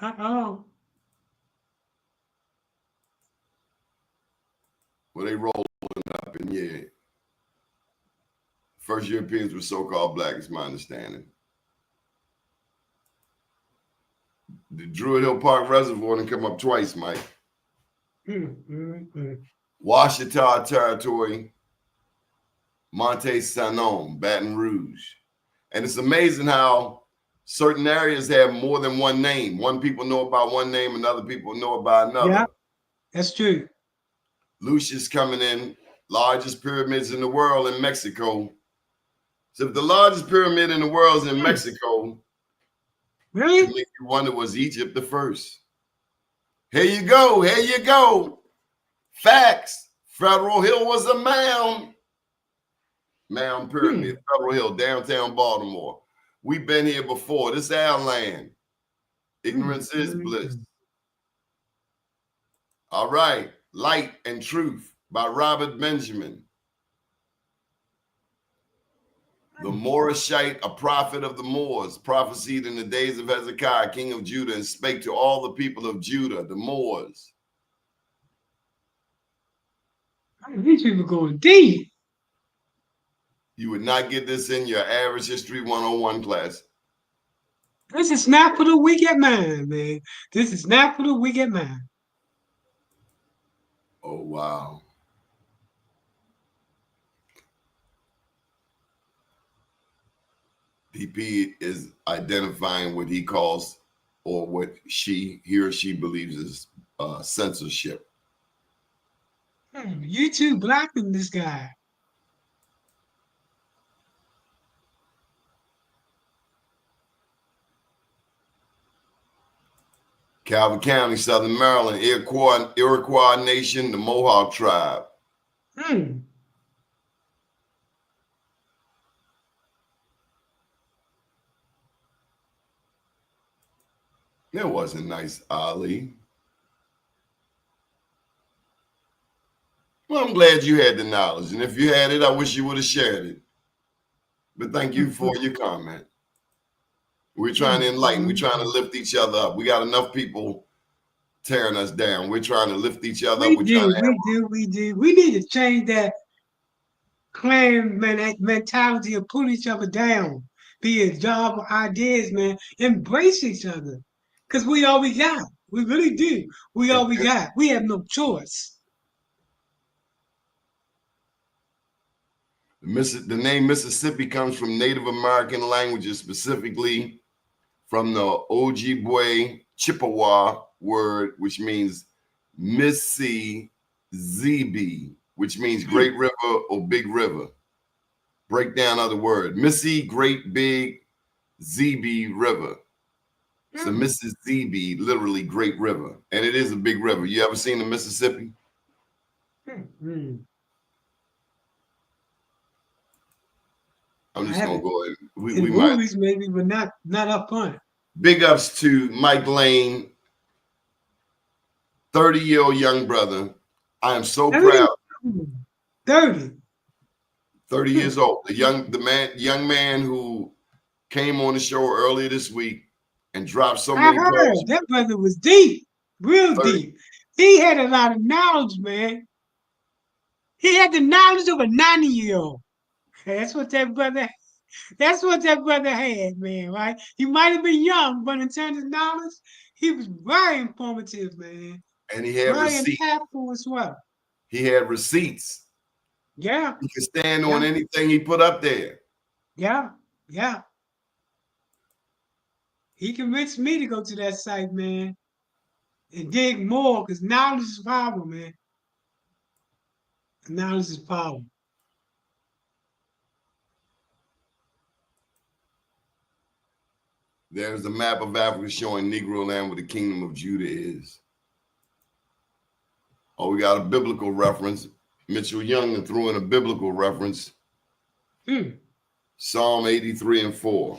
Uh-oh. Well, they rolling up, and yeah. First Europeans were so-called black, is my understanding. The Druid Hill Park Reservoir didn't come up twice, Mike. Washita Territory, Monte Sanon, Baton Rouge. And it's amazing how certain areas have more than one name. One people know about one name and other people know about another. Yeah, that's true. Lucius coming in, largest pyramids in the world in Mexico. So if the largest pyramid in the world is in Mexico, Really? it makes you wonder, was Egypt the first? Here you go. Here you go. Facts. Federal Hill was a mound. Mound Pyramid, Federal Hill, downtown Baltimore. We've been here before. This is our land. Ignorance is bliss. All right. Light and Truth by Robert Benjamin. The Moorishite, a prophet of the Moors, prophesied in the days of Hezekiah, king of Judah, and spake to all the people of Judah, the Moors. These people going deep. You would not get this in your average History 101 class. This is not for the weak at mind, man. This is not for the weak at mind. Oh, wow. DP is identifying what he calls, or what he or she believes is censorship. You too blocking this guy. Calvin County, Southern Maryland, Iroquois Nation, the Mohawk tribe. It wasn't nice, Ali. Well, I'm glad you had the knowledge. And if you had it, I wish you would have shared it. But thank you for your comment. We're trying to enlighten. We're trying to lift each other up. We got enough people tearing us down. We're trying to lift each other up. We do. We need to change that clan mentality of pulling each other down. Be a job of ideas, man. Embrace each other. Because we all we got. We really do. We all we got. We have no choice. The name Mississippi comes from Native American languages, specifically from the Ojibwe Chippewa word, which means Mississippi, which means great river or big river. Breakdown of the word. Missy, great, big, ZB river. So Mississippi, literally great river. And it is a big river. You ever seen the Mississippi? I'm just gonna go ahead. We movies maybe, but not up on it. Big ups to Mike Lane, 30-year-old young brother. I am so proud. 30 years old. The young man who came on the show earlier this week and dropped so many pearls. That brother was deep, real 30. Deep. He had a lot of knowledge, man. He had the knowledge of a 90-year-old. That's what that brother had, man, right? He might have been young, but in terms of knowledge, he was very informative, man. And he had very impactful as well. He had receipts. Yeah. He could stand on anything he put up there. Yeah. He convinced me to go to that site, man, and dig more, because knowledge is power, man. Knowledge is power. There's a map of Africa showing Negro land where the kingdom of Judah is. Oh, we got a biblical reference. Mitchell Young threw in a biblical reference. Psalm 83:4.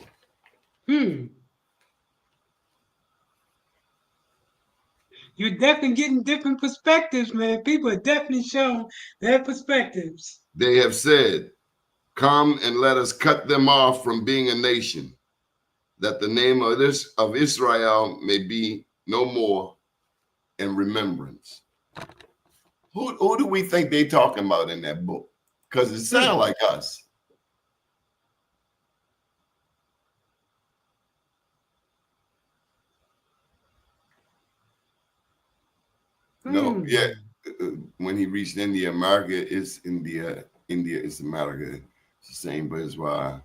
You're definitely getting different perspectives, man. People are definitely showing their perspectives. They have said, "Come and let us cut them off from being a nation, that the name of Israel may be no more in remembrance." Who do we think they talking about in that book? Because it sounds like us. No, yeah. When he reached India, America is India. India is America. It's the same, but it's why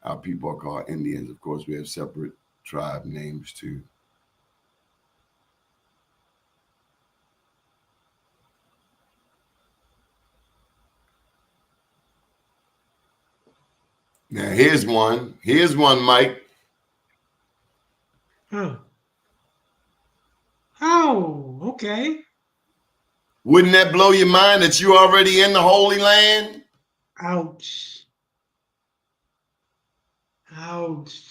our people are called Indians. Of course, we have separate tribe names too. Now here's one. Here's one, Mike. Huh. Oh, okay. Wouldn't that blow your mind that you already in the Holy Land? Ouch. Ouch.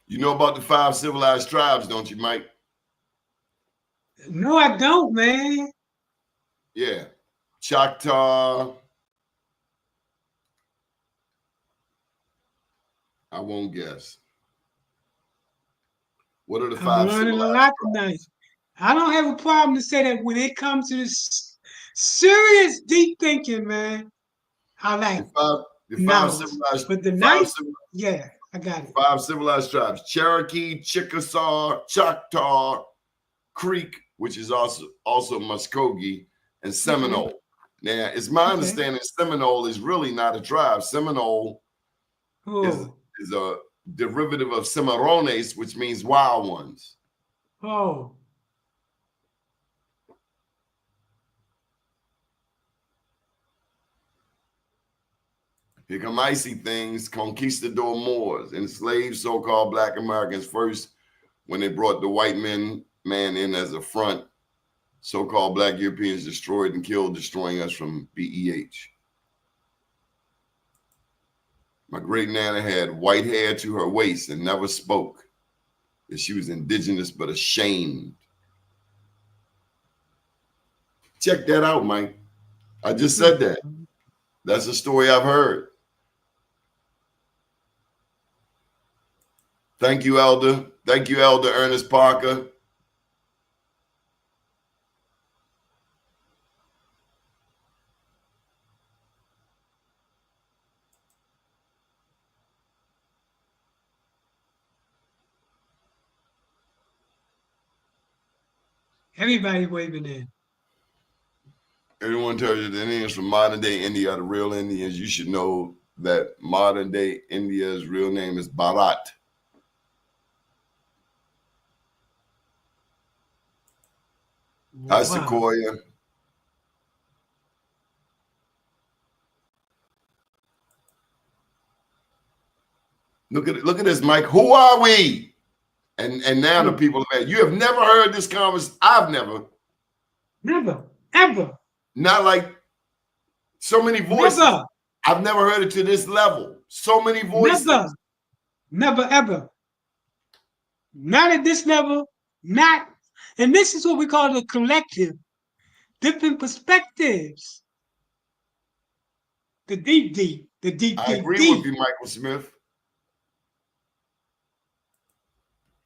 You know about the 5 civilized tribes, don't you, Mike? No, I don't, man. Yeah. Choctaw. I won't guess. What are the I'm 5 learning a civilized lot tribes? tonight. I don't have a problem to say that when it comes to this serious deep thinking, man. I like The five knowledge. civilized, But the five, ninth, civil- yeah, I got it. 5 civilized tribes: Cherokee, Chickasaw, Choctaw, Creek, which is also Muskogee, and Seminole. Now, it's my understanding Seminole is really not a tribe. Seminole is a derivative of Cimarrones, which means wild ones. Oh. Here come icy things. Conquistador Moors enslaved so-called Black Americans first when they brought the white man in as a front. So-called Black Europeans destroyed and killed, destroying us from BEH. My great nana had white hair to her waist and never spoke. That she was indigenous but ashamed. Check that out, Mike. I just said that. That's a story I've heard. Thank you, Elder. Thank you, Elder Ernest Parker. Everybody waving in. Everyone tells you the Indians from modern day India are the real Indians. You should know that modern day India's real name is Bharat. Hi, Sequoia. Look at this, Mike. Who are we? And now the people are mad. You have never heard this conversation. I've never. Never, ever. Not like so many voices. Never. I've never heard it to this level. So many voices. Never, ever. Not at this level. Not. And this is what we call the collective. Different perspectives. The deep. I agree with you, Michael Smith.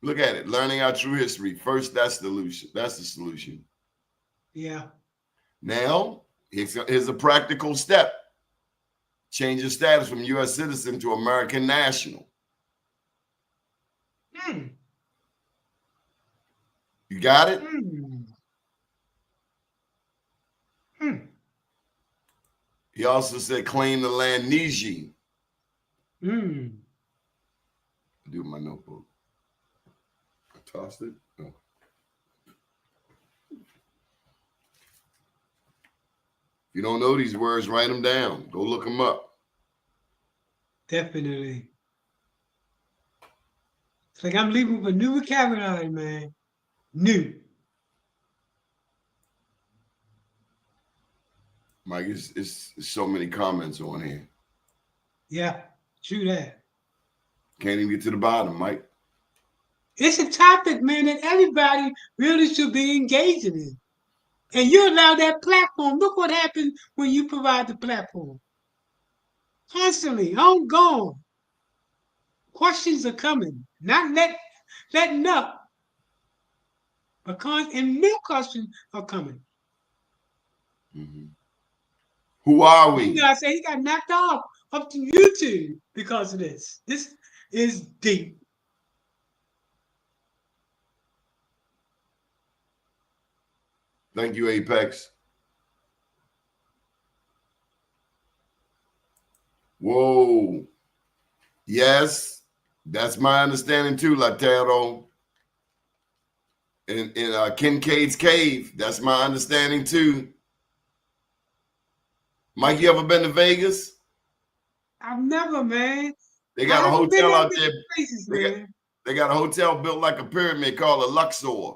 Look at it. Learning our true history. First, that's the solution. That's the solution. Yeah. Now, here's a practical step. Change your status from U.S. citizen to American national. You got it? He also said claim the land Niji. Do my notebook. I tossed it. Oh. If you don't know these words, write them down. Go look them up. Definitely. It's like I'm leaving with a new vocabulary, man. New. Mike, it's so many comments on here. Yeah, true that. Can't even get to the bottom, Mike. It's a topic, man, that everybody really should be engaging in. And you allow that platform. Look what happens when you provide the platform. Constantly, ongoing. Questions are coming. Not letting up. And new questions are coming. Who are we? You guys say he got knocked off up to YouTube because of this. This is deep. Thank you, Apex. Whoa. Yes, that's my understanding too, Latero. In Kincaid's Cave, that's my understanding too. Mike, you ever been to Vegas? I've never, man. They I got a haven't been hotel in out there. different places, They got, man. they got a hotel built like a pyramid called a Luxor.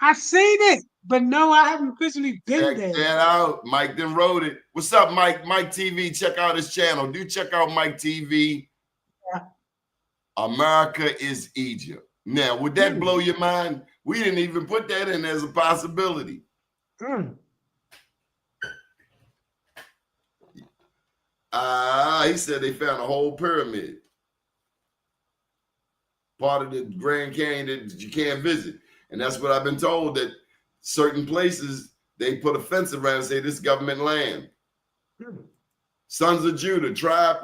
I've seen it, but no, I haven't physically been Check there. that out. Mike then wrote it. What's up, Mike? Mike TV. Check out his channel. Do check out Mike TV. Yeah. America is Egypt. Now, would that blow your mind? We didn't even put that in as a possibility. Mm. He said they found a whole pyramid. Part of the Grand Canyon that you can't visit. And that's what I've been told, that certain places, they put a fence around and say this is government land. Sons of Judah,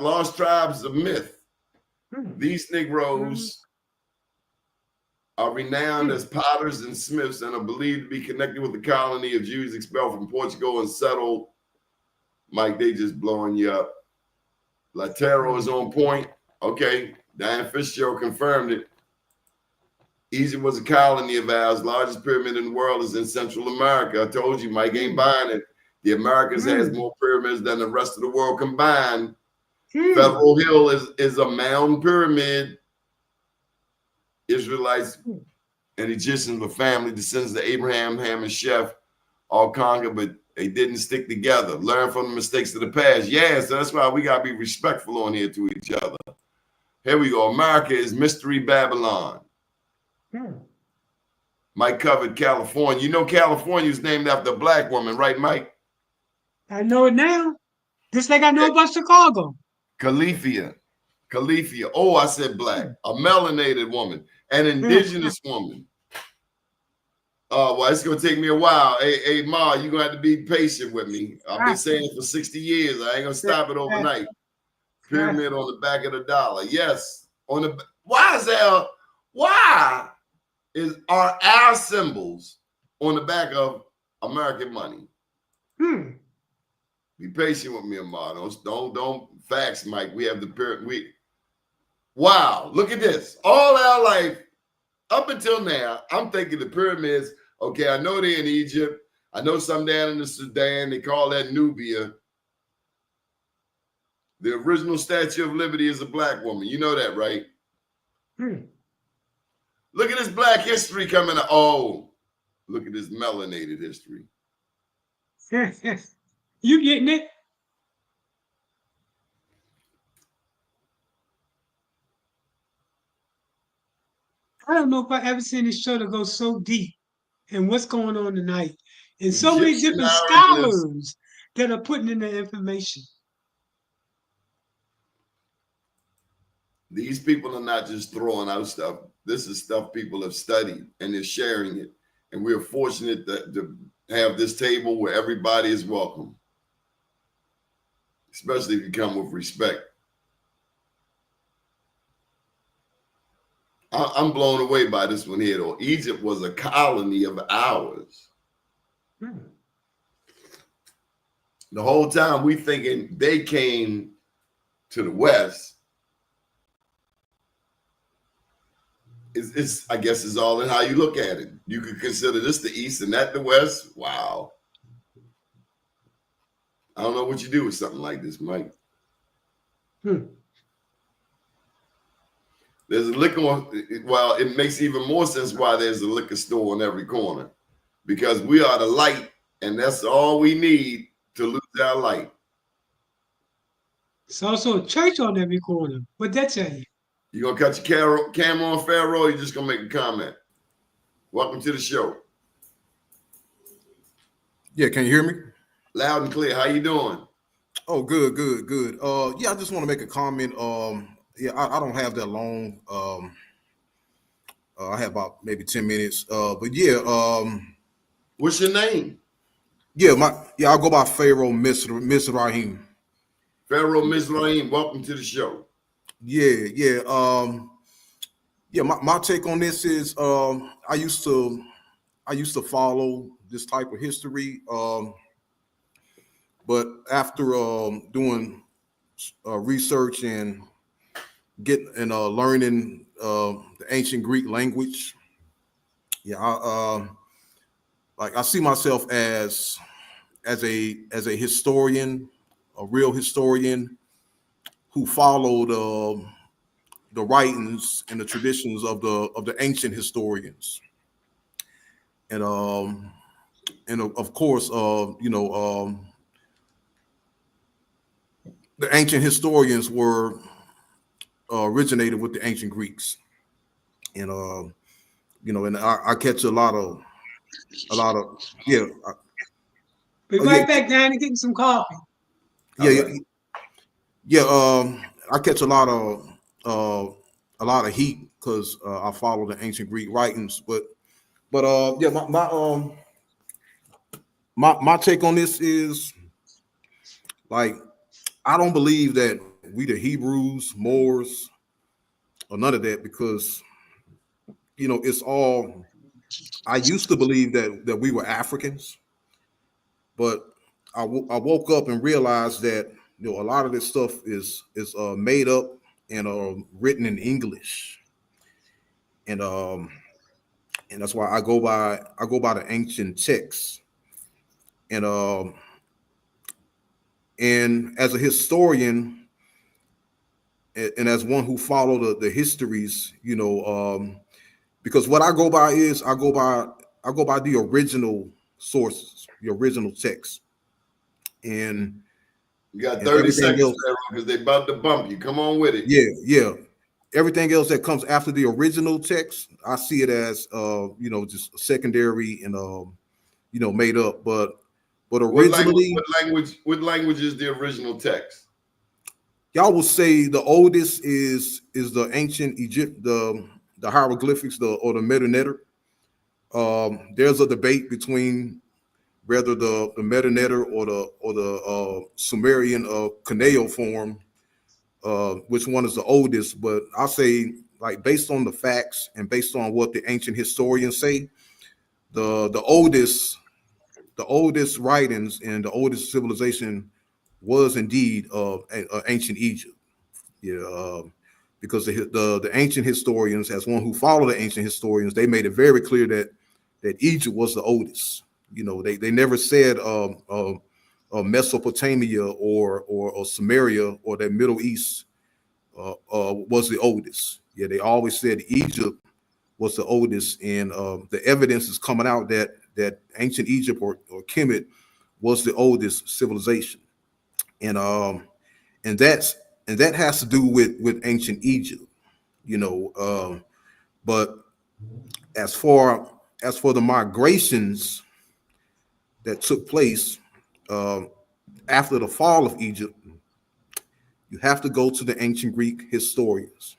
lost tribes of myth. These Negroes are renowned as potters and smiths and are believed to be connected with the colony of Jews expelled from Portugal and settled. Mike, they just blowing you up. Latero is on point. Okay, Diane Fitzgerald confirmed it. Egypt was a colony of ours. Largest pyramid in the world is in Central America. I told you, Mike ain't buying it. The Americas has more pyramids than the rest of the world combined. Federal Hill is a mound pyramid. Israelites and Egyptians were family descendants of Abraham, Ham, and Sheth, all conquered, but they didn't stick together. Learn from the mistakes of the past. Yeah, so that's why we got to be respectful on here to each other. Here we go. America is Mystery Babylon. Mike covered California. You know California is named after a black woman, right, Mike? I know it now. Just like I know about Chicago. Califia. Oh, I said black. A melanated woman. An indigenous woman. Oh, well, it's going to take me a while. Hey, Ma, you're going to have to be patient with me. I've been saying it for 60 years. I ain't going to stop it overnight. Pyramid on the back of the dollar. Yes. On the why are our symbols on the back of American money? Be patient with me, Ma. Don't facts, Mike. We have the pyramid. Wow, look at this. All our life, up until now, I'm thinking the pyramids, okay, I know they're in Egypt. I know some down in the Sudan. They call that Nubia. The original Statue of Liberty is a black woman. You know that, right? Look at this black history coming up. Oh, look at this melanated history. You getting it? I don't know if I ever seen this show to go so deep and what's going on tonight. And so many Egyptian different origins. scholars that are putting in the information. These people are not just throwing out stuff. This is stuff people have studied and they're sharing it. And we're fortunate to have this table where everybody is welcome, especially if you come with respect. I'm blown away by this one here, though. Egypt was a colony of ours. The whole time we thinking they came to the West. I guess it's all in how you look at it. You could consider this the East and that the West. Wow. I don't know what you do with something like this, Mike. There's a liquor, well, it makes even more sense why there's a liquor store on every corner, because we are the light, and that's all we need to lose our light. It's also a church on every corner. What that tell you? You gonna cut your camera on, Pharaoh, or you just gonna make a comment? Welcome to the show. Yeah, can you hear me? Loud and clear. How you doing? Oh, good. Yeah, I just want to make a comment. Yeah, I don't have that long. I have about maybe 10 minutes. But yeah, What's your name? Yeah, I'll go by Pharaoh Mizraim. Pharaoh Mizraim, welcome to the show. Yeah. My take on this is I used to follow this type of history. But after doing research and learning the ancient Greek language, I see myself as a historian, a real historian, who followed the writings and the traditions of the ancient historians, and of course, the ancient historians were originated with the ancient Greeks, and and I catch a lot of yeah. Be Oh yeah, right back down and getting some coffee. yeah, All yeah, right. yeah. I catch a lot of heat because I follow the ancient Greek writings, but yeah, my take on this is like I don't believe that we the Hebrews, Moors, or none of that because it's all. I used to believe that we were Africans, but I woke up and realized that a lot of this stuff is made up and written in English, and that's why I go by the ancient texts, and and as a historian and as one who followed the histories, because what I go by is I go by the original sources, the original text, and You got and 30 everything seconds, else. because they about to bump you. Come on with it. Yeah. Everything else that comes after the original text, I see it as just secondary and made up. But originally, What language is the original text? y'all will say the oldest is the ancient Egypt, the hieroglyphics, or the Meta Netter. There's a debate between whether the Meta Netter or the Sumerian cuneiform, which one is the oldest. But I'll say, like, based on the facts and based on what the ancient historians say, the oldest writings and the oldest civilization was indeed ancient Egypt. Yeah, because the ancient historians, as one who follow the ancient historians, they made it very clear that Egypt was the oldest. They never said Mesopotamia or Samaria or that Middle East was the oldest. Yeah, they always said Egypt was the oldest, and the evidence is coming out that ancient Egypt or Kemet was the oldest civilization, and that has to do with ancient Egypt, but as for the migrations that took place uh, after the fall of Egypt, you have to go to the ancient Greek historians.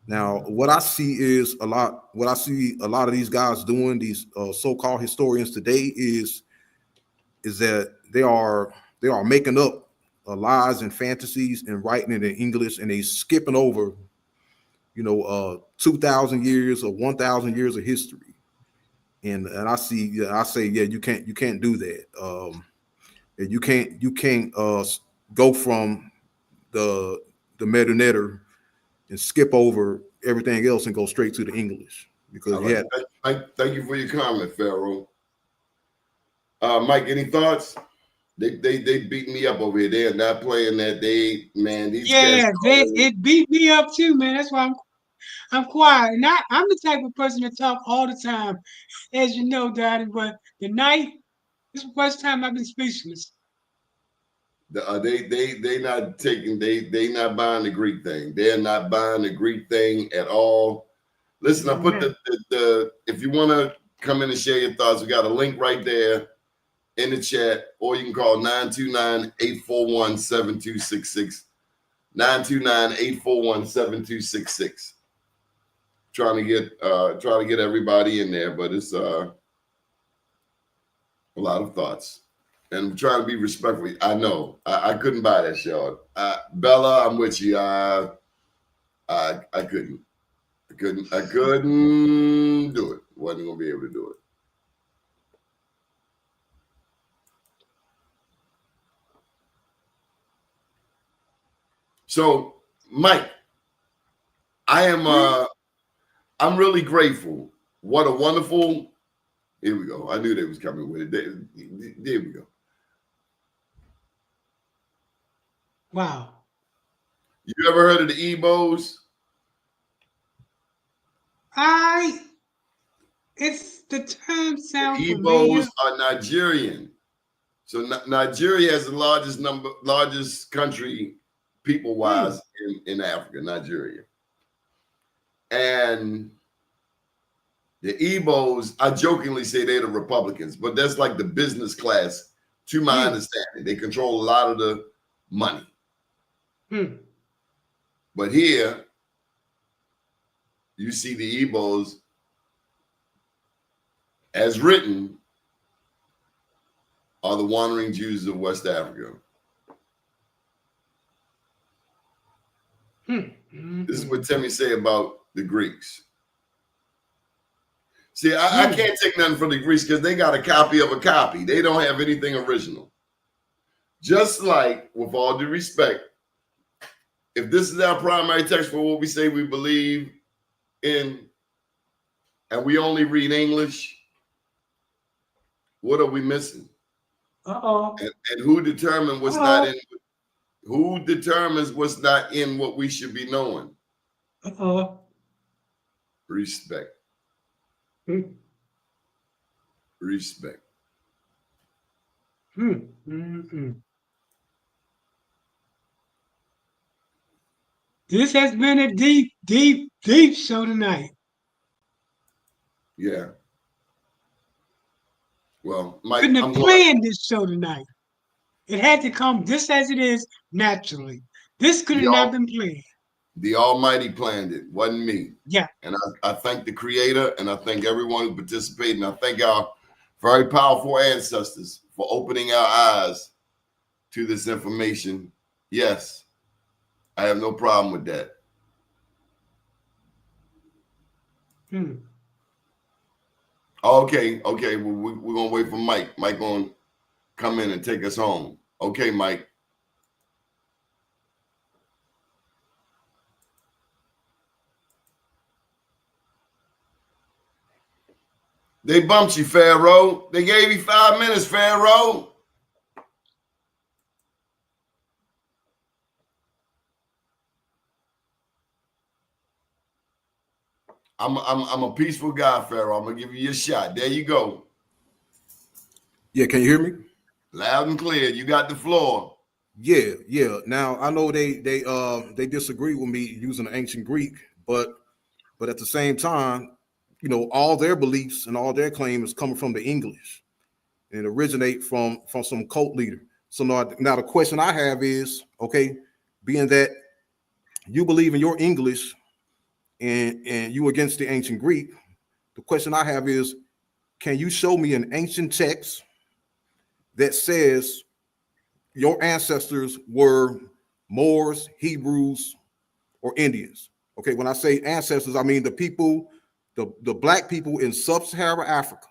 Now, what I see a lot of these guys doing, these so-called historians today, is that they are making up lies and fantasies and writing it in English, and they skipping over 2,000 years or 1,000 years of history. And I say, yeah, you can't do that. You can't go from the Meta Netter and skip over everything else and go straight to the English, because All right. Thank you for your comment, Pharaoh. Mike, any thoughts? They beat me up over here. They are not playing that. These cats. Yeah, it beat me up too, man. That's why I'm quiet. And I'm the type of person that talk all the time, as you know, Daddy. But tonight, this is the first time I've been speechless. They not taking they not buying the Greek thing. They're not buying the Greek thing at all. Listen, I put the if you want to come in and share your thoughts, we got a link right there in the chat, or you can call 929-841-7266. 929-841-7266. Trying to get everybody in there, but it's a lot of thoughts. And I'm trying to be respectful. I know I couldn't buy that show. Bella, I'm with you. I couldn't do it. Wasn't gonna be able to do it. So, Mike, I'm really grateful. What a wonderful. Here we go. I knew they was coming with it. There we go. Wow. You ever heard of the Igbos? It's the term The sound Igbos familiar. are Nigerian. So Nigeria has the largest country people-wise in Africa, Nigeria. And the Igbos, I jokingly say they're the Republicans, but that's like the business class, to my understanding. They control a lot of the money. But here, you see the Igbos as written are the wandering Jews of West Africa. This is what Timmy say about the Greeks. See, I can't take nothing from the Greeks because they got a copy of a copy. They don't have anything original. Just like, with all due respect, if this is our primary text for what we say we believe in, and we only read English, what are we missing? And who determines what's not in? Who determines what's not in what we should be knowing? Respect. Respect. This has been a deep, deep, deep show tonight. Yeah. Well, Mike, Couldn't have planned this show tonight. It had to come just as it is naturally. This could have not been planned. The Almighty planned it, wasn't me. Yeah. And I thank the Creator, and I thank everyone who participated, and I thank our very powerful ancestors for opening our eyes to this information. Yes, I have no problem with that. Okay. Well, we're gonna wait for Mike. Mike gonna come in and take us home. Okay, Mike. They bumped you, Pharaoh. They gave you 5 minutes, Pharaoh. I'm a peaceful guy, Pharaoh. I'm gonna give you your shot. There you go. Yeah, can you hear me? Loud and clear. You got the floor. Yeah. Now I know they disagree with me using the ancient Greek, but at the same time, you know, all their beliefs and all their claim is coming from the English and originate from some cult leader. So now the question I have is, okay, being that you believe in your English and you against the ancient Greek, the question I have is, can you show me an ancient text that says your ancestors were Moors, Hebrews, or Indians? Okay, when I say ancestors, I mean the people, the black people in sub-Saharan Africa.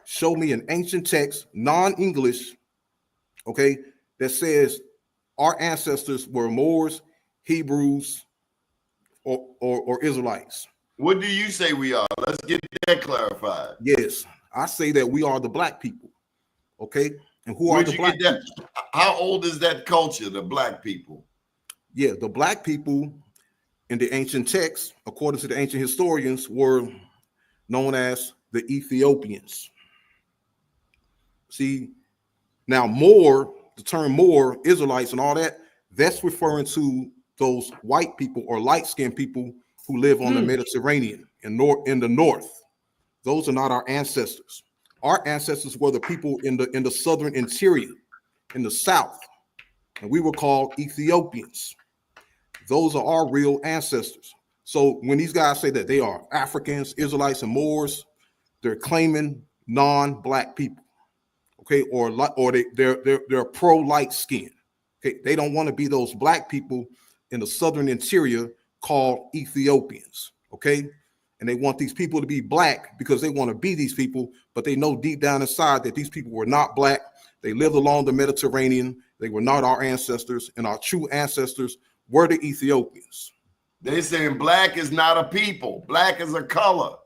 Show me an ancient text, non-English, okay, that says our ancestors were Moors, Hebrews, or Israelites. What do you say we are? Let's get that clarified. Yes, I say that we are the black people, okay? And who are the black people? How old is that culture, the black people? Yeah, the black people in the ancient texts, according to the ancient historians, were known as the Ethiopians. See, now Moor, the term Moor, Israelites and all that, that's referring to those white people or light-skinned people who live on the Mediterranean in the north. Those are not our ancestors. Our ancestors were the people in the southern interior, in the south, and we were called Ethiopians. Those are our real ancestors. So when these guys say that they are Africans, Israelites, and Moors, they're claiming non-black people, okay, or they're pro-light skin. Okay, they don't want to be those black people in the southern interior called Ethiopians, okay? And they want these people to be black because they want to be these people, but they know deep down inside that these people were not black. They lived along the Mediterranean. They were not our ancestors, and our true ancestors were the Ethiopians. They're saying black is not a people. Black is a color.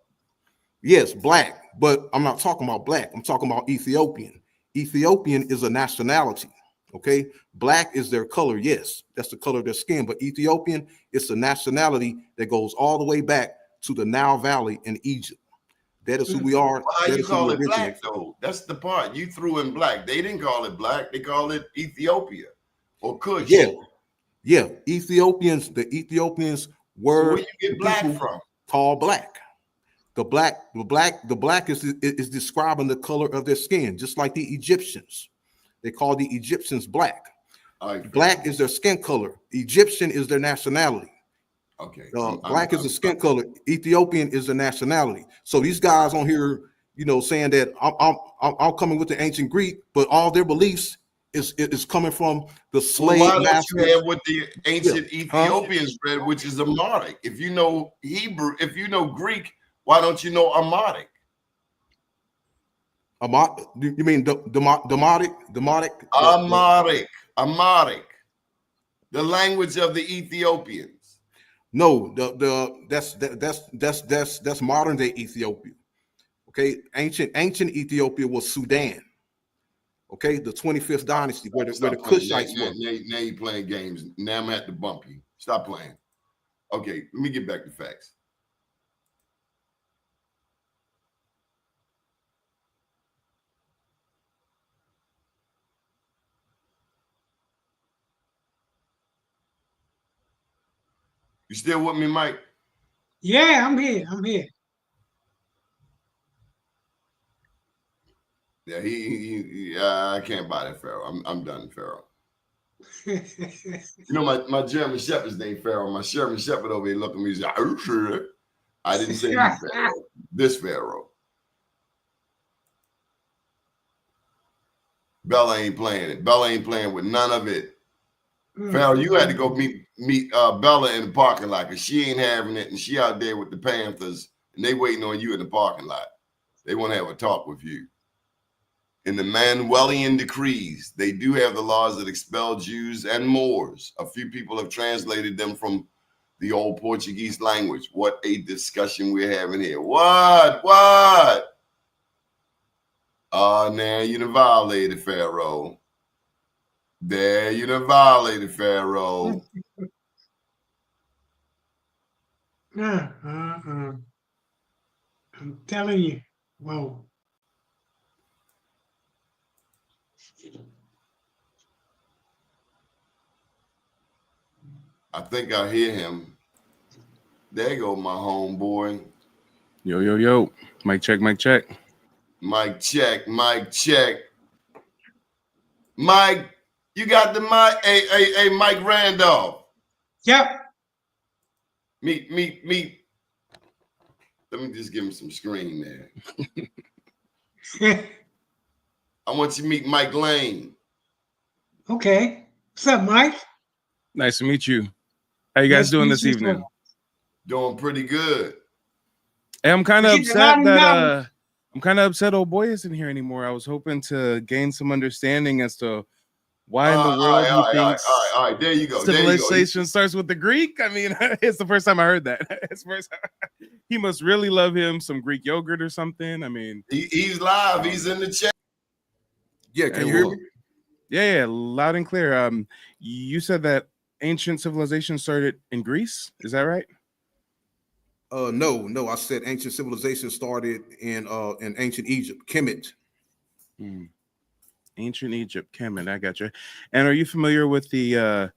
Yes, black, but I'm not talking about black. I'm talking about Ethiopian. Ethiopian is a nationality, Okay, black is their color. Yes, that's the color of their skin. But Ethiopian is a nationality that goes all the way back to the Nile Valley in Egypt. That is who we are. Well, how That you is who call we it originate black though? That's the part you threw in black. They didn't call it black. They called it Ethiopia or Kush. Yeah, yeah. Ethiopians. The Ethiopians So were where you the get black people from? called black. The black is describing the color of their skin, just like the Egyptians. They call the Egyptians black. Black is their skin color. Egyptian is their nationality. Okay. Black is the skin color. Ethiopian is the nationality. So these guys on here, saying that I'm coming with the ancient Greek, but all their beliefs is coming from the slave why masters. don't you have what the ancient Ethiopians read, which is Amadic? If you know Hebrew, if you know Greek, why don't you know Amadic? You mean Demotic? Amadic, the language of the Ethiopians. No, that's modern day Ethiopia. Okay, ancient Ethiopia was Sudan. Okay, the 25th dynasty, where the Kushites were. Now you're playing games. Now I'm at the bump you. Stop playing. Okay, let me get back to facts. You still with me, Mike? Yeah, I'm here. I'm here. Yeah, I can't buy that Pharaoh. I'm done, Pharaoh. My German Shepherd's named Pharaoh. My German Shepherd over here looking at me. He's like, "Are you sure?" I didn't say you, Pharaoh. This Pharaoh. Bella ain't playing it. Bella ain't playing with none of it. Pharaoh, you had to go meet Bella in the parking lot because she ain't having it, and she out there with the Panthers, and they waiting on you in the parking lot. They want to have a talk with you. In the Manuelian decrees, they do have the laws that expel Jews and Moors. A few people have translated them from the old Portuguese language. What a discussion we're having here. What? Oh, now you done violated, Pharaoh. There you done violated, Pharaoh. I'm telling you. Whoa. I think I hear him. There go my homeboy. Yo. Mic check. Mic check. Mike, you got the mic. Hey, Mike Randolph. Yep. Meet. Let me just give him some screen there. I want you to meet Mike Lane. Okay. What's up, Mike? Nice to meet you. How you guys doing this evening? Doing pretty good. Hey, I'm kind of upset old boy isn't here anymore. I was hoping to gain some understanding as to why in the world he thinks all right, there you go. Civilization starts with the Greek. I mean, it's the first time I heard that. It's the first time. He must really love him some Greek yogurt or something. I mean, he's live. He's in the chat. Yeah, can you hear me? Yeah, loud and clear. You said that ancient civilization started in Greece. Is that right? No. I said ancient civilization started in ancient Egypt, Kemet. Ancient Egypt, Kemet. I got you. And are you familiar with the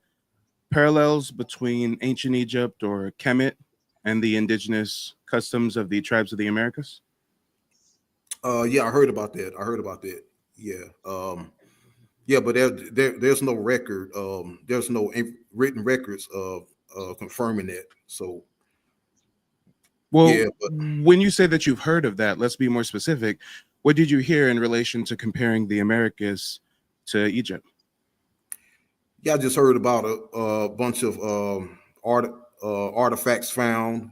parallels between ancient Egypt or Kemet and the indigenous customs of the tribes of the Americas? Yeah, I heard about that. Yeah. Yeah, but there's no record. There's no written records of confirming that. So, well, yeah, when you say that you've heard of that, let's be more specific. What did you hear in relation to comparing the Americas to Egypt? Yeah, I just heard about a bunch of artifacts found.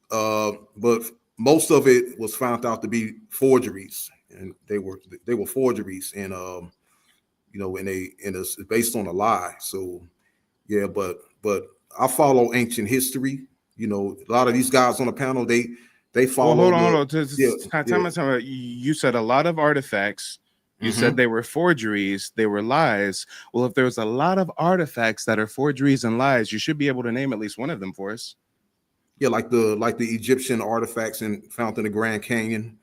But most of it was found out to be forgeries, and they were forgeries, and it's based on a lie. So yeah, but I follow ancient history. A lot of these guys on the panel, they follow. Well, hold on. Time out. You said a lot of artifacts You said they were forgeries, they were lies. Well, if there's a lot of artifacts that are forgeries and lies, you should be able to name at least one of them for us. Yeah, like the Egyptian artifacts found in the Grand Canyon.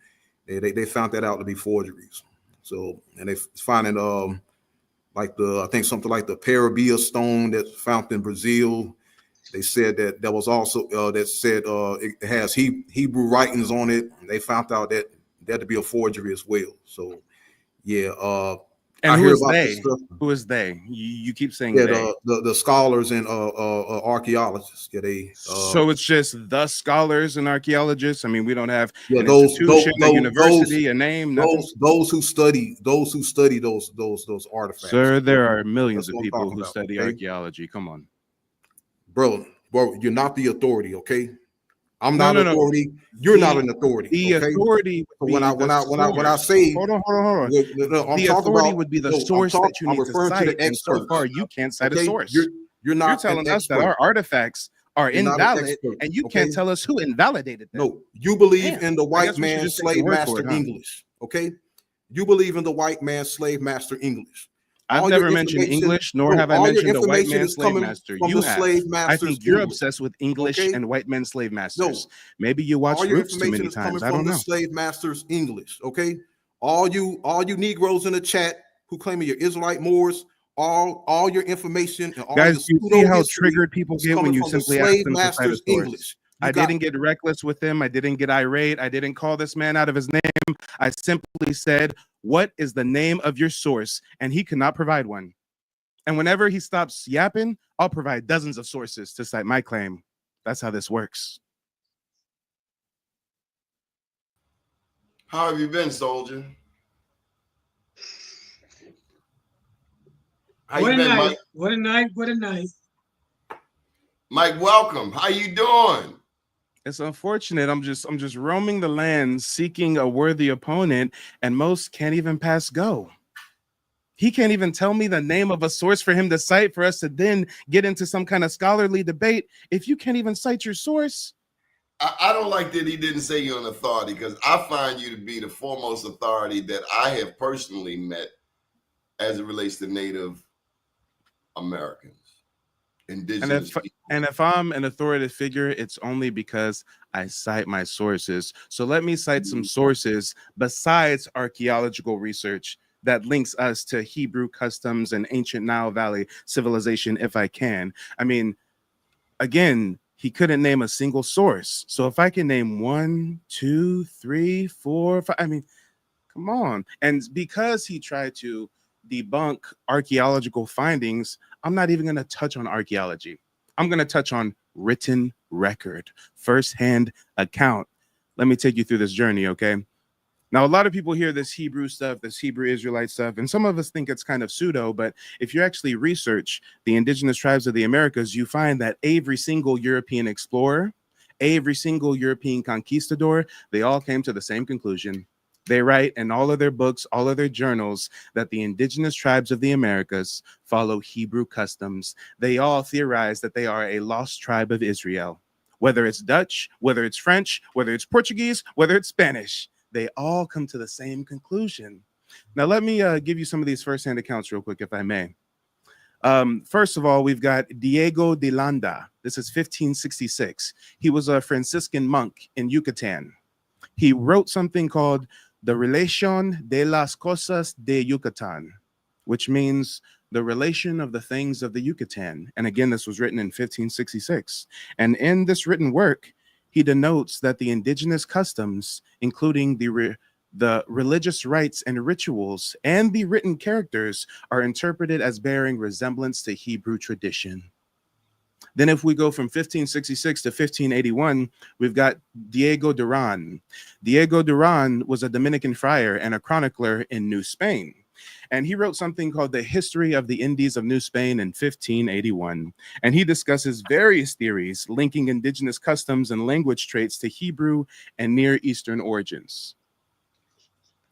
They found that out to be forgeries. So, and they finding like I think something like the Parabia stone that's found in Brazil. They said that was also that said it has Hebrew writings on it. And they found out that to be a forgery as well. So yeah, and I who hear is about they? this stuff. Who is they? You keep saying Yeah, they. the scholars and archaeologists. Yeah, they. So it's just the scholars and archaeologists. I mean, we don't have an those institution, a university, a name, nothing. Those who study those artifacts. Sir, there are millions That's of what I'm people talking who about, study okay? archaeology. Come on, bro, you're not the authority, okay? I'm no, not no, no. authority. You're not an authority. The Okay? authority So would when be I the say hold on. I'm The talking authority about would be the no, source that you I'm need to referring to cite, the and so experts. far you can't cite a Okay, source. you're You're not telling an us that expert. our artifacts are You're not an invalid, expert, and you okay? can't tell us who invalidated them. No, you believe Damn, in the I white guess we should man's just take your slave word for master it, huh? English, okay? You believe in the white man's slave master English. I've All your never mentioned information, English, nor bro, have I all your mentioned a white information man's is slave coming master. from You the have. slave I master's think you're English, obsessed with English okay? and white men's slave masters. No, Maybe you watched all your Roots too information many is coming times. I from don't the know. slave master's English, okay? All you Negroes in the chat who claim you're Israelite Moors, all your information and all Guys, your you see pseudo how history triggered people is get when coming you from the simply ask slave them to cite a master's source? English. I didn't get reckless with him. I didn't get irate. I didn't call this man out of his name. I simply said, what is the name of your source? And he could not provide one. And whenever he stops yapping, I'll provide dozens of sources to cite my claim. That's how this works. How have you been, soldier? How you What a been, night. Mike? What a night. What a night. Mike, welcome. How you doing? It's unfortunate. I'm just roaming the land seeking a worthy opponent, and most can't even pass go. He can't even tell me the name of a source for him to cite for us to then get into some kind of scholarly debate. If you can't even cite your source. I don't like that he didn't say you're an authority, because I find you to be the foremost authority that I have personally met as it relates to Native Americans, Indigenous people. And if I'm an authoritative figure, it's only because I cite my sources. So let me cite some sources besides archaeological research that links us to Hebrew customs and ancient Nile Valley civilization, if I can. I mean, again, he couldn't name a single source. So if I can name 1, 2, 3, 4, 5, I mean, come on. And because he tried to debunk archaeological findings, I'm not even going to touch on archaeology. I'm going to touch on written record, firsthand account. Let me take you through this journey, okay? Now, a lot of people hear this Hebrew stuff, this Hebrew Israelite stuff, and some of us think it's kind of pseudo, but if you actually research the indigenous tribes of the Americas, you find that every single European explorer, every single European conquistador, they all came to the same conclusion. They write in all of their books, all of their journals, that the indigenous tribes of the Americas follow Hebrew customs. They all theorize that they are a lost tribe of Israel. Whether it's Dutch, whether it's French, whether it's Portuguese, whether it's Spanish, they all come to the same conclusion. Now, let me give you some of these firsthand accounts real quick, if I may. First of all, we've got Diego de Landa. This is 1566. He was a Franciscan monk in Yucatan. He wrote something called the Relación de las Cosas de Yucatán, which means the relation of the things of the Yucatan. And again, this was written in 1566. And in this written work, he denotes that the indigenous customs, including the religious rites and rituals and the written characters, are interpreted as bearing resemblance to Hebrew tradition. Then if we go from 1566 to 1581, we've got Diego Duran. Diego Duran was a Dominican friar and a chronicler in New Spain. And he wrote something called The History of the Indies of New Spain in 1581. And he discusses various theories linking indigenous customs and language traits to Hebrew and Near Eastern origins.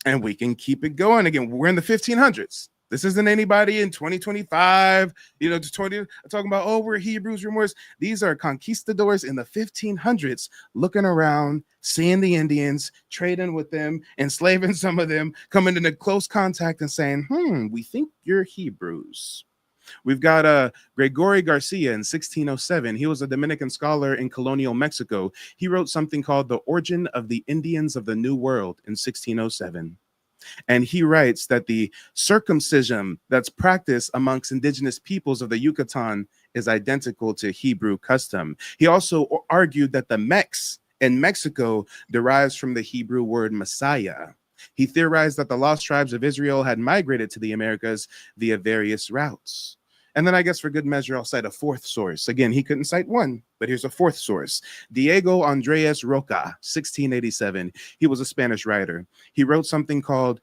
And we can keep it going again. We're in the 1500s. This isn't anybody in 2025, talking about, oh, we're Hebrews, we're Moors. These are conquistadors in the 1500s looking around, seeing the Indians, trading with them, enslaving some of them, coming into close contact and saying, we think you're Hebrews. We've got Gregory Garcia in 1607. He was a Dominican scholar in colonial Mexico. He wrote something called The Origin of the Indians of the New World in 1607. And he writes that the circumcision that's practiced amongst indigenous peoples of the Yucatan is identical to Hebrew custom. He also argued that the Mex in Mexico derives from the Hebrew word Messiah. He theorized that the lost tribes of Israel had migrated to the Americas via various routes. And then I guess for good measure, I'll cite a fourth source. Again, he couldn't cite one, but here's a fourth source. Diego Andrés Roca, 1687. He was a Spanish writer. He wrote something called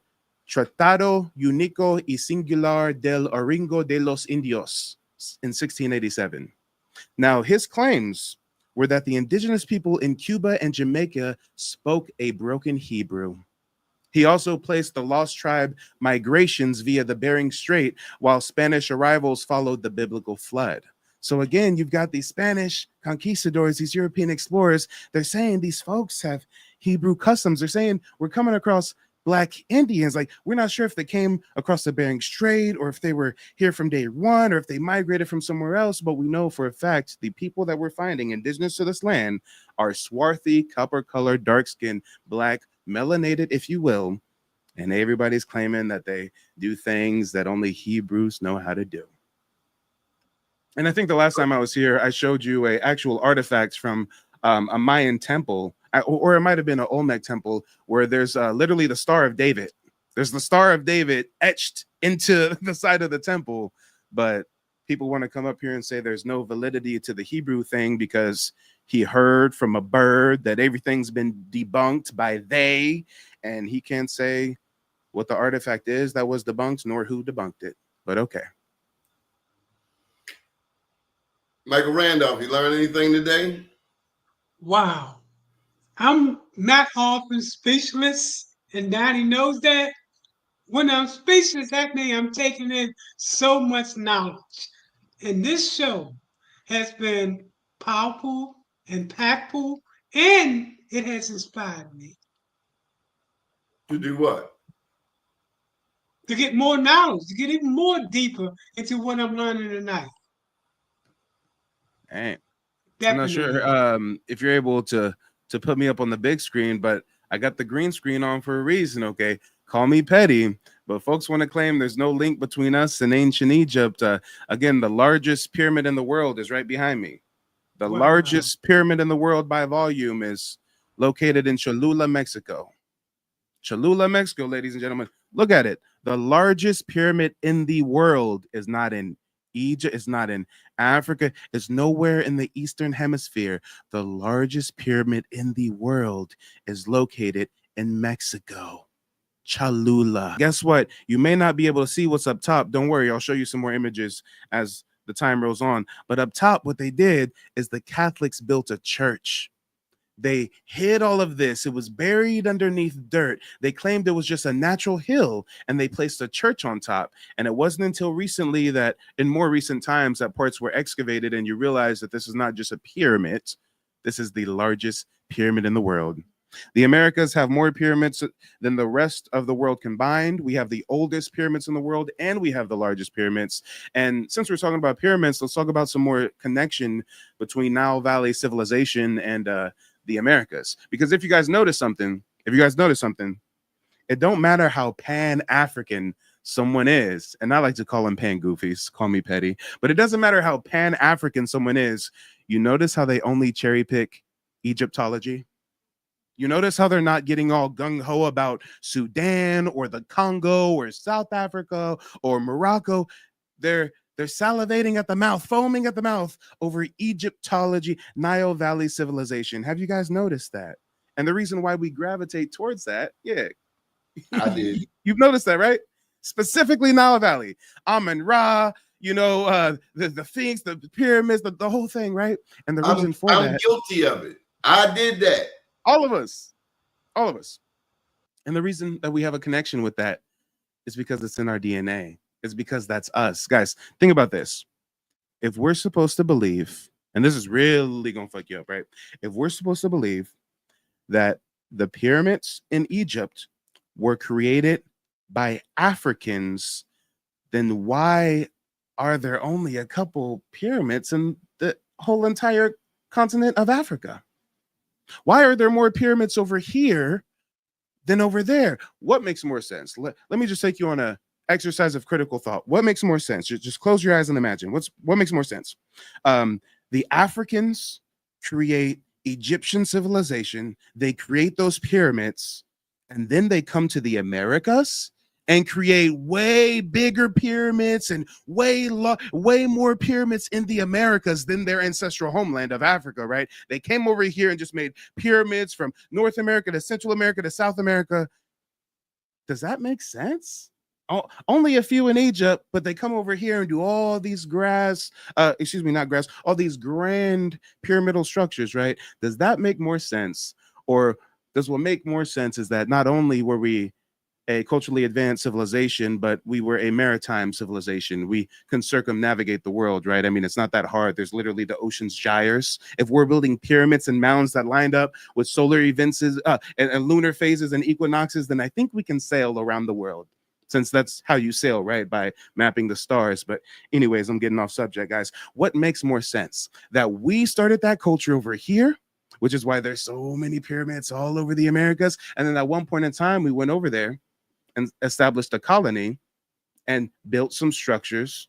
Tratado Único y Singular del Oringo de los Indios in 1687. Now, his claims were that the indigenous people in Cuba and Jamaica spoke a broken Hebrew. He also placed the lost tribe migrations via the Bering Strait, while Spanish arrivals followed the biblical flood. So again, you've got these Spanish conquistadors, these European explorers. They're saying these folks have Hebrew customs. They're saying we're coming across Black Indians. Like, we're not sure if they came across the Bering Strait or if they were here from day one or if they migrated from somewhere else. But we know for a fact the people that we're finding indigenous to this land are swarthy, copper-colored, dark-skinned, Black, melanated, if you will, and everybody's claiming that they do things that only Hebrews know how to do. And I think the last time I was here, I showed you a actual artifact from a Mayan temple, or it might have been an Olmec temple, where there's literally the Star of David. There's the Star of David etched into the side of the temple, but people want to come up here and say there's no validity to the Hebrew thing because he heard from a bird that everything's been debunked by they, and he can't say what the artifact is that was debunked nor who debunked it. But okay. Michael Randolph, you learned anything today? Wow. I'm not often speechless, and Donnie knows that. When I'm speechless, that means I'm taking in so much knowledge. And this show has been powerful, impactful, and it has inspired me To do what? to get more knowledge, to get even more deeper into what I'm learning tonight. Hey, Definitely. I'm not sure if you're able to put me up on the big screen, but I got the green screen on for a reason, okay? Call me petty, but folks want to claim there's no link between us and ancient Egypt. Again, the largest pyramid in the world is right behind me. The largest pyramid in the world by volume is located in Cholula, Mexico. Cholula, Mexico, ladies and gentlemen. Look at it. The largest pyramid in the world is not in Egypt. It's not in Africa. It's nowhere in the Eastern Hemisphere. The largest pyramid in the world is located in Mexico. Cholula. Guess what? You may not be able to see what's up top. Don't worry. I'll show you some more images as the time rolls on. But up top, what they did is the Catholics built a church. They hid all of this. It was buried underneath dirt. They claimed it was just a natural hill, and they placed a church on top. And it wasn't until recently that, in more recent times, that parts were excavated, and you realize that this is not just a pyramid. This is the largest pyramid in the world. The Americas have more pyramids than the rest of the world combined. We have the oldest pyramids in the world, and we have the largest pyramids. And since we're talking about pyramids, let's talk about some more connection between Nile Valley civilization and the Americas. Because if you guys notice something, it don't matter how Pan-African someone is, and I like to call them pan-goofies, call me petty, but it doesn't matter how Pan-African someone is. You notice how they only cherry pick Egyptology? You notice how they're not getting all gung-ho about Sudan or the Congo or South Africa or Morocco. They're salivating at the mouth, foaming at the mouth over Egyptology, Nile Valley civilization. Have you guys noticed that? And the reason why we gravitate towards that, yeah. I did. You've noticed that, right? Specifically Nile Valley, Amun-Ra, the Sphinx, the pyramids, the whole thing, right? And the reason for that— I'm guilty of it. I did that. All of us. And the reason that we have a connection with that is because it's in our DNA. is because that's us. Guys, think about this. If we're supposed to believe, and this is really gonna fuck you up, right? If we're supposed to believe that the pyramids in Egypt were created by Africans, then why are there only a couple pyramids in the whole entire continent of Africa? Why are there more pyramids over here than over there? What makes more sense? Let me just take you on a exercise of critical thought. What makes more sense? Just close your eyes and imagine. What makes more sense? The Africans create Egyptian civilization. They create those pyramids, and then they come to the Americas and create way bigger pyramids and way more pyramids in the Americas than their ancestral homeland of Africa, right? They came over here and just made pyramids from North America to Central America to South America. Does that make sense? Only a few in Egypt, but they come over here and do all these all these grand pyramidal structures, right? Does that make more sense? Or does what make more sense is that not only were we a culturally advanced civilization, but we were a maritime civilization. We can circumnavigate the world, right? I mean, it's not that hard. There's literally the ocean's gyres. If we're building pyramids and mounds that lined up with solar events and lunar phases and equinoxes, then I think we can sail around the world, since that's how you sail, right? By mapping the stars. But anyways, I'm getting off subject, guys. What makes more sense? That we started that culture over here, which is why there's so many pyramids all over the Americas. And then at one point in time, we went over there and established a colony and built some structures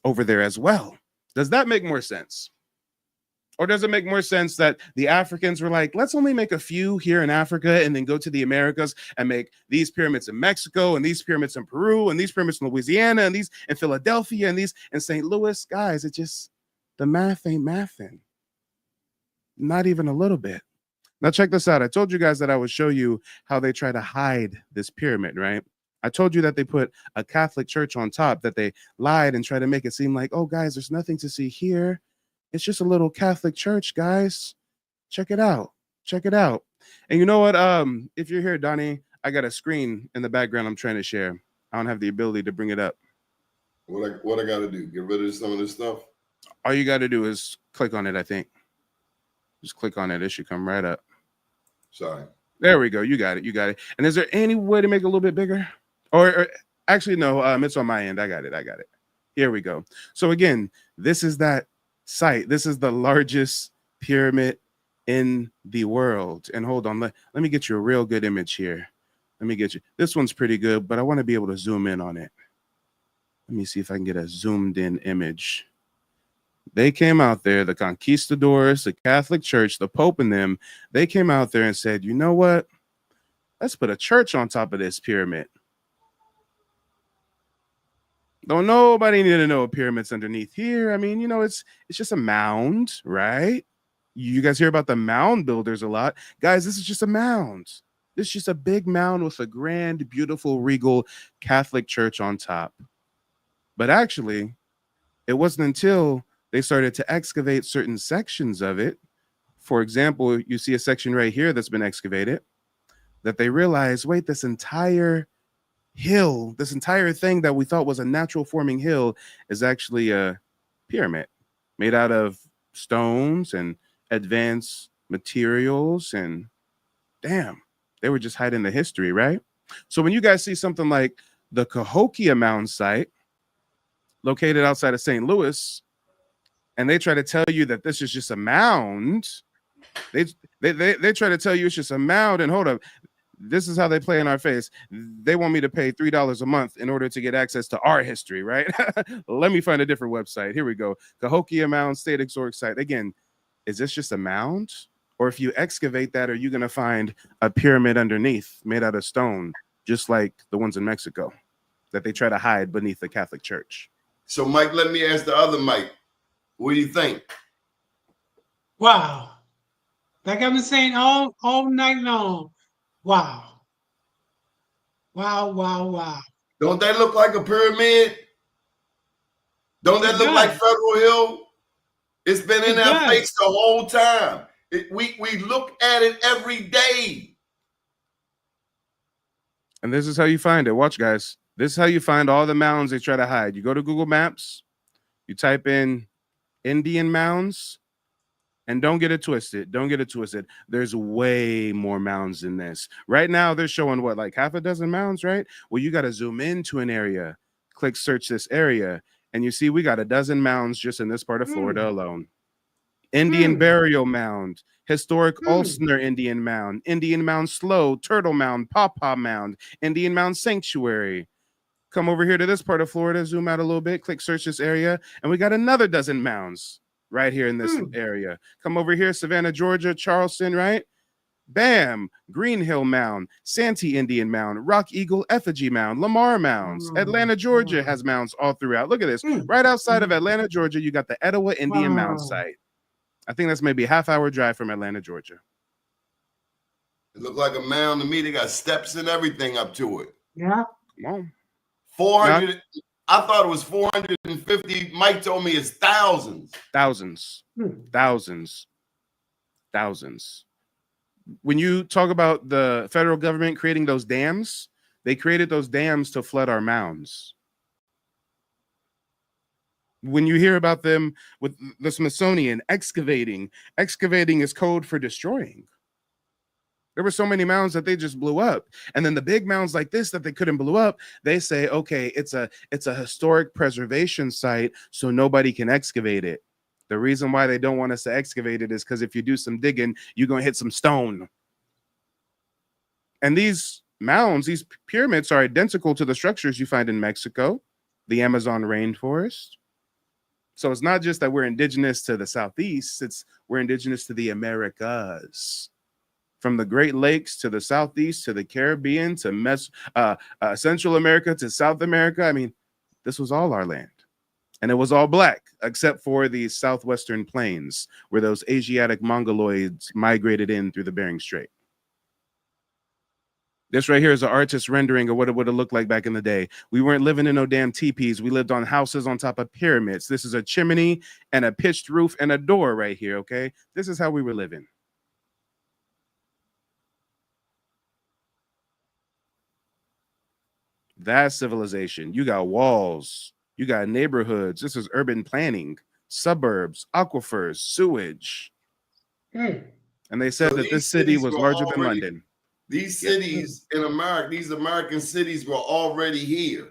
over there as well. Does that make more sense? Or does it make more sense that the Africans were like, let's only make a few here in Africa and then go to the Americas and make these pyramids in Mexico and these pyramids in Peru and these pyramids in Louisiana and these in Philadelphia and these in St. Louis? Guys, it just, the math ain't mathing. Not even a little bit. Now, check this out. I told you guys that I would show you how they try to hide this pyramid, right? I told you that they put a Catholic church on top, that they lied and tried to make it seem like, oh, guys, there's nothing to see here. It's just a little Catholic church, guys. Check it out. Check it out. And you know what? If you're here, Donnie, I got a screen in the background I'm trying to share. I don't have the ability to bring it up. What I got to do? Get rid of some of this stuff? All you got to do is click on it, I think. Just click on it. It should come right up. Sorry. There we go. You got it. You got it. And is there any way to make it a little bit bigger? Or actually, no, it's on my end. I got it. I got it. Here we go. So again, this is that site. This is the largest pyramid in the world. And hold on. Let me get you a real good image here. Let me get you. This one's pretty good, but I want to be able to zoom in on it. Let me see if I can get a zoomed in image. They came out there, the conquistadors, the Catholic Church, the Pope and them, they came out there and said, you know what? Let's put a church on top of this pyramid. Don't nobody need to know a pyramid's underneath here. I mean, you know, it's just a mound, right? You guys hear about the mound builders a lot. Guys, this is just a mound. This is just a big mound with a grand, beautiful, regal Catholic church on top. But actually, it wasn't until they started to excavate certain sections of it. For example, you see a section right here that's been excavated, that they realized, wait, this entire hill, this entire thing that we thought was a natural forming hill is actually a pyramid made out of stones and advanced materials. And damn, they were just hiding the history, right? So when you guys see something like the Cahokia Mound site located outside of St. Louis, and they try to tell you that this is just a mound, they try to tell you it's just a mound, and hold up, this is how they play in our face. They want me to pay $3 a month in order to get access to our history, right? Let me find a different website. Here we go. Cahokia Mound State Historic Site. Again, is this just a mound? Or if you excavate that, are you going to find a pyramid underneath made out of stone, just like the ones in Mexico that they try to hide beneath the Catholic Church? So, Mike, let me ask the other Mike. What do you think? Wow. Like I've been saying all night long. Wow. Wow, wow, wow. Don't that look like a pyramid? Don't that look like Federal Hill? It's been in our face the whole time. We look at it every day. And this is how you find it. Watch, guys. This is how you find all the mounds they try to hide. You go to Google Maps, you type in Indian mounds, and don't get it twisted. Don't get it twisted. There's way more mounds than this. Right now, they're showing what, like half a dozen mounds, right? Well, you got to zoom into an area, click search this area, and you see we got a dozen mounds just in this part of Florida alone. Indian burial mound, historic Ulster Indian mound slow, turtle mound, pawpaw mound, Indian mound sanctuary. Come over here to this part of Florida, zoom out a little bit, click search this area, and we got another dozen mounds right here in this area. Come over here, Savannah, Georgia, Charleston, right? Bam, Green Hill Mound, Santee Indian Mound, Rock Eagle Effigy Mound, Lamar Mounds. Atlanta, Georgia has mounds all throughout. Look at this. Right outside of Atlanta, Georgia, you got the Etowah Indian Mound site. I think that's maybe a half-hour drive from Atlanta, Georgia. It looked like a mound to me. They got steps and everything up to it. Yeah. Come on. 400. I thought it was 450. Mike told me it's thousands. Thousands. When you talk about the federal government creating those dams, they created those dams to flood our mounds. When you hear about them with the Smithsonian excavating is code for destroying. There were so many mounds that they just blew up. And then the big mounds like this that they couldn't blow up, they say, okay, it's a historic preservation site, so nobody can excavate it. The reason why they don't want us to excavate it is because if you do some digging, you're going to hit some stone. And these mounds, these pyramids are identical to the structures you find in Mexico, the Amazon rainforest. So it's not just that we're indigenous to the Southeast, we're indigenous to the Americas. From the Great Lakes to the Southeast, to the Caribbean, to Central America, to South America. I mean, this was all our land. And it was all black, except for the southwestern plains, where those Asiatic Mongoloids migrated in through the Bering Strait. This right here is an artist's rendering of what it would have looked like back in the day. We weren't living in no damn teepees. We lived on houses on top of pyramids. This is a chimney and a pitched roof and a door right here, okay? This is how we were living. That's civilization. You got walls. You got neighborhoods. This is urban planning, suburbs, aquifers, sewage. And they said that this city was larger than London. These cities in America, these American cities were already here.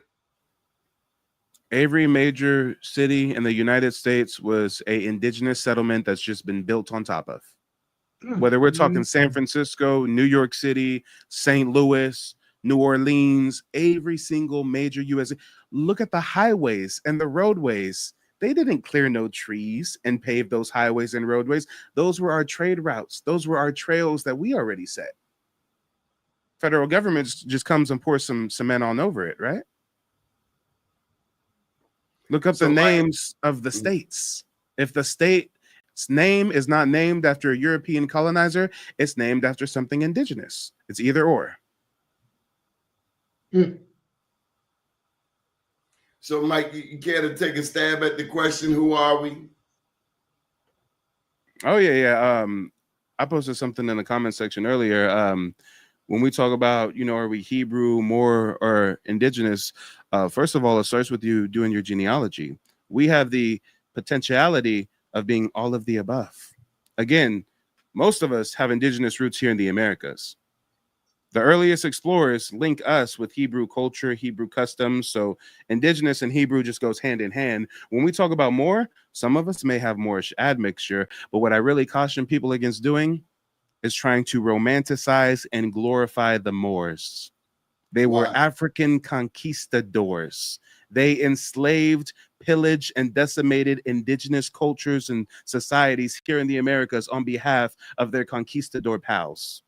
Every major city in the United States was an indigenous settlement that's just been built on top of. Whether we're talking San Francisco, New York City, St. Louis, New Orleans, every single major U.S. Look at the highways and the roadways. They didn't clear no trees and pave those highways and roadways. Those were our trade routes. Those were our trails that we already set. Federal government just comes and pours some cement on over it, right? Look up the names of the states. If the state's name is not named after a European colonizer, it's named after something indigenous. It's either or. So, Mike, you care to take a stab at the question, who are we? Oh, yeah. I posted something in the comment section earlier. When we talk about, are we Hebrew, Moor, or indigenous? First of all, it starts with you doing your genealogy. We have the potentiality of being all of the above. Again, most of us have indigenous roots here in the Americas. The earliest explorers link us with Hebrew culture, Hebrew customs. So indigenous and Hebrew just goes hand in hand. When we talk about Moor, some of us may have Moorish admixture, but what I really caution people against doing is trying to romanticize and glorify the Moors. They were African conquistadors. They enslaved, pillaged, and decimated indigenous cultures and societies here in the Americas on behalf of their conquistador pals.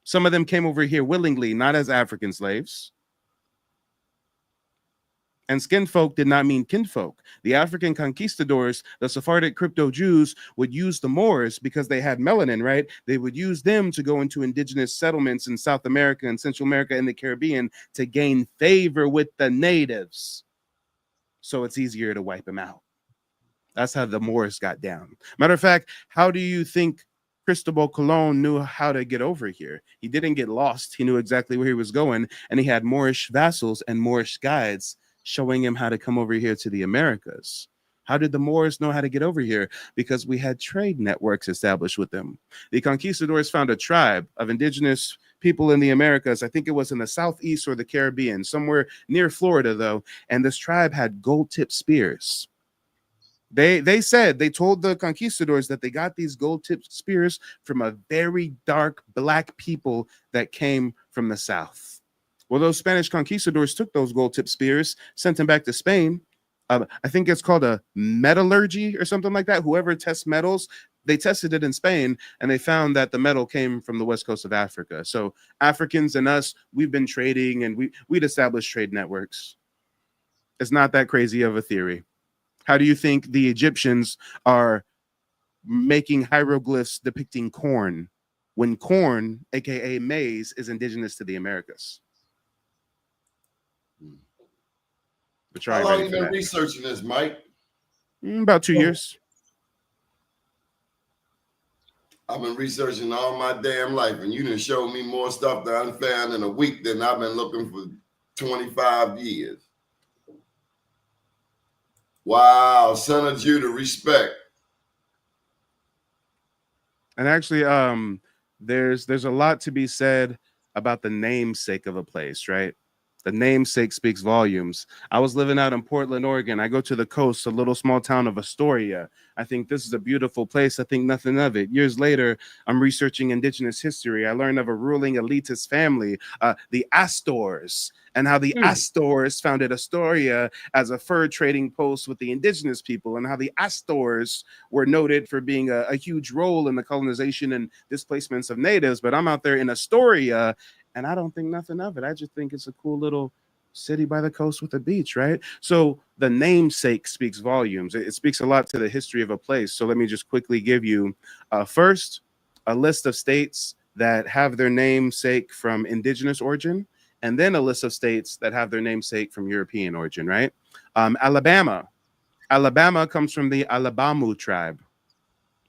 Some of them came over here willingly, not as African slaves. And skinfolk did not mean kinfolk. The African conquistadors, the Sephardic crypto Jews, would use the Moors because they had melanin, right? They would use them to go into indigenous settlements in South America and Central America and the Caribbean to gain favor with the natives. So it's easier to wipe them out. That's how the Moors got down. Matter of fact, how do you think Cristobal Colon knew how to get over here. He didn't get lost. He knew exactly where he was going, and he had Moorish vassals and Moorish guides showing him how to come over here to the Americas. How did the Moors know how to get over here? Because we had trade networks established with them. The conquistadors found a tribe of indigenous people in the Americas. I think it was in the Southeast or the Caribbean, somewhere near Florida, though. And this tribe had gold-tipped spears. They told the conquistadors that they got these gold-tipped spears from a very dark black people that came from the south. Well, those Spanish conquistadors took those gold-tipped spears, sent them back to Spain. I think it's called a metallurgy or something like that. Whoever tests metals, they tested it in Spain, and they found that the metal came from the west coast of Africa. So Africans and us, we've been trading, and we'd established trade networks. It's not that crazy of a theory. How do you think the Egyptians are making hieroglyphs depicting corn when corn, aka maize, is indigenous to the Americas? But How long have you been researching this, Mike? About 2 years. I've been researching all my damn life, and you done showed me more stuff that I found in a week than I've been looking for 25 years. Wow, son of Judah, respect. And actually, there's a lot to be said about the namesake of a place, right? The namesake speaks volumes. I was living out in Portland, Oregon. I go to the coast, a little small town of Astoria. I think this is a beautiful place. I think nothing of it. Years later, I'm researching indigenous history. I learned of a ruling elitist family, the Astors, and how the Astors founded Astoria as a fur trading post with the indigenous people, and how the Astors were noted for being a huge role in the colonization and displacements of natives. But I'm out there in Astoria, and I don't think nothing of it. I just think it's a cool little city by the coast with a beach, right? So the namesake speaks volumes. It speaks a lot to the history of a place. So let me just quickly give you first a list of states that have their namesake from indigenous origin, and then a list of states that have their namesake from European origin, right? Alabama. Alabama comes from the Alabamu tribe.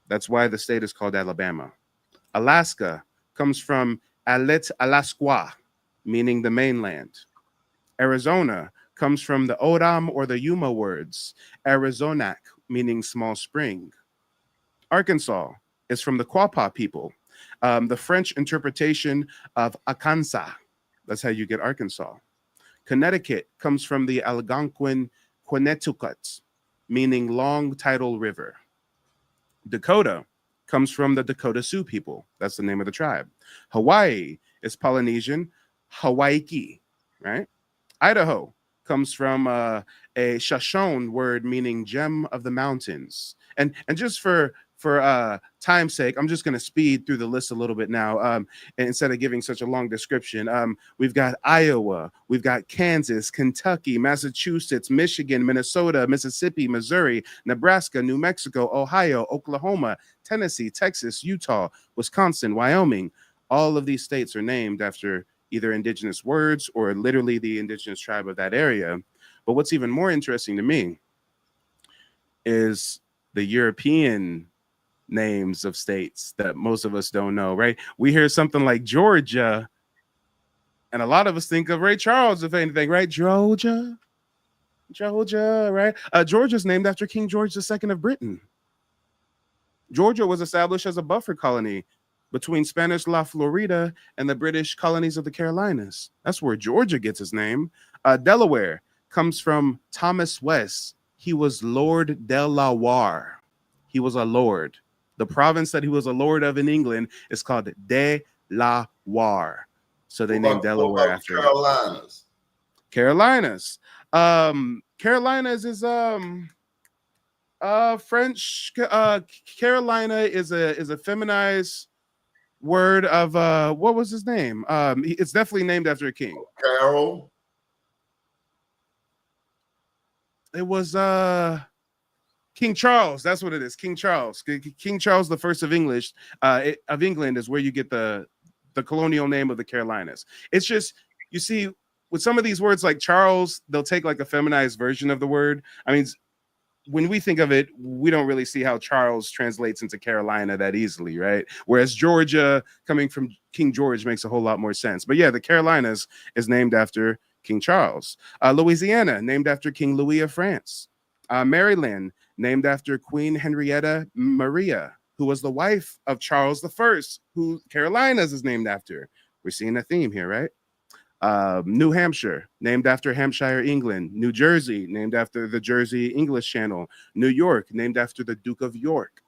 That's why the state is called Alabama. Alaska comes from Alet Alasqua, meaning the mainland. Arizona comes from the Oram or the Yuma words, Arizonac, meaning small spring. Arkansas is from the Quapaw people, the French interpretation of Akansa. That's how you get Arkansas. Connecticut comes from the Algonquin Quenetucket, meaning long tidal river. Dakota comes from the Dakota Sioux people. That's the name of the tribe. Hawaii is Polynesian Hawaiki, right? Idaho comes from a Shoshone word meaning gem of the mountains. And just for time's sake, I'm just going to speed through the list a little bit now. Instead of giving such a long description, we've got Iowa, we've got Kansas, Kentucky, Massachusetts, Michigan, Minnesota, Mississippi, Missouri, Nebraska, New Mexico, Ohio, Oklahoma, Tennessee, Texas, Utah, Wisconsin, Wyoming. All of these states are named after either indigenous words or literally the indigenous tribe of that area. But what's even more interesting to me is the European names of states that most of us don't know, right? We hear something like Georgia, and a lot of us think of Ray Charles, if anything, right? Georgia, right? Georgia's named after King George II of Britain. Georgia was established as a buffer colony between Spanish La Florida and the British colonies of the Carolinas. That's where Georgia gets its name. Delaware comes from Thomas West. He was Lord Delaware. He was a lord. The province that he was a lord of in England is called Delaware. So they named Delaware after Carolinas. Carolinas. Carolinas is French. Carolina is a feminized word of what was his name? It's definitely named after a king. Carol. It was King Charles. That's what it is. King Charles. King Charles the First of England is where you get the colonial name of the Carolinas. It's just, you see, with some of these words like Charles, they'll take like a feminized version of the word. I mean, when we think of it, we don't really see how Charles translates into Carolina that easily, right? Whereas Georgia, coming from King George, makes a whole lot more sense. But yeah, the Carolinas is named after King Charles. Louisiana, named after King Louis of France. Maryland, named after Queen Henrietta Maria, who was the wife of Charles I, who Carolinas is named after. We're seeing a theme here, right? New Hampshire, named after Hampshire, England. New Jersey, named after the Jersey English Channel. New York, named after the Duke of York.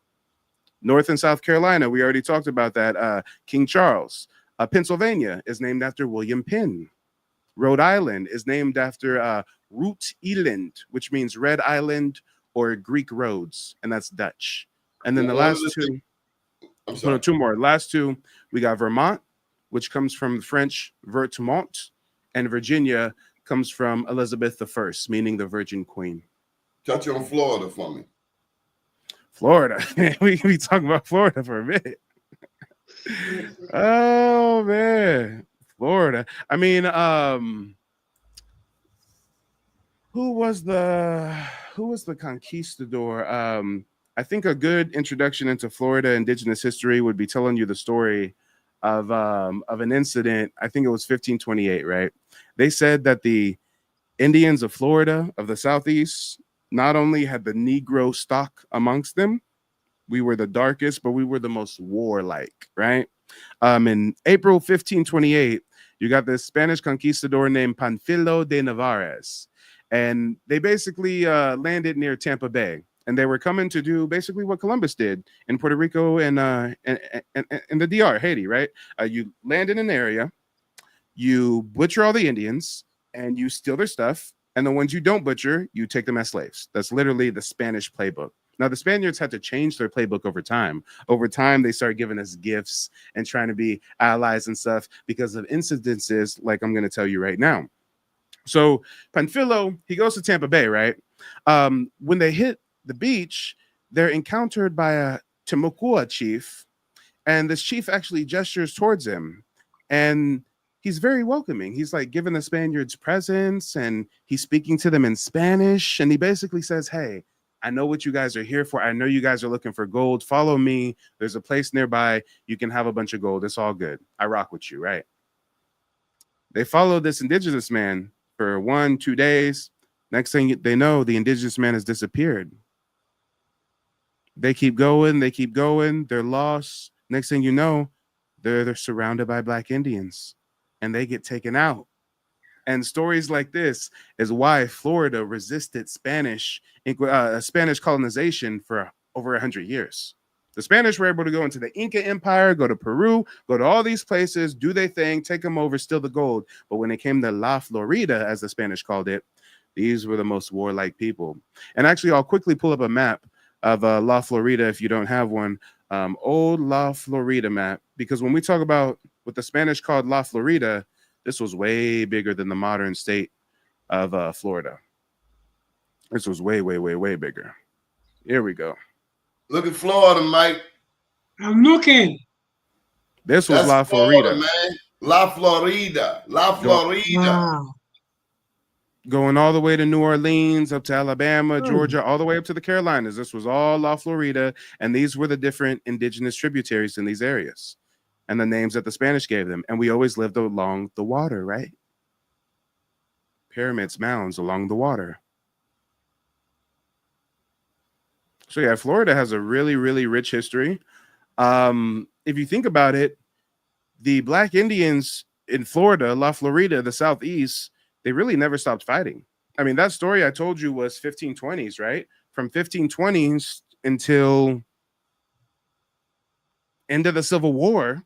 North and South Carolina, we already talked about that. King Charles. Pennsylvania is named after William Penn. Rhode Island is named after Root Eland, which means Red Island or Greek roads, and that's Dutch. And then the last two, no, two more. Last two, we got Vermont, which comes from French Vertemont, and Virginia comes from Elizabeth I, meaning the Virgin Queen. Touch on Florida for me. Florida. We can be talking about Florida for a minute. Oh man, Florida. I mean, who was the conquistador? I think a good introduction into Florida indigenous history would be telling you the story of an incident. I think it was 1528, right? They said that the Indians of Florida, of the Southeast, not only had the Negro stock amongst them, we were the darkest, but we were the most warlike, right? In April 1528, you got this Spanish conquistador named Panfilo de Narvaez, and they basically landed near Tampa Bay, and they were coming to do basically what Columbus did in Puerto Rico and the DR, Haiti, right? You land in an area, you butcher all the Indians, and you steal their stuff, and the ones you don't butcher, you take them as slaves. That's literally the Spanish playbook. Now, the Spaniards had to change their playbook over time. Over time, they started giving us gifts and trying to be allies and stuff because of incidences like I'm going to tell you right now. So Panfilo, he goes to Tampa Bay, right? When they hit the beach, they're encountered by a Timucua chief, and this chief actually gestures towards him, and he's very welcoming. He's like giving the Spaniards presents, and he's speaking to them in Spanish, and he basically says, hey, I know what you guys are here for. I know you guys are looking for gold. Follow me. There's a place nearby. You can have a bunch of gold. It's all good. I rock with you, right? They followed this indigenous man for 1-2 days. Next thing they know, the indigenous man has disappeared. They keep going. They keep going. They're lost. Next thing you know, they're surrounded by Black Indians, and they get taken out. And stories like this is why Florida resisted Spanish colonization for over 100 years. The Spanish were able to go into the Inca Empire, go to Peru, go to all these places, do their thing, take them over, steal the gold. But when it came to La Florida, as the Spanish called it, these were the most warlike people. And actually, I'll quickly pull up a map of La Florida if you don't have one. Old La Florida map, because when we talk about what the Spanish called La Florida, this was way bigger than the modern state of Florida. This was way, way, way, way bigger. Here we go. Look at Florida, Mike. I'm looking. This was That's La Florida, man. La Florida. La Florida. Wow. going all the way to New Orleans, up to Alabama, Georgia, all the way up to the Carolinas. This was all La Florida, and these were the different indigenous tributaries in these areas and the names that the Spanish gave them. And we always lived along the water, right? Pyramids, mounds along the water. So yeah, Florida has a really, really rich history. If you think about it, the Black Indians in Florida, La Florida, the Southeast, they really never stopped fighting. I mean, that story I told you was 1520s, right? From 1520s until end of the Civil War,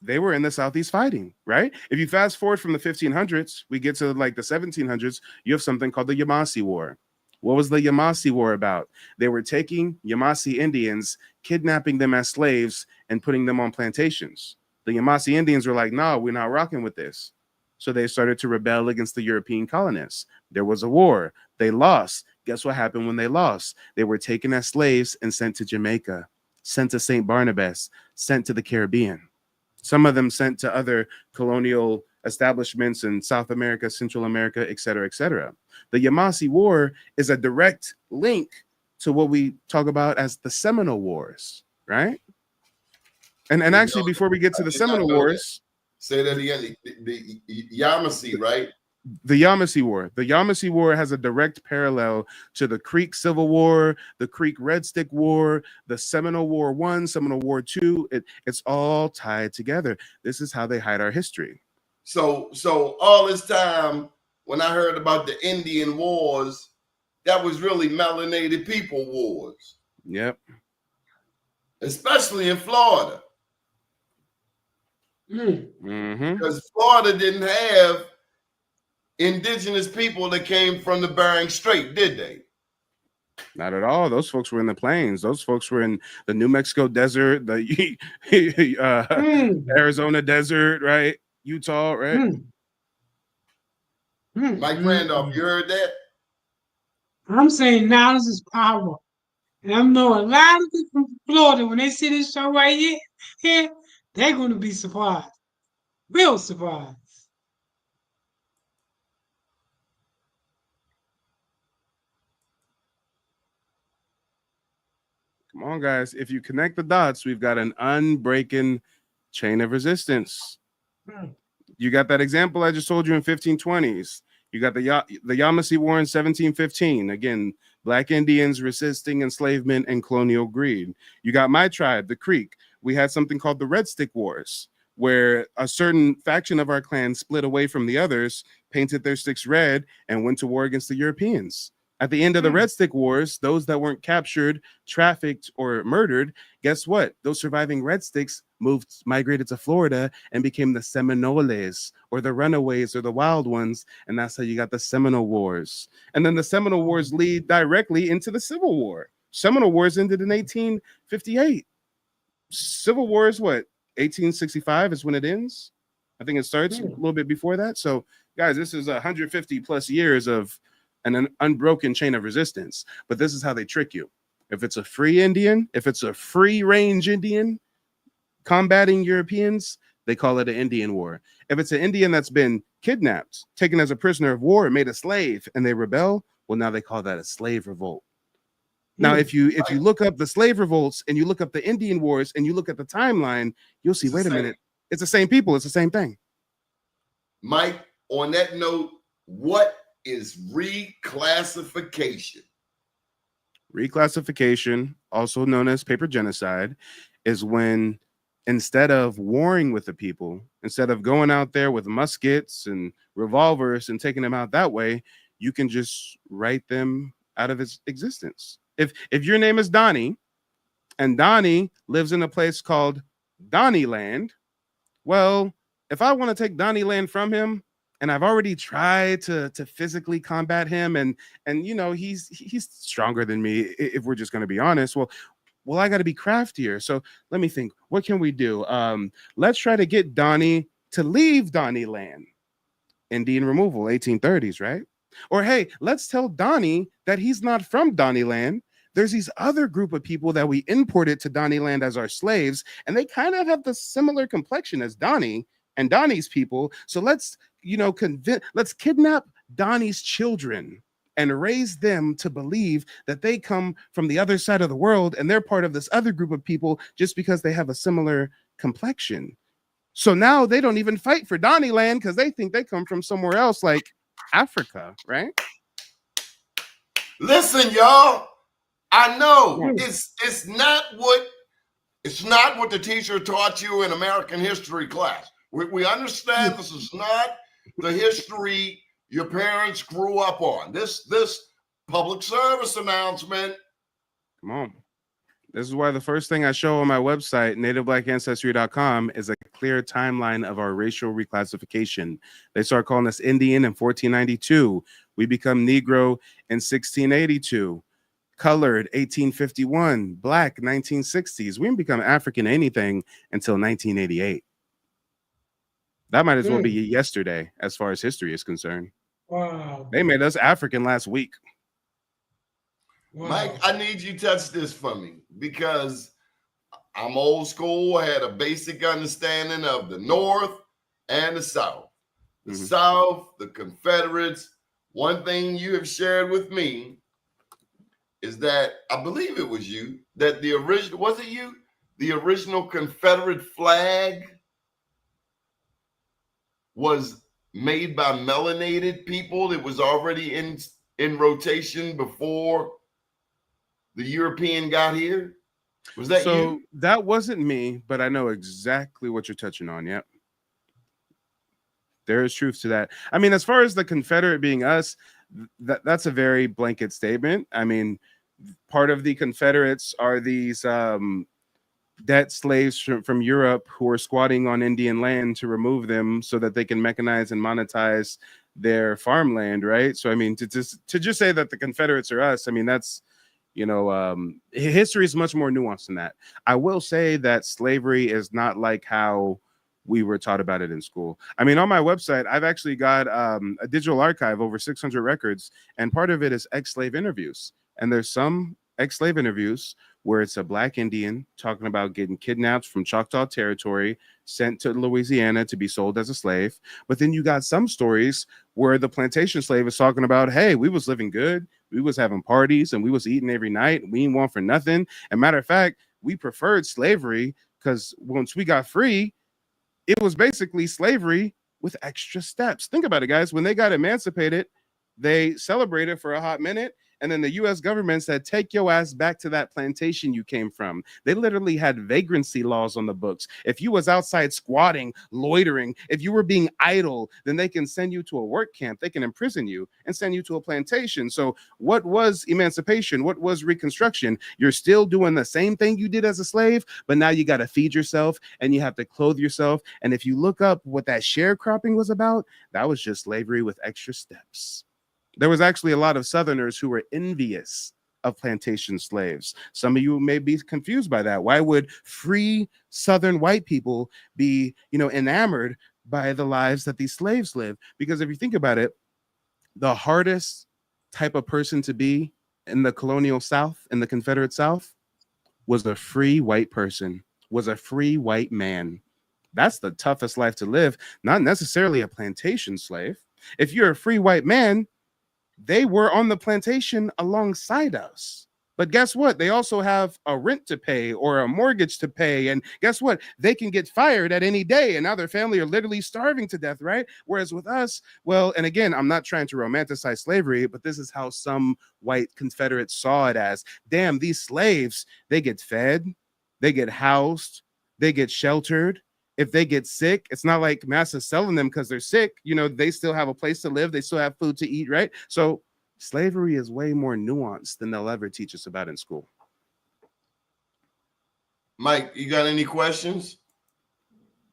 they were in the Southeast fighting, right? If you fast forward from the 1500s, we get to like the 1700s, you have something called the Yamasee War. What was the Yamasee War about? They were taking Yamasee Indians, kidnapping them as slaves, and putting them on plantations. The Yamasee Indians were like, no, we're not rocking with this. So they started to rebel against the European colonists. There was a war. They lost. Guess what happened when they lost? They were taken as slaves and sent to Jamaica, sent to St. Barnabas, sent to the Caribbean. Some of them sent to other colonial establishments in South America, Central America, et cetera, et cetera. The Yamasee War is a direct link to what we talk about as the Seminole Wars, right? And actually, before we get to the Seminole Wars, say that again. The Yamasee, right? The Yamasee War. The Yamasee War has a direct parallel to the Creek Civil War, the Creek Red Stick War, the Seminole War I, Seminole War II. It's all tied together. This is how they hide our history. So all this time, when I heard about the Indian Wars, that was really melanated people wars. Yep. Especially in Florida. Because Florida didn't have indigenous people that came from the Bering Strait, did they? Not at all. Those folks were in the plains. Those folks were in the New Mexico desert, the Arizona desert, right? Utah, right? Mike Randolph, you heard that? I'm saying knowledge is power. And I know a lot of people from Florida, when they see this show right here, they're going to be surprised. Real surprised. Come on, guys. If you connect the dots, we've got an unbreaking chain of resistance. You got that example I just told you in 1520s. You got the Yamasee War in 1715. Again, Black Indians resisting enslavement and colonial greed. You got my tribe, the Creek. We had something called the Red Stick Wars, where a certain faction of our clan split away from the others, painted their sticks red, and went to war against the Europeans. At the end of the Red Stick Wars, those that weren't captured, trafficked, or murdered, guess what? Those surviving Red Sticks migrated to Florida and became the Seminoles, or the runaways, or the wild ones, and that's how you got the Seminole Wars. And then the Seminole Wars lead directly into the Civil War. Seminole Wars ended in 1858. Civil War is what? 1865 is when it ends. I think it starts a little bit before that. So, guys, this is 150 plus years of an unbroken chain of resistance. But this is how they trick you. If it's a free Indian, if it's a free range Indian combating Europeans, they call it an Indian war. If it's an Indian that's been kidnapped, taken as a prisoner of war, made a slave, and they rebel, well, now they call that a slave revolt. Now, if you look up the slave revolts and you look up the Indian wars and you look at the timeline, you'll see, wait a minute, it's the same people, it's the same thing. Mike, on that note, what is reclassification? Reclassification, also known as paper genocide, is when instead of warring with the people, instead of going out there with muskets and revolvers and taking them out that way, you can just write them out of its existence. If your name is Donnie and Donnie lives in a place called Donnie Land, well, if I want to take Donnie Land from him, and I've already tried to physically combat him, and you know he's stronger than me, if we're just going to be honest. Well, I got to be craftier. So let me think. What can we do? Let's try to get Donnie to leave Donnie Land. Indian removal, 1830s, right? Or hey, let's tell Donnie that he's not from Donnie Land. There's these other group of people that we imported to Donnie Land as our slaves, and they kind of have the similar complexion as Donnie and Donnie's people. So let's kidnap Donnie's children and raise them to believe that they come from the other side of the world and they're part of this other group of people just because they have a similar complexion. So now they don't even fight for Donnie Land because they think they come from somewhere else, like Africa, right? Listen, y'all. I know it's not what the teacher taught you in American history class. We understand this is not the history your parents grew up on. This public service announcement. Come on. This is why the first thing I show on my website, nativebblackancestry.com, is a clear timeline of our racial reclassification. They start calling us Indian in 1492. We become Negro in 1682. Colored, 1851. Black, 1960s. We didn't become African anything until 1988. That might as well be yesterday as far as history is concerned. Wow. They made us African last week. Wow. Mike, I need you to touch this for me because I'm old school. I had a basic understanding of the North and the South. the Mhm. South, the Confederates. One thing you have shared with me is that I believe it was you that the original, was it you? The original Confederate flag was made by melanated people. It was already in rotation before the European got here. Was that So you? that wasn't me, but I know exactly what you're touching on. Yep. There is truth to that. I mean, as far as the Confederate being us, that's a very blanket statement. I mean, part of the Confederates are these debt slaves from Europe who are squatting on Indian land to remove them so that they can mechanize and monetize their farmland, right? So I mean, to just say that the Confederates are us, I mean, that's, you know, history is much more nuanced than that. I will say that slavery is not like how we were taught about it in school. I mean, on my website, I've actually got a digital archive, over 600 records, and part of it is ex-slave interviews. And there's some ex-slave interviews where it's a Black Indian talking about getting kidnapped from Choctaw territory, sent to Louisiana to be sold as a slave. But then you got some stories where the plantation slave is talking about, hey, we was living good, we was having parties, and we was eating every night. We didn't want for nothing. And matter of fact, we preferred slavery because once we got free, it was basically slavery with extra steps. Think about it, guys. When they got emancipated, they celebrated for a hot minute. And then the US government said, take your ass back to that plantation you came from. They literally had vagrancy laws on the books. If you was outside squatting, loitering, if you were being idle, then they can send you to a work camp. They can imprison you and send you to a plantation. So what was emancipation? What was Reconstruction? You're still doing the same thing you did as a slave, but now you got to feed yourself and you have to clothe yourself. And if you look up what that sharecropping was about, that was just slavery with extra steps. There was actually a lot of Southerners who were envious of plantation slaves. Some of you may be confused by that. Why would free Southern white people be, enamored by the lives that these slaves live? Because if you think about it, the hardest type of person to be in the colonial South, in the Confederate South, was a free white person, was a free white man. That's the toughest life to live, not necessarily a plantation slave. If you're a free white man, they were on the plantation alongside us. But guess what? They also have a rent to pay or a mortgage to pay. And guess what? They can get fired at any day. And now their family are literally starving to death, right? Whereas with us, well, and again, I'm not trying to romanticize slavery, but this is how some white Confederates saw it as. Damn, these slaves, they get fed, they get housed, they get sheltered. If they get sick, it's not like Massa's selling them because they're sick. They still have a place to live. They still have food to eat, right? So slavery is way more nuanced than they'll ever teach us about in school. Mike, you got any questions?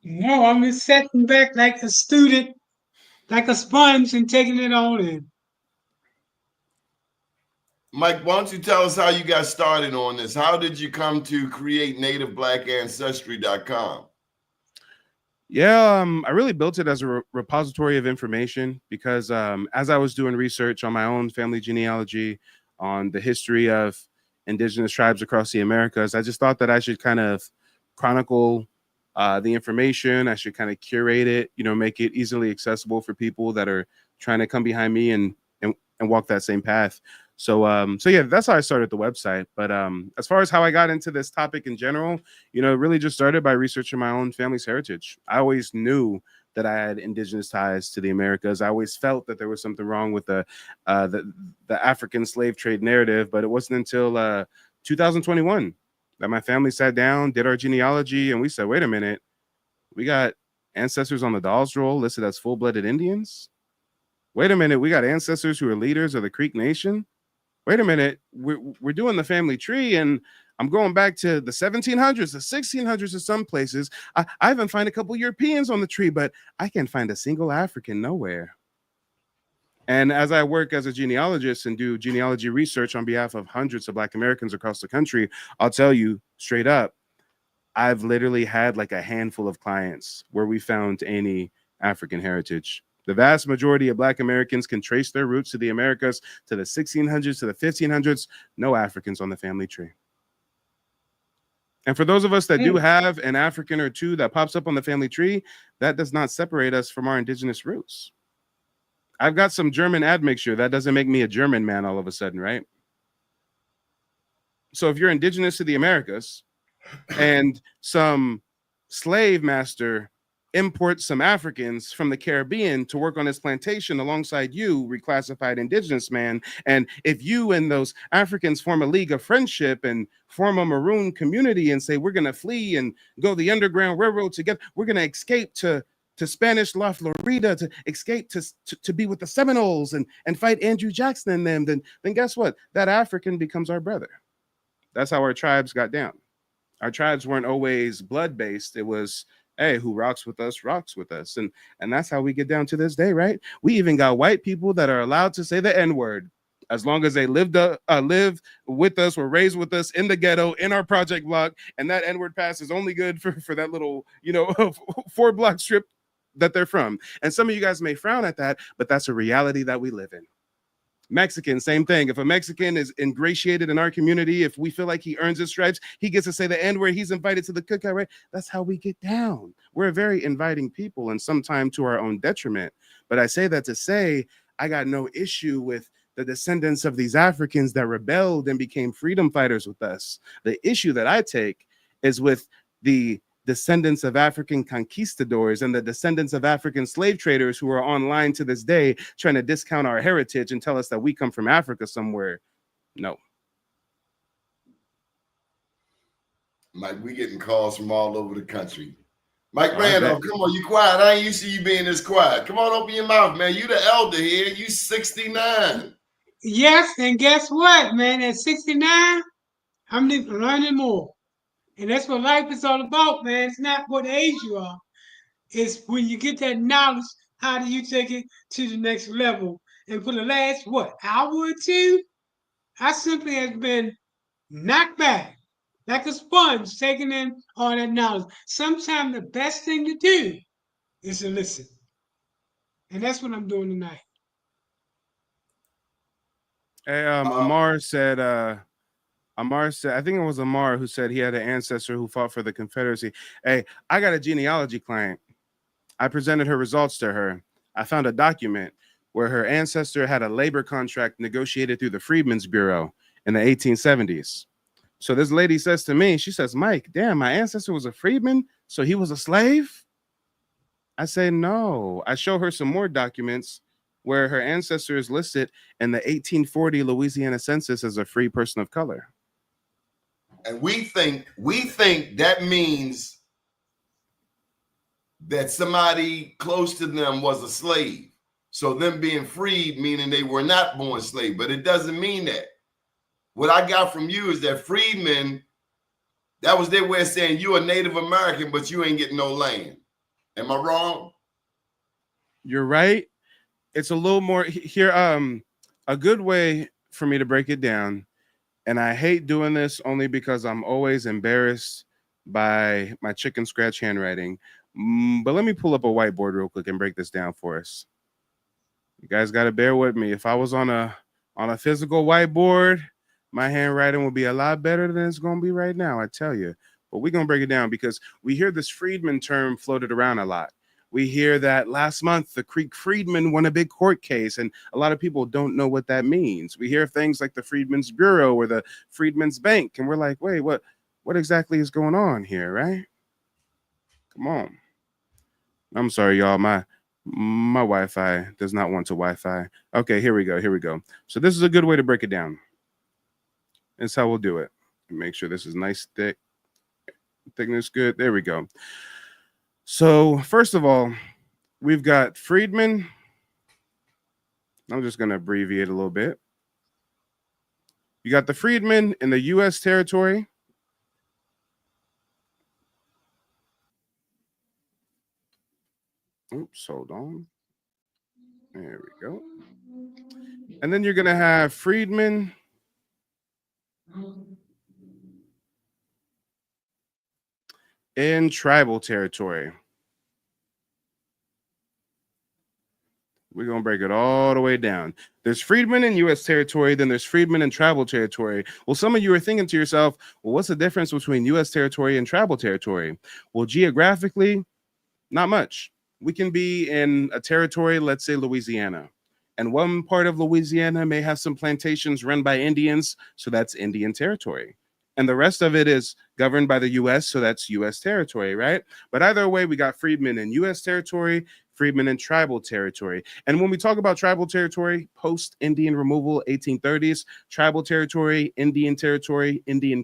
No, I'm just sitting back like a student, like a sponge, and taking it all in. Mike, why don't you tell us how you got started on this? How did you come to create NativeBlackAncestry.com? Yeah, I really built it as a repository of information because as I was doing research on my own family genealogy, on the history of indigenous tribes across the Americas, I just thought that I should kind of chronicle the information. I should kind of curate it, make it easily accessible for people that are trying to come behind me and walk that same path. So yeah, that's how I started the website. But as far as how I got into this topic in general, it really just started by researching my own family's heritage. I always knew that I had indigenous ties to the Americas. I always felt that there was something wrong with the African slave trade narrative, but it wasn't until 2021 that my family sat down, did our genealogy, and we said, wait a minute, we got ancestors on the Dawes roll listed as full-blooded Indians. Wait a minute, we got ancestors who are leaders of the Creek Nation. Wait a minute, we're doing the family tree, and I'm going back to the 1700s, the 1600s in some places. I even find a couple Europeans on the tree, but I can't find a single African nowhere. And as I work as a genealogist and do genealogy research on behalf of hundreds of Black Americans across the country, I'll tell you straight up, I've literally had like a handful of clients where we found any African heritage. The vast majority of Black Americans can trace their roots to the Americas, to the 1600s, to the 1500s. No Africans on the family tree. And for those of us that do have an African or two that pops up on the family tree, that does not separate us from our indigenous roots. I've got some German admixture. That doesn't make me a German man all of a sudden, right? So if you're indigenous to the Americas and some slave master imports some Africans from the Caribbean to work on his plantation alongside you, reclassified indigenous man, and if you and those Africans form a league of friendship and form a maroon community and say, we're going to flee and go the Underground Railroad together, we're going to escape to Spanish La Florida, to escape to be with the Seminoles and fight Andrew Jackson and them, then guess what? That African becomes our brother. That's how our tribes got down. Our tribes weren't always blood-based. It was, hey, who rocks with us, rocks with us. And that's how we get down to this day, right? We even got white people that are allowed to say the N-word as long as they live with us, were raised with us in the ghetto, in our project block, and that N-word pass is only good for that little, 4-block strip that they're from. And some of you guys may frown at that, but that's a reality that we live in. Mexican, same thing. If a Mexican is ingratiated in our community, if we feel like he earns his stripes, he gets to say the N word, he's invited to the cookout, right? That's how we get down. We're a very inviting people, and sometimes to our own detriment. But I say that to say, I got no issue with the descendants of these Africans that rebelled and became freedom fighters with us. The issue that I take is with the descendants of African conquistadors and the descendants of African slave traders who are online to this day trying to discount our heritage and tell us that we come from Africa somewhere. No. Mike, we getting calls from all over the country. Mike Randolph, come on, you quiet. I ain't used to you being this quiet. Come on, open your mouth, man. You the elder here. You 69. Yes, and guess what, man? At 69, I'm learning more. And that's what life is all about, man. It's not what age you are. It's when you get that knowledge, how do you take it to the next level? And for the last, hour or two, I simply have been knocked back like a sponge, taking in all that knowledge. Sometimes the best thing to do is to listen. And that's what I'm doing tonight. Hey, Amar said, I think it was Amar who said he had an ancestor who fought for the Confederacy. Hey, I got a genealogy client. I presented her results to her. I found a document where her ancestor had a labor contract negotiated through the Freedmen's Bureau in the 1870s. So this lady says to me, she says, Mike, damn, my ancestor was a freedman, so he was a slave? I say, no. I show her some more documents where her ancestor is listed in the 1840 Louisiana census as a free person of color. And we think that means that somebody close to them was a slave. So them being freed, meaning they were not born slave, but it doesn't mean that. What I got from you is that freedmen, that was their way of saying you're a Native American, but you ain't getting no land. Am I wrong? You're right. It's a little more here. A good way for me to break it down, and I hate doing this only because I'm always embarrassed by my chicken scratch handwriting. But let me pull up a whiteboard real quick and break this down for us. You guys got to bear with me. If I was on a physical whiteboard, my handwriting will be a lot better than it's going to be right now, I tell you. But we're going to break it down because we hear this freedman term floated around a lot. We hear that last month, the Creek Freedmen won a big court case, and a lot of people don't know what that means. We hear things like the Freedmen's Bureau or the Freedmen's Bank, and we're like, wait, what exactly is going on here, right? Come on. I'm sorry, y'all. My Wi-Fi does not want to Wi-Fi. Okay, here we go. So this is a good way to break it down. That's how we'll do it. Make sure this is nice, thick. Thickness good. There we go. So first of all, we've got freedmen. I'm just going to abbreviate a little bit. You got the freedmen in the U.S. territory. Oops, hold on. There we go. And then you're going to have freedmen in tribal territory. We're going to break it all the way down. There's freedmen in U.S. territory, then there's freedmen in tribal territory. Well, some of you are thinking to yourself, well, what's the difference between U.S. territory and tribal territory? Well, geographically, not much. We can be in a territory, let's say Louisiana, and one part of Louisiana may have some plantations run by Indians, so that's Indian territory. And the rest of it is governed by the U.S., so that's U.S. territory, right? But either way, we got freedmen in U.S. territory, freedmen in tribal territory. And when we talk about tribal territory, post-Indian removal, 1830s, tribal territory, Indian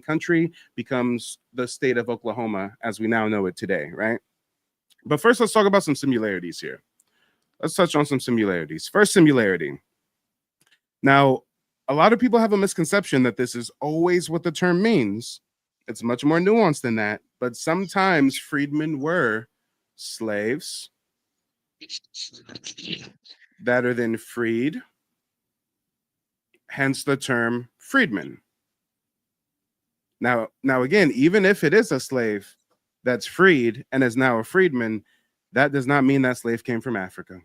country becomes the state of Oklahoma as we now know it today, right? But first, let's talk about some similarities here. Let's touch on some similarities. First similarity. Now, a lot of people have a misconception that this is always what the term means. It's much more nuanced than that. But sometimes freedmen were slaves that are then freed, hence the term freedman. Now again, even if it is a slave that's freed and is now a freedman, that does not mean that slave came from Africa.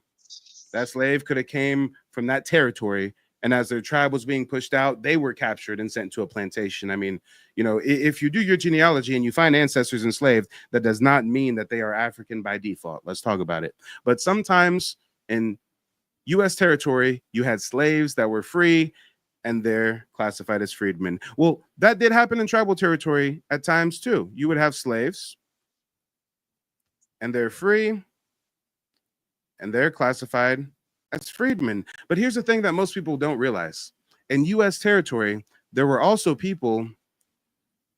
That slave could have came from that territory, and as their tribe was being pushed out, they were captured and sent to a plantation. I mean, you know, if you do your genealogy and you find ancestors enslaved, that does not mean that they are African by default. Let's talk about it. But sometimes in U.S. territory, you had slaves that were free, and they're classified as freedmen. Well, that did happen in tribal territory at times too. You would have slaves, and they're free, and they're classified as freedmen. But here's the thing that most people don't realize. In U.S. territory, there were also people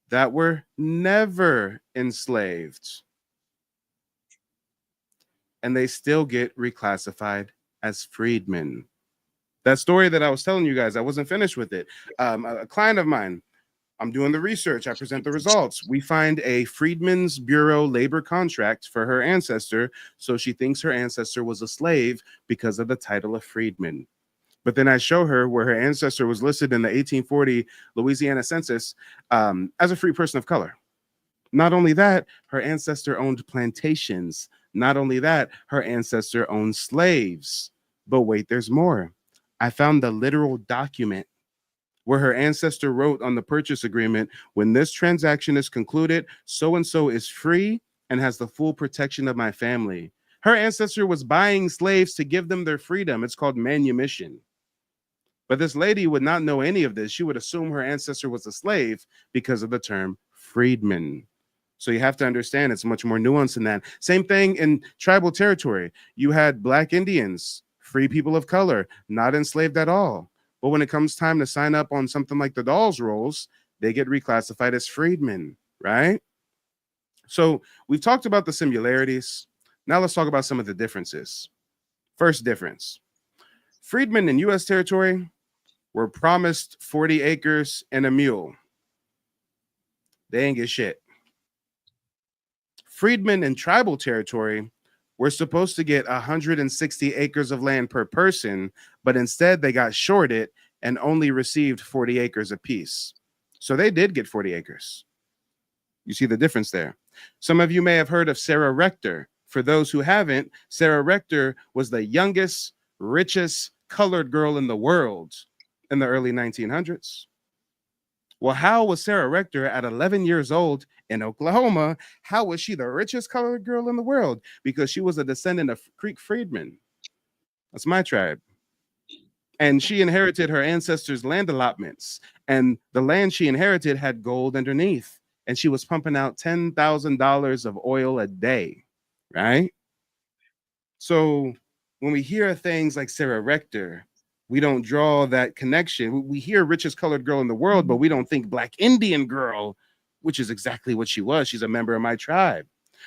that were never enslaved, and they still get reclassified as freedmen. That story that I was telling you guys, I wasn't finished with it. A client of mine, I'm doing the research, I present the results. We find a Freedmen's Bureau labor contract for her ancestor, so she thinks her ancestor was a slave because of the title of freedman. But then I show her where her ancestor was listed in the 1840 Louisiana census as a free person of color. Not only that, her ancestor owned plantations. Not only that, her ancestor owned slaves. But wait, there's more. I found the literal document where her ancestor wrote on the purchase agreement, when this transaction is concluded, so-and-so is free and has the full protection of my family. Her ancestor was buying slaves to give them their freedom. It's called manumission. But this lady would not know any of this. She would assume her ancestor was a slave because of the term freedman. So you have to understand it's much more nuanced than that. Same thing in tribal territory. You had Black Indians, free people of color, not enslaved at all. But when it comes time to sign up on something like the Dawes rolls, they get reclassified as freedmen, right? So we've talked about the similarities. Now let's talk about some of the differences. First difference. Freedmen in U.S. territory were promised 40 acres and a mule. They ain't get shit. Freedmen in tribal territory were supposed to get 160 acres of land per person, but instead they got shorted and only received 40 acres apiece. So they did get 40 acres. You see the difference there. Some of you may have heard of Sarah Rector. For those who haven't, Sarah Rector was the youngest, richest colored girl in the world in the early 1900s. Well, how was Sarah Rector at 11 years old in Oklahoma? How was she the richest colored girl in the world? Because she was a descendant of Creek freedmen. That's my tribe. And she inherited her ancestors' land allotments. And the land she inherited had gold underneath. And she was pumping out $10,000 of oil a day, right? So when we hear things like Sarah Rector, we don't draw that connection. We hear richest colored girl in the world, but we don't think Black Indian girl, which is exactly what she was. She's a member of my tribe.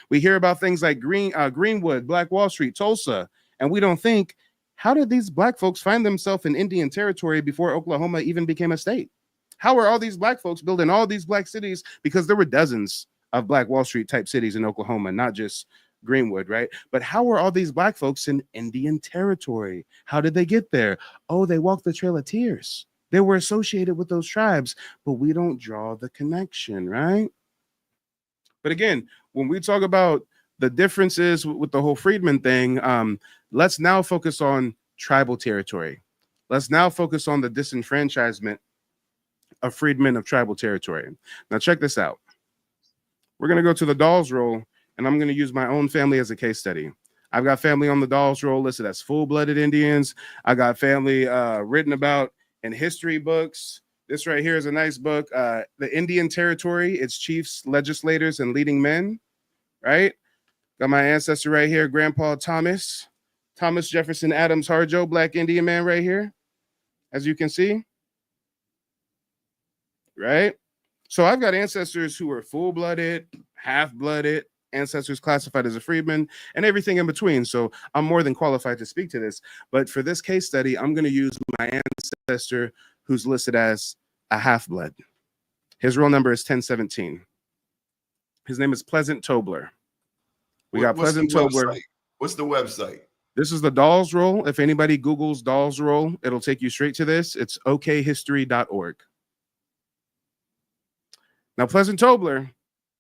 We hear about things like Greenwood, Black Wall Street, Tulsa, and we don't think, how did these Black folks find themselves in Indian territory before Oklahoma even became a state? How are all these Black folks building all these Black cities? Because there were dozens of Black Wall Street type cities in Oklahoma, not just Greenwood, right? But how were all these Black folks in Indian territory? How did they get there? Oh, they walked the Trail of Tears. They were associated with those tribes, but we don't draw the connection, right? But again, when we talk about the differences with the whole freedman thing, let's now focus on tribal territory. Let's now focus on the disenfranchisement of freedmen of tribal territory. Now check this out. We're going to go to the Dawes Roll, and I'm going to use my own family as a case study. I've got family on the Dawes Roll listed as full-blooded Indians. I got family written about in history books. This right here is a nice book, The Indian Territory, Its Chiefs, Legislators, and Leading Men, right? Got my ancestor right here, Grandpa Thomas Jefferson Adams Harjo, Black Indian man right here, as you can see, right? So I've got ancestors who are full-blooded, half-blooded, ancestors classified as a freedman, and everything in between. So I'm more than qualified to speak to this. But for this case study, I'm going to use my ancestor who's listed as a half-blood. His roll number is 1017. His name is Pleasant Tobler. We got Pleasant Tobler. What's the website? This is the Dawes Roll. If anybody Googles Dawes Roll, it'll take you straight to this. It's okhistory.org. Now, Pleasant Tobler,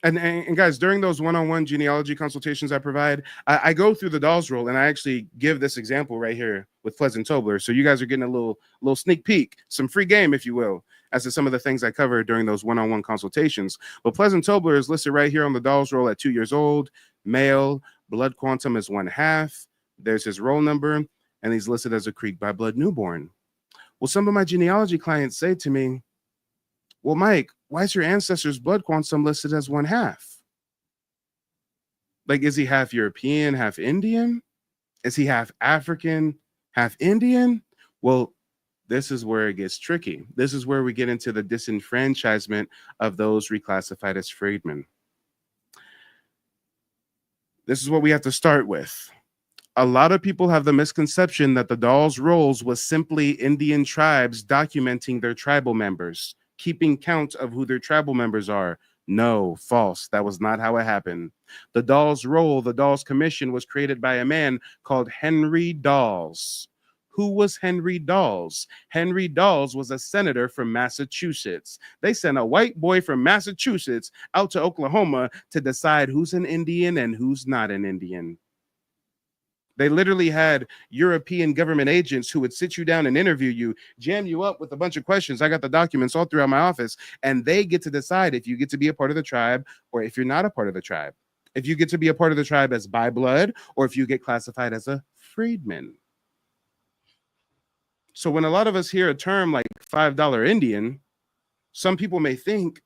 and guys, during those one-on-one genealogy consultations I provide, I go through the Dawes Roll, and I actually give this example right here with Pleasant Tobler. So you guys are getting a little sneak peek, some free game, if you will, as to some of the things I cover during those one-on-one consultations. But Pleasant Tobler is listed right here on the Dawes Roll at 2 years old, male, blood quantum is 1/2. There's his roll number, and he's listed as a Creek by blood newborn. Well, some of my genealogy clients say to me, well, Mike, why is your ancestor's blood quantum listed as 1/2? Like, is he half European, half Indian? Is he half African, half Indian? Well, this is where it gets tricky. This is where we get into the disenfranchisement of those reclassified as freedmen. This is what we have to start with. A lot of people have the misconception that the Dawes Rolls was simply Indian tribes documenting their tribal members, keeping count of who their tribal members are. No, false. That was not how it happened. The Dawes Roll, the Dawes Commission, was created by a man called Henry Dawes. Who was Henry Dawes? Henry Dawes was a senator from Massachusetts. They sent a white boy from Massachusetts out to Oklahoma to decide who's an Indian and who's not an Indian. They literally had European government agents who would sit you down and interview you, jam you up with a bunch of questions. I got the documents all throughout my office, and they get to decide if you get to be a part of the tribe or if you're not a part of the tribe. If you get to be a part of the tribe as by blood or if you get classified as a freedman. So when a lot of us hear a term like $5 Indian, some people may think,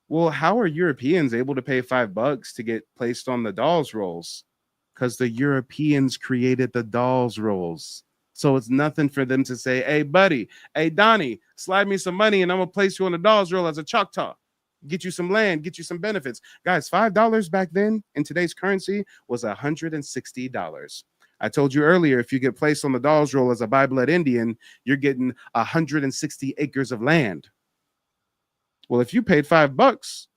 well, how are Europeans able to pay $5 to get placed on the Dawes Rolls? Because the Europeans created the Dawes Rolls. So it's nothing for them to say, hey, buddy, hey, Donnie, slide me some money and I'm going to place you on the Dawes Roll as a Choctaw. Get you some land, get you some benefits. Guys, $5 back then in today's currency was $160. I told you earlier, if you get placed on the Dawes Roll as a by-blood Indian, you're getting 160 acres of land. Well, if you paid $5,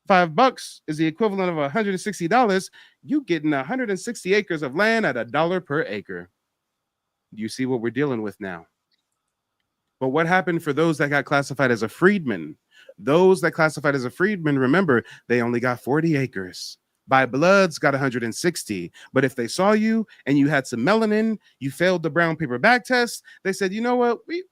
$5 is the equivalent of $160. You getting 160 acres of land at $1 per acre. You see what we're dealing with now. But what happened for those that got classified as a freedman? Those that classified as a freedman, remember, they only got 40 acres. By bloods got 160. But if they saw you and you had some melanin, you failed the brown paper bag test, they said, you know what? We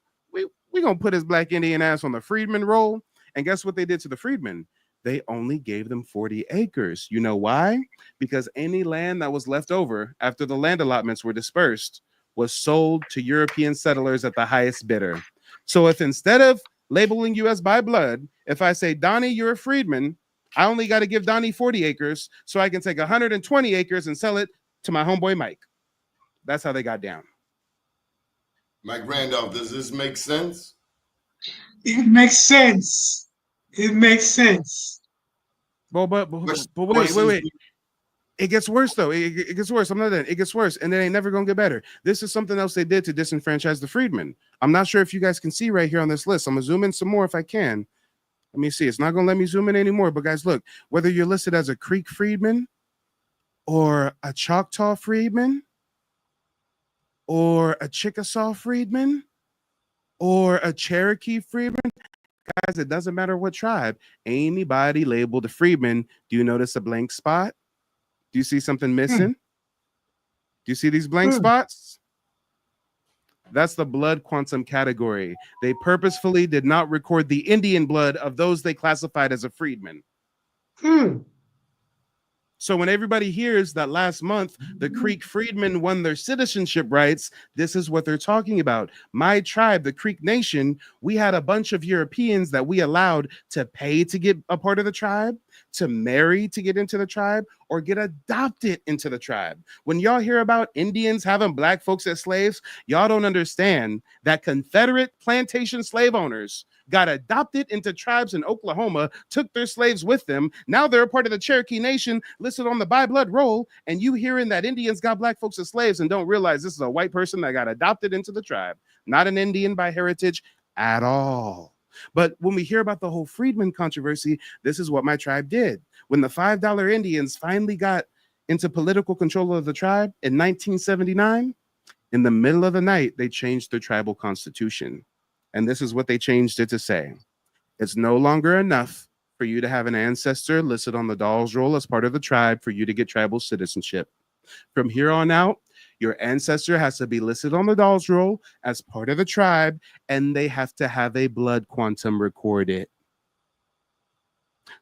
gonna put his black Indian ass on the freedman roll. And guess what they did to the freedmen? They only gave them 40 acres. You know why? Because any land that was left over after the land allotments were dispersed was sold to European settlers at the highest bidder. So if instead of labeling you as by blood, if I say, Donnie, you're a freedman, I only got to give Donnie 40 acres so I can take 120 acres and sell it to my homeboy Mike. That's how they got down. Mike Randolph, does this make sense? It makes sense. It makes sense. But wait. It gets worse, though. It gets worse. I'm not done. It gets worse, and it ain't never going to get better. This is something else they did to disenfranchise the freedmen. I'm not sure if you guys can see right here on this list. I'm going to zoom in some more if I can. Let me see. It's not going to let me zoom in anymore. But, guys, look. Whether you're listed as a Creek freedman or a Choctaw freedman or a Chickasaw freedman or a Cherokee freedman, guys, it doesn't matter what tribe. Anybody labeled a freedman, do you notice a blank spot? Do you see something missing? Do you see these blank spots? That's the blood quantum category. They purposefully did not record the Indian blood of those they classified as a freedman. Hmm. So when everybody hears that last month the Creek freedmen won their citizenship rights, this is what they're talking about. My tribe, the Creek Nation, we had a bunch of Europeans that we allowed to pay to get a part of the tribe, to marry to get into the tribe, or get adopted into the tribe. When y'all hear about Indians having black folks as slaves, y'all don't understand that Confederate plantation slave owners got adopted into tribes in Oklahoma, took their slaves with them. Now they're a part of the Cherokee Nation listed on the by blood roll, and you hearing that Indians got black folks as slaves and don't realize this is a white person that got adopted into the tribe, not an Indian by heritage at all. But when we hear about the whole freedmen controversy, this is what my tribe did. When the $5 Indians finally got into political control of the tribe in 1979, in the middle of the night, they changed their tribal constitution. And this is what they changed it to say. It's no longer enough for you to have an ancestor listed on the Dawes roll as part of the tribe for you to get tribal citizenship. From here on out, your ancestor has to be listed on the Dawes roll as part of the tribe, and they have to have a blood quantum recorded.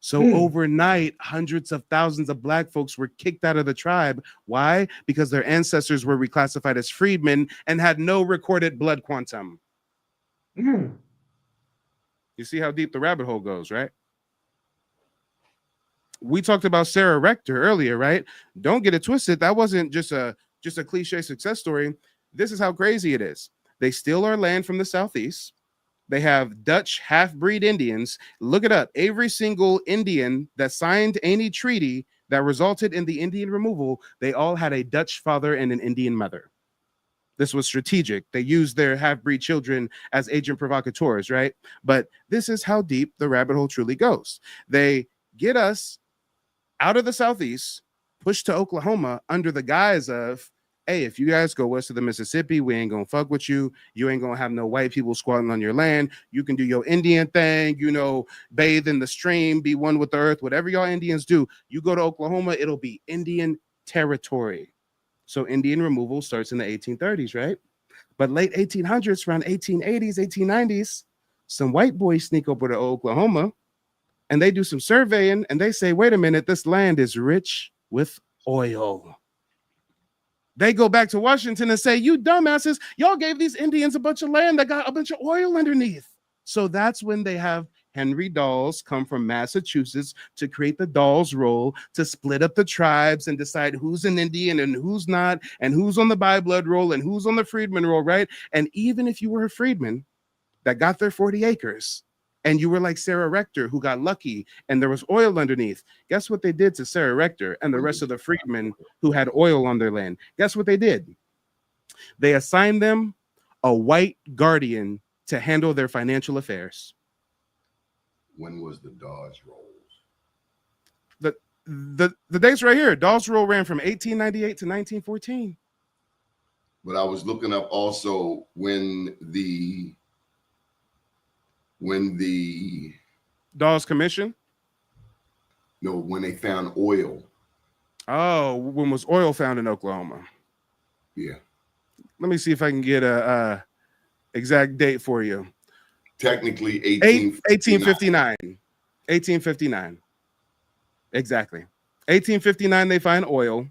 So overnight, hundreds of thousands of black folks were kicked out of the tribe. Why? Because their ancestors were reclassified as freedmen and had no recorded blood quantum. You see how deep the rabbit hole goes, right? We talked about Sarah Rector earlier, right? Don't get it twisted. That wasn't just a cliche success story. This is how crazy it is. They steal our land from the Southeast. They have Dutch half-breed Indians. Look it up. Every single Indian that signed any treaty that resulted in the Indian removal, they all had a Dutch father and an Indian mother. This was strategic. They used their half-breed children as agent provocateurs, right? But this is how deep the rabbit hole truly goes. They get us out of the Southeast, pushed to Oklahoma under the guise of, hey, if you guys go west of the Mississippi, we ain't gonna fuck with you. You ain't gonna have no white people squatting on your land. You can do your Indian thing, bathe in the stream, be one with the earth, whatever y'all Indians do. You go to Oklahoma, it'll be Indian territory. So Indian removal starts in the 1830s, right? But late 1800s, around 1880s, 1890s, some white boys sneak over to Oklahoma and they do some surveying and they say, wait a minute, this land is rich with oil. They go back to Washington and say, you dumbasses, y'all gave these Indians a bunch of land that got a bunch of oil underneath. So that's when they have Henry Dawes come from Massachusetts to create the Dawes roll to split up the tribes and decide who's an Indian and who's not, and who's on the by blood roll and who's on the freedman roll, right? And even if you were a freedman that got their 40 acres and you were like Sarah Rector who got lucky and there was oil underneath, guess what they did to Sarah Rector and the rest of the freedmen who had oil on their land? Guess what they did? They assigned them a white guardian to handle their financial affairs. When was the Dawes rolls? The dates right here. Dawes roll ran from 1898 to 1914. But I was looking up also when the Dawes Commission? No, when they found oil. Oh, when was oil found in Oklahoma? Yeah. Let me see if I can get a exact date for you. Technically 1859. 1859. Exactly. 1859, they find oil.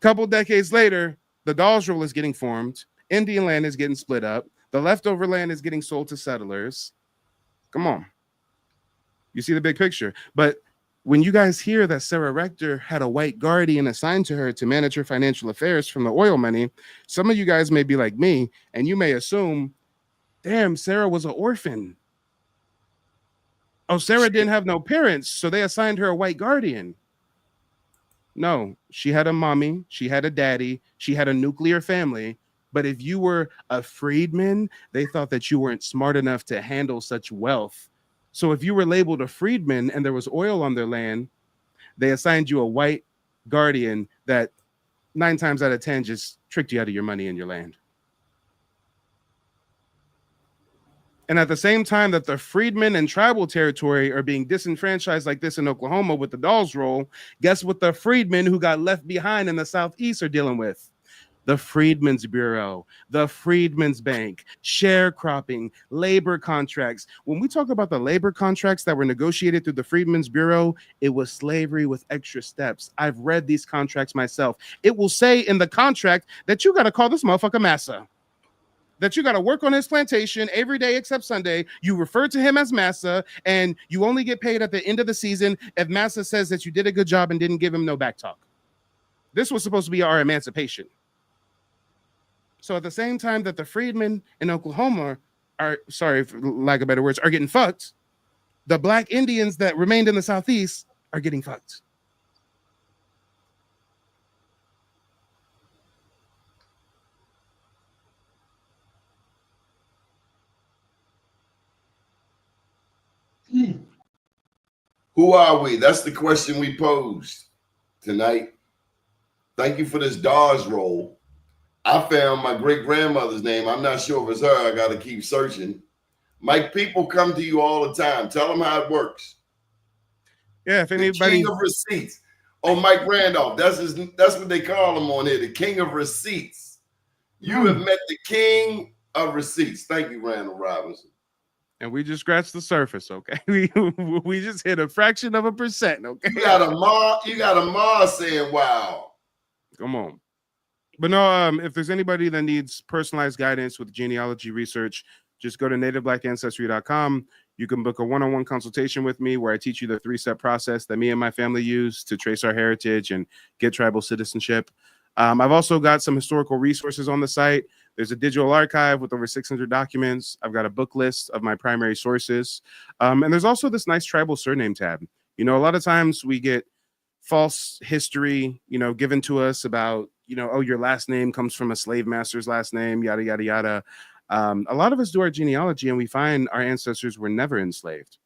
Couple decades later, the Dawes roll is getting formed. Indian land is getting split up. The leftover land is getting sold to settlers. Come on. You see the big picture. But when you guys hear that Sarah Rector had a white guardian assigned to her to manage her financial affairs from the oil money, some of you guys may be like me, and you may assume, damn, Sarah was an orphan. Oh, Sarah didn't have no parents, so they assigned her a white guardian. No, she had a mommy, she had a daddy, she had a nuclear family. But if you were a freedman, they thought that you weren't smart enough to handle such wealth. So if you were labeled a freedman and there was oil on their land, they assigned you a white guardian that 9 times out of 10 just tricked you out of your money and your land. And at the same time that the freedmen and tribal territory are being disenfranchised like this in Oklahoma with the Dawes roll, guess what the freedmen who got left behind in the Southeast are dealing with? the Freedmen's Bureau, the Freedmen's Bank, sharecropping, labor contracts. When we talk about the labor contracts that were negotiated through the Freedmen's Bureau, it was slavery with extra steps. I've read these contracts myself. It will say in the contract that you got to call this motherfucker massa, that you got to work on his plantation every day except Sunday. You refer to him as massa, and you only get paid at the end of the season if massa says that you did a good job and didn't give him no back talk. This was supposed to be our emancipation. So at the same time that the freedmen in Oklahoma are, sorry for lack of better words, are getting fucked, the Black Indians that remained in the Southeast are getting fucked. Who are we? That's the question we posed tonight. Thank you for this Dawes roll. I found my great-grandmother's name. I'm not sure if it's her. I got to keep searching. Mike, people come to you all the time. Tell them how it works. Yeah, if anybody... The king of receipts. Oh, Mike Randolph. That's what they call him on here, the king of receipts. You have met the king of receipts. Thank you, Randall Robinson. And we just scratched the surface, okay? We just hit a fraction of a percent, okay? You got a Ma saying wow. Come on. But no, if there's anybody that needs personalized guidance with genealogy research, just go to nativebblackancestry.com. You can book a one-on-one consultation with me where I teach you the 3-step process that me and my family use to trace our heritage and get tribal citizenship. I've also got some historical resources on the site. There's a digital archive with over 600 documents. I've got a book list of my primary sources. And there's also this nice tribal surname tab. You know, a lot of times we get false history, you know, given to us about, you know, oh, your last name comes from a slave master's last name, yada, yada, yada. A lot of us do our genealogy and we find our ancestors were never enslaved.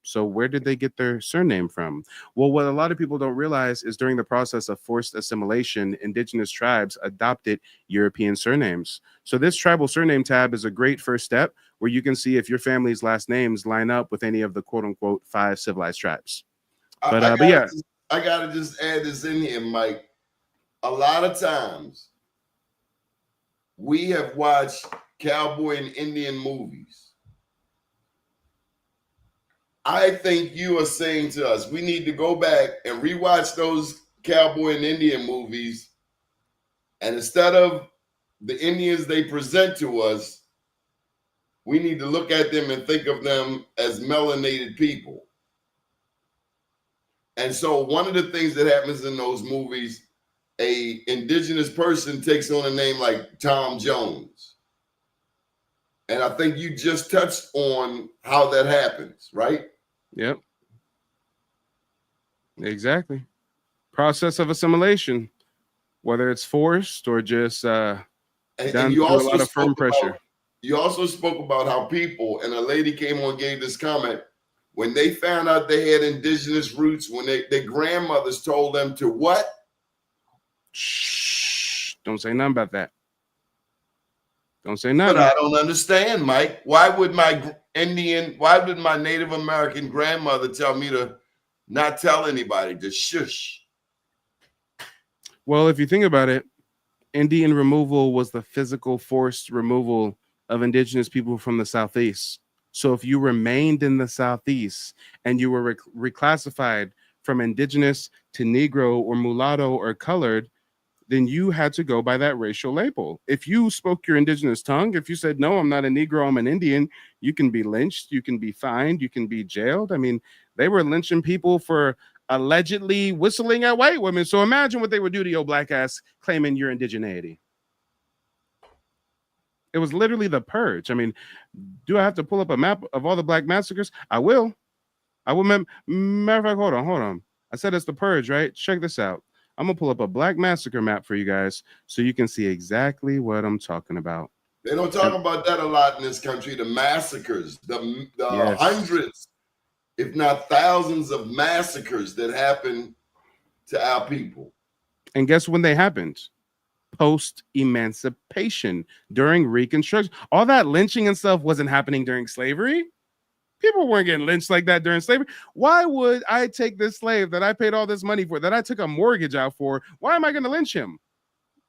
So where did they get their surname from? Well, what a lot of people don't realize is during the process of forced assimilation, indigenous tribes adopted European surnames. So this tribal surname tab is a great first step where you can see if your family's last names line up with any of the quote unquote 5 civilized tribes. But yeah. I gotta just add this in here, Mike. A lot of times we have watched cowboy and Indian movies. I think you are saying to us, we need to go back and rewatch those cowboy and Indian movies. And instead of the Indians they present to us, we need to look at them and think of them as melanated people. And so one of the things that happens in those movies, a indigenous person takes on a name like Tom Jones. And I think you just touched on how that happens, right? Yep. Exactly. Process of assimilation, whether it's forced or just done through a lot of firm pressure. You also spoke about how people, and a lady came on and gave this comment, when they found out they had indigenous roots, when their grandmothers told them to what? Shh. Don't say nothing about that. Don't say nothing. But I don't understand, Mike. Why would my Native American grandmother tell me to not tell anybody, to shush? Well, if you think about it, Indian removal was the physical forced removal of indigenous people from the Southeast. So if you remained in the Southeast and you were reclassified from indigenous to Negro or mulatto or colored, then you had to go by that racial label. If you spoke your indigenous tongue, if you said, no, I'm not a Negro, I'm an Indian, you can be lynched, you can be fined, you can be jailed. I mean, they were lynching people for allegedly whistling at white women. So imagine what they would do to your black ass claiming your indigeneity. It was literally the purge. I mean, do I have to pull up a map of all the black massacres? I will. Matter of fact, hold on. I said it's the purge, right? Check this out. I'm going to pull up a black massacre map for you guys so you can see exactly what I'm talking about. They don't talk about that a lot in this country, the massacres, the Yes. Hundreds, if not thousands of massacres that happened to our people. And guess when they happened? Post-emancipation, during Reconstruction. All that lynching and stuff wasn't happening during slavery. People weren't getting lynched like that during slavery. Why would I take this slave that I paid all this money for, that I took a mortgage out for? Why am I going to lynch him?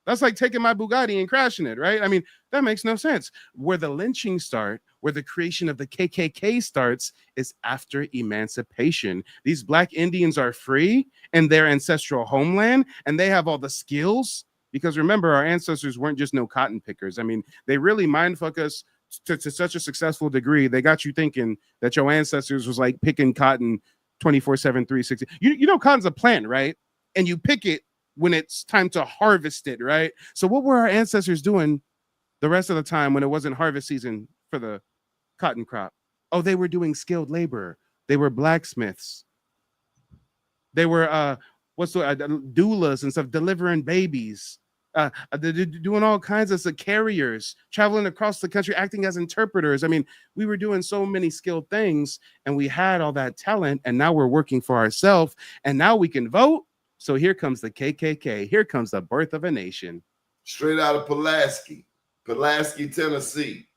That's like taking my Bugatti and crashing it, right? I mean, that makes no sense. Where the lynching start, where the creation of the KKK starts, is after emancipation. These Black Indians are free in their ancestral homeland, and they have all the skills. Because remember, our ancestors weren't just no cotton pickers. I mean, they really mindfuck us to such a successful degree. They got you thinking that your ancestors was like picking cotton 24/7, 360. You know, cotton's a plant, right? And you pick it when it's time to harvest it, right? So what were our ancestors doing the rest of the time when it wasn't harvest season for the cotton crop? Oh, they were doing skilled labor. They were blacksmiths. They were doulas and stuff, delivering babies, doing all kinds of carriers, traveling across the country, acting as interpreters. I mean, we were doing so many skilled things, and we had all that talent, and now we're working for ourselves, and now we can vote. So here comes the KKK. Here comes the birth of a nation. Straight out of Pulaski, Tennessee.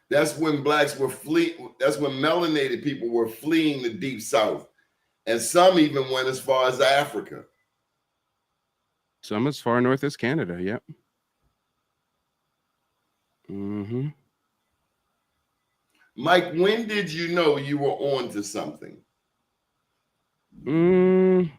That's when blacks were fleeing. That's when melanated people were fleeing the deep south. And some even went as far as Africa. Some as far north as Canada, yep. Mm-hmm. Mike, when did you know you were on to something? Well,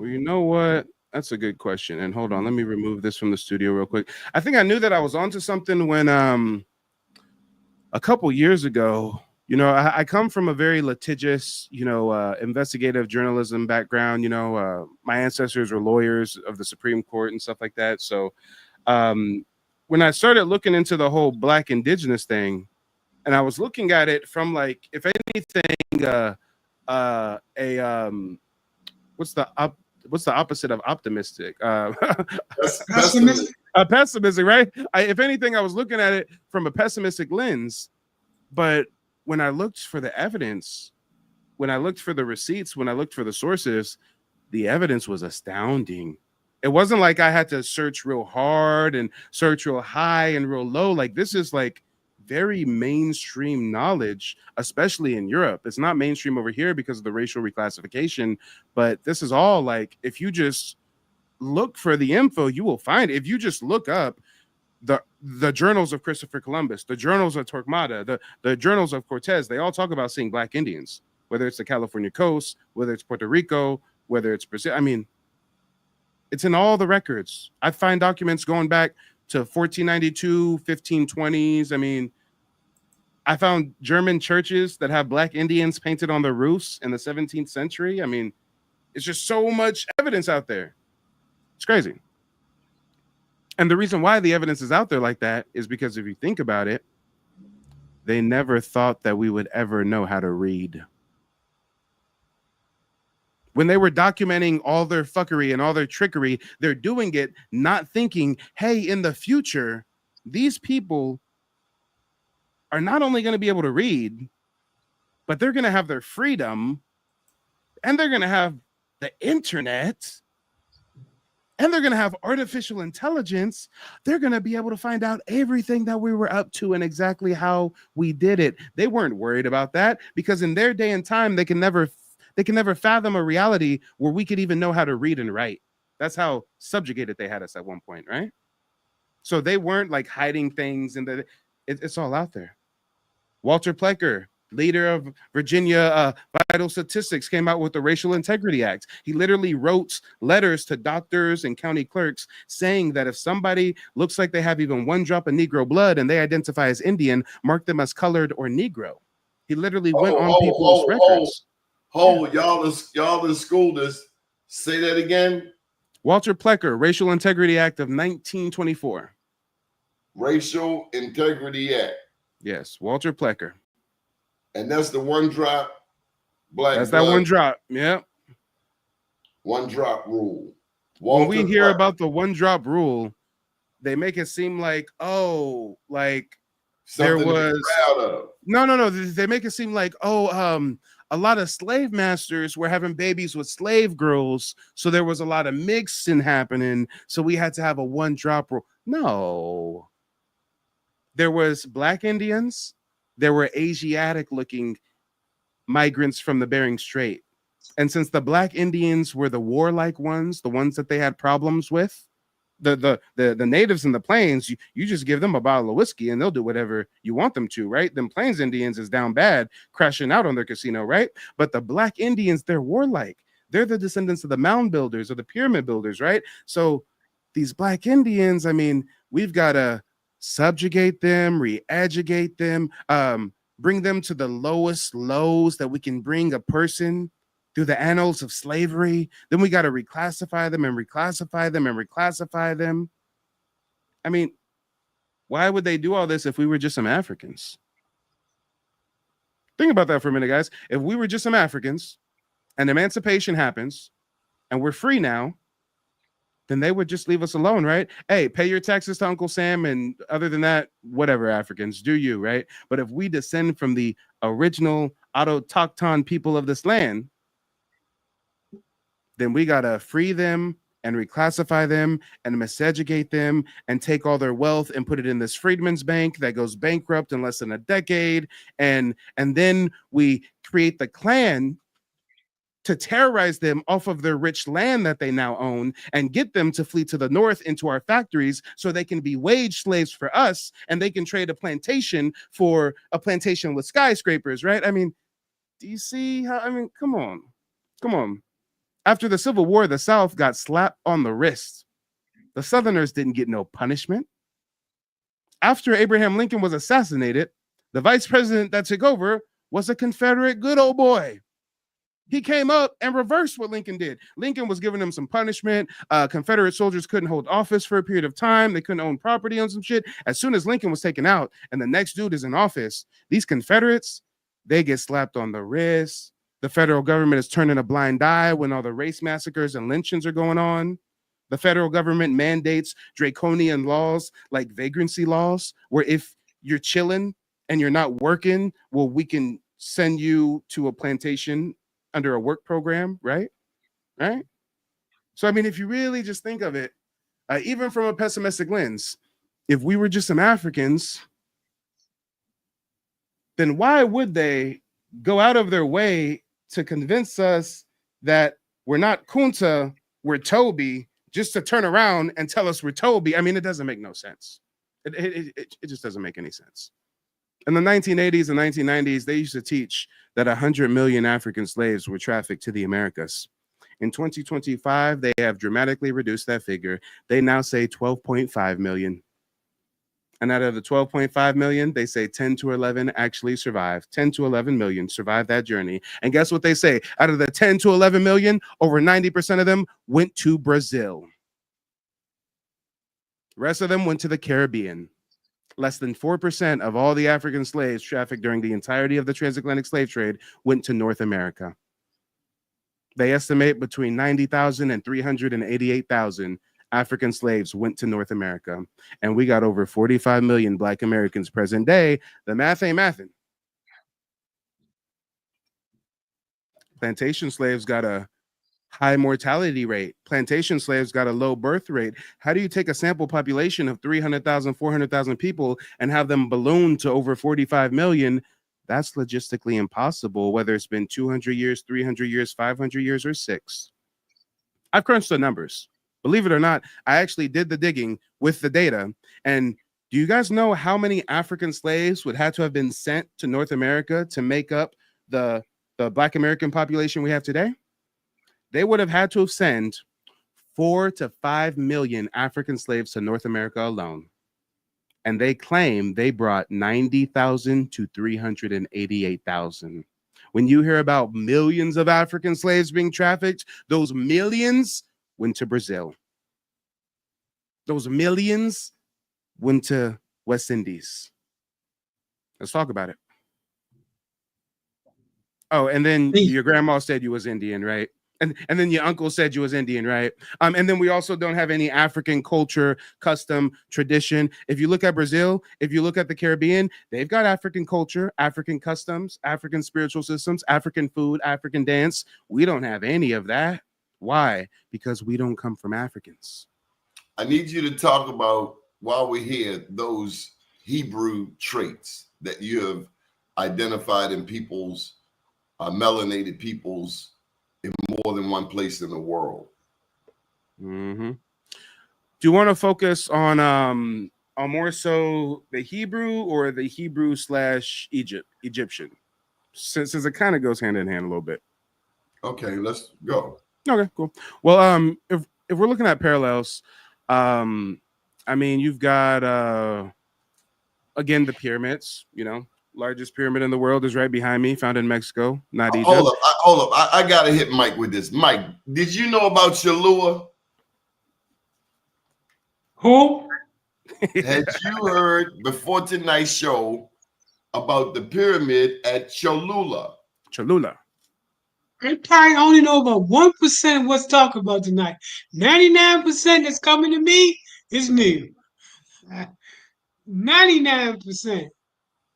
you know what? That's a good question. And hold on, let me remove this from the studio real quick. I think I knew that I was onto something when a couple years ago, you know, I come from a very litigious, you know, investigative journalism background. You know, my ancestors were lawyers of the Supreme Court and stuff like that. So when I started looking into the whole Black Indigenous thing, and I was looking at it from like, if anything, what's the opposite of optimistic? Pessimistic. Pessimistic, right? If anything, I was looking at it from a pessimistic lens. But when I looked for the evidence, when I looked for the receipts, when I looked for the sources, the evidence was astounding. It wasn't like I had to search real hard and search real high and real low. Like, this is like very mainstream knowledge, especially in Europe. It's not mainstream over here because of the racial reclassification, but this is all like, if you just look for the info, you will find it. If you just look up the journals of Christopher Columbus, the journals of Torquemada, the journals of Cortez, they all talk about seeing Black Indians, whether it's the California coast, whether it's Puerto Rico, whether it's Brazil. I mean, it's in all the records. I find documents going back to 1492, 1520s. I mean, I found German churches that have Black Indians painted on their roofs in the 17th century. I mean, it's just so much evidence out there. It's crazy. And the reason why the evidence is out there like that is because if you think about it, they never thought that we would ever know how to read. When they were documenting all their fuckery and all their trickery, they're doing it not thinking, hey, in the future, these people are not only going to be able to read, but they're going to have their freedom, and they're going to have the internet, and they're going to have artificial intelligence. They're going to be able to find out everything that we were up to and exactly how we did it. They weren't worried about that because in their day and time, they can never fathom a reality where we could even know how to read and write. That's how subjugated they had us at one point, right? So they weren't like hiding things, and it's all out there. Walter Plecker, leader of Virginia Vital Statistics, came out with the Racial Integrity Act. He literally wrote letters to doctors and county clerks saying that if somebody looks like they have even one drop of Negro blood and they identify as Indian, mark them as colored or Negro. He literally went on people's records. Y'all in school this. Say that again. Walter Plecker, Racial Integrity Act of 1924. Racial Integrity Act. Yes, Walter Plecker. And that's the one drop black. That's blood. that one drop. Yep. One drop rule. When we hear about the one drop rule, they make it seem like, oh, like something there was proud of. No. They make it seem like, a lot of slave masters were having babies with slave girls, so there was a lot of mixing happening, so we had to have a one drop rule. No. There was Black Indians, there were Asiatic looking migrants from the Bering Strait. And since the Black Indians were the warlike ones, the ones that they had problems with, the natives in the plains, you just give them a bottle of whiskey and they'll do whatever you want them to, right? Them plains Indians is down bad, crashing out on their casino, right? But the Black Indians, they're warlike. They're the descendants of the mound builders or the pyramid builders, right? So these Black Indians, I mean, we've got to subjugate them, re-educate them, bring them to the lowest lows that we can bring a person through the annals of slavery. Then we got to reclassify them and reclassify them and reclassify them. I mean, why would they do all this if we were just some Africans? Think about that for a minute, guys. If we were just some Africans and emancipation happens and we're free now, then they would just leave us alone, right? Hey, pay your taxes to Uncle Sam, and other than that, whatever, Africans, do you, right? But if we descend from the original autochthon people of this land, then we got to free them and reclassify them and miseducate them and take all their wealth and put it in this freedmen's bank that goes bankrupt in less than a decade. And then we create the Klan to terrorize them off of their rich land that they now own and get them to flee to the north into our factories so they can be wage slaves for us and they can trade a plantation for a plantation with skyscrapers, right? I mean, do you see how, I mean, come on. After the Civil War, the South got slapped on the wrist. The Southerners didn't get no punishment. After Abraham Lincoln was assassinated, the vice president that took over was a Confederate good old boy. He came up and reversed what Lincoln did. Lincoln was giving them some punishment. Confederate soldiers couldn't hold office for a period of time. They couldn't own property on some shit. As soon as Lincoln was taken out and the next dude is in office, these Confederates, they get slapped on the wrist. The federal government is turning a blind eye when all the race massacres and lynchings are going on. The federal government mandates draconian laws like vagrancy laws, where if you're chilling and you're not working, well, we can send you to a plantation under a work program, right? Right? So, I mean, if you really just think of it, even from a pessimistic lens, if we were just some Africans, then why would they go out of their way to convince us that we're not Kunta, we're Toby, just to turn around and tell us we're Toby? I mean, it doesn't make no sense. It just doesn't make any sense. In the 1980s and 1990s, they used to teach that 100 million African slaves were trafficked to the Americas. In 2025, they have dramatically reduced that figure. They now say 12.5 million. And out of the 12.5 million, they say 10 to 11 actually survived. 10 to 11 million survived that journey. And guess what they say? Out of the 10 to 11 million, over 90% of them went to Brazil. The rest of them went to the Caribbean. Less than 4% of all the African slaves trafficked during the entirety of the transatlantic slave trade went to North America. They estimate between 90,000 and 388,000 African slaves went to North America. And we got over 45 million Black Americans present day. The math ain't mathing. Plantation slaves got a high mortality rate. Plantation slaves got a low birth rate. How do you take a sample population of 300,000, 400,000 people and have them balloon to over 45 million? That's logistically impossible, whether it's been 200 years, 300 years, 500 years, or 6. I've crunched the numbers. Believe it or not, I actually did the digging with the data. And do you guys know how many African slaves would have to have been sent to North America to make up the Black American population we have today? They would have had to send 4 to 5 million African slaves to North America alone. And they claim they brought 90,000 to 388,000. When you hear about millions of African slaves being trafficked, those millions went to Brazil. Those millions went to West Indies. Let's talk about it. Oh, and then your grandma said you was Indian, right? And then your uncle said you was Indian, right? And then we also don't have any African culture, custom, tradition. If you look at Brazil, if you look at the Caribbean, they've got African culture, African customs, African spiritual systems, African food, African dance. We don't have any of that. Why? Because we don't come from Africans. I need you to talk about, while we're here, those Hebrew traits that you have identified in people's melanated people's in more than one place in the world. Mm-hmm. Do you want to focus on more so the Hebrew or the Hebrew / Egyptian? Since it kind of goes hand in hand a little bit. Okay, let's go. Okay, cool. Well, if we're looking at parallels, I mean, you've got again the pyramids. You know, largest pyramid in the world is right behind me, found in Mexico, not Egypt. Hold up. I gotta hit Mike with this. Mike, did you know about Cholula? Who? Had you heard before tonight's show about the pyramid at Cholula? Cholula. I probably only know about 1% of what's talked about tonight. 99% that's coming to me is new. 99%.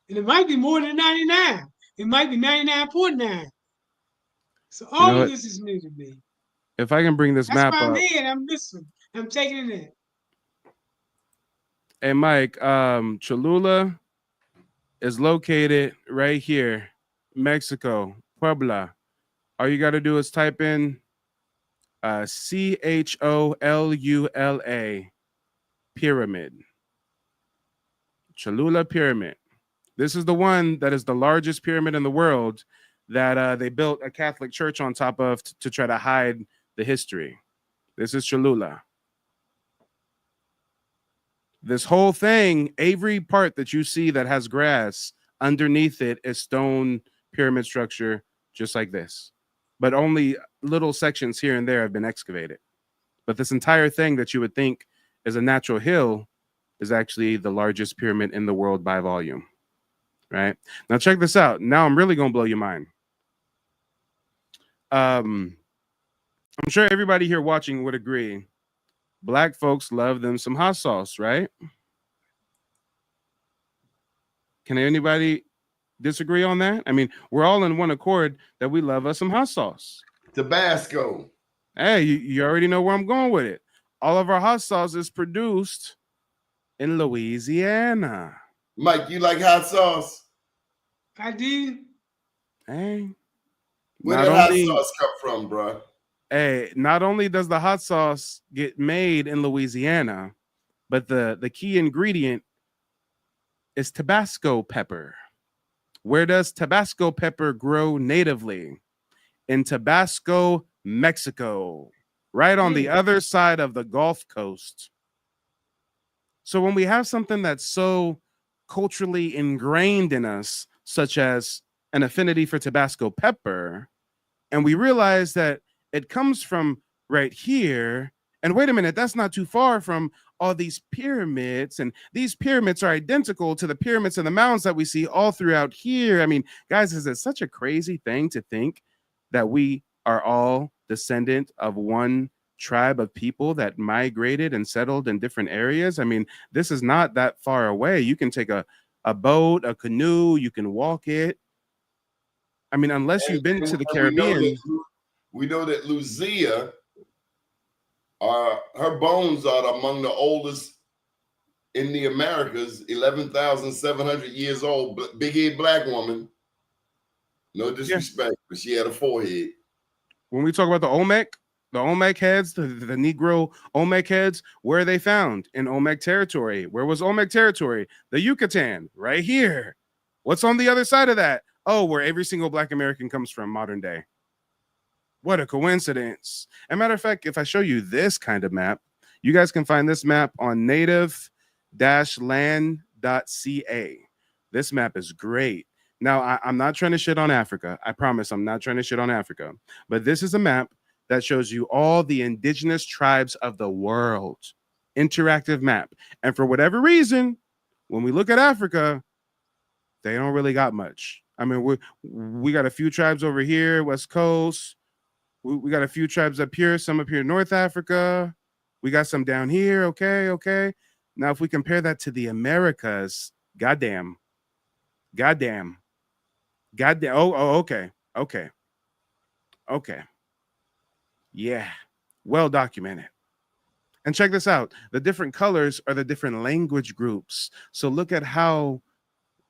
And it might be more than 99. It might be 99.9. So You know all of what? this is new to me. If I can bring this That's map why I'm up, here and I'm listening. I'm taking it in. hey Mike, Cholula is located right here, Mexico, Puebla. All you got to do is type in Cholula pyramid. Cholula pyramid. This is the one that is the largest pyramid in the world that they built a Catholic church on top of to try to hide the history. This is Cholula. This whole thing, every part that you see that has grass, underneath it is stone pyramid structure just like this. But only little sections here and there have been excavated. But this entire thing that you would think is a natural hill is actually the largest pyramid in the world by volume. Right? Now check this out. Now I'm really going to blow your mind. I'm sure everybody here watching would agree. Black folks love them some hot sauce, right? Can anybody disagree on that? I mean, we're all in one accord that we love us some hot sauce. Tabasco. Hey, you already know where I'm going with it. All of our hot sauce is produced in Louisiana. Mike, you like hot sauce? I do. Hey, Where not did hot only sauce come from, bro? hey, not only does the hot sauce get made in Louisiana, but the key ingredient is Tabasco pepper. Where does Tabasco pepper grow natively? In Tabasco, Mexico, right on the other side of the Gulf Coast. So when we have something that's so culturally ingrained in us, such as an affinity for Tabasco pepper, and we realize that it comes from right here, and wait a minute, that's not too far from all these pyramids, and these pyramids are identical to the pyramids and the mounds that we see all throughout here. I mean, guys, is it such a crazy thing to think that we are all descendant of one tribe of people that migrated and settled in different areas? I mean, this is not that far away. You can take a boat, a canoe, you can walk it. I mean, unless you've been to the Caribbean. We know that Lucia, her bones are among the oldest in the Americas, 11,700 years old, big-head black woman. No disrespect, but she had a forehead. When we talk about the Olmec heads, the Negro Olmec heads, where are they found? In Olmec territory. Where was Olmec territory? The Yucatan, right here. What's on the other side of that? Oh, where every single black American comes from modern day. What a coincidence. As a matter of fact, if I show you this kind of map, you guys can find this map on native-land.ca. This map is great. Now, I'm not trying to shit on Africa. I promise I'm not trying to shit on Africa. But this is a map that shows you all the indigenous tribes of the world. Interactive map. And for whatever reason, when we look at Africa, they don't really got much. I mean, we got a few tribes over here, West Coast. We got a few tribes up here, some up here in North Africa. We got some down here. Okay. Now, if we compare that to the Americas, goddamn. Oh, okay. Yeah, well documented. And check this out. The different colors are the different language groups. So look at how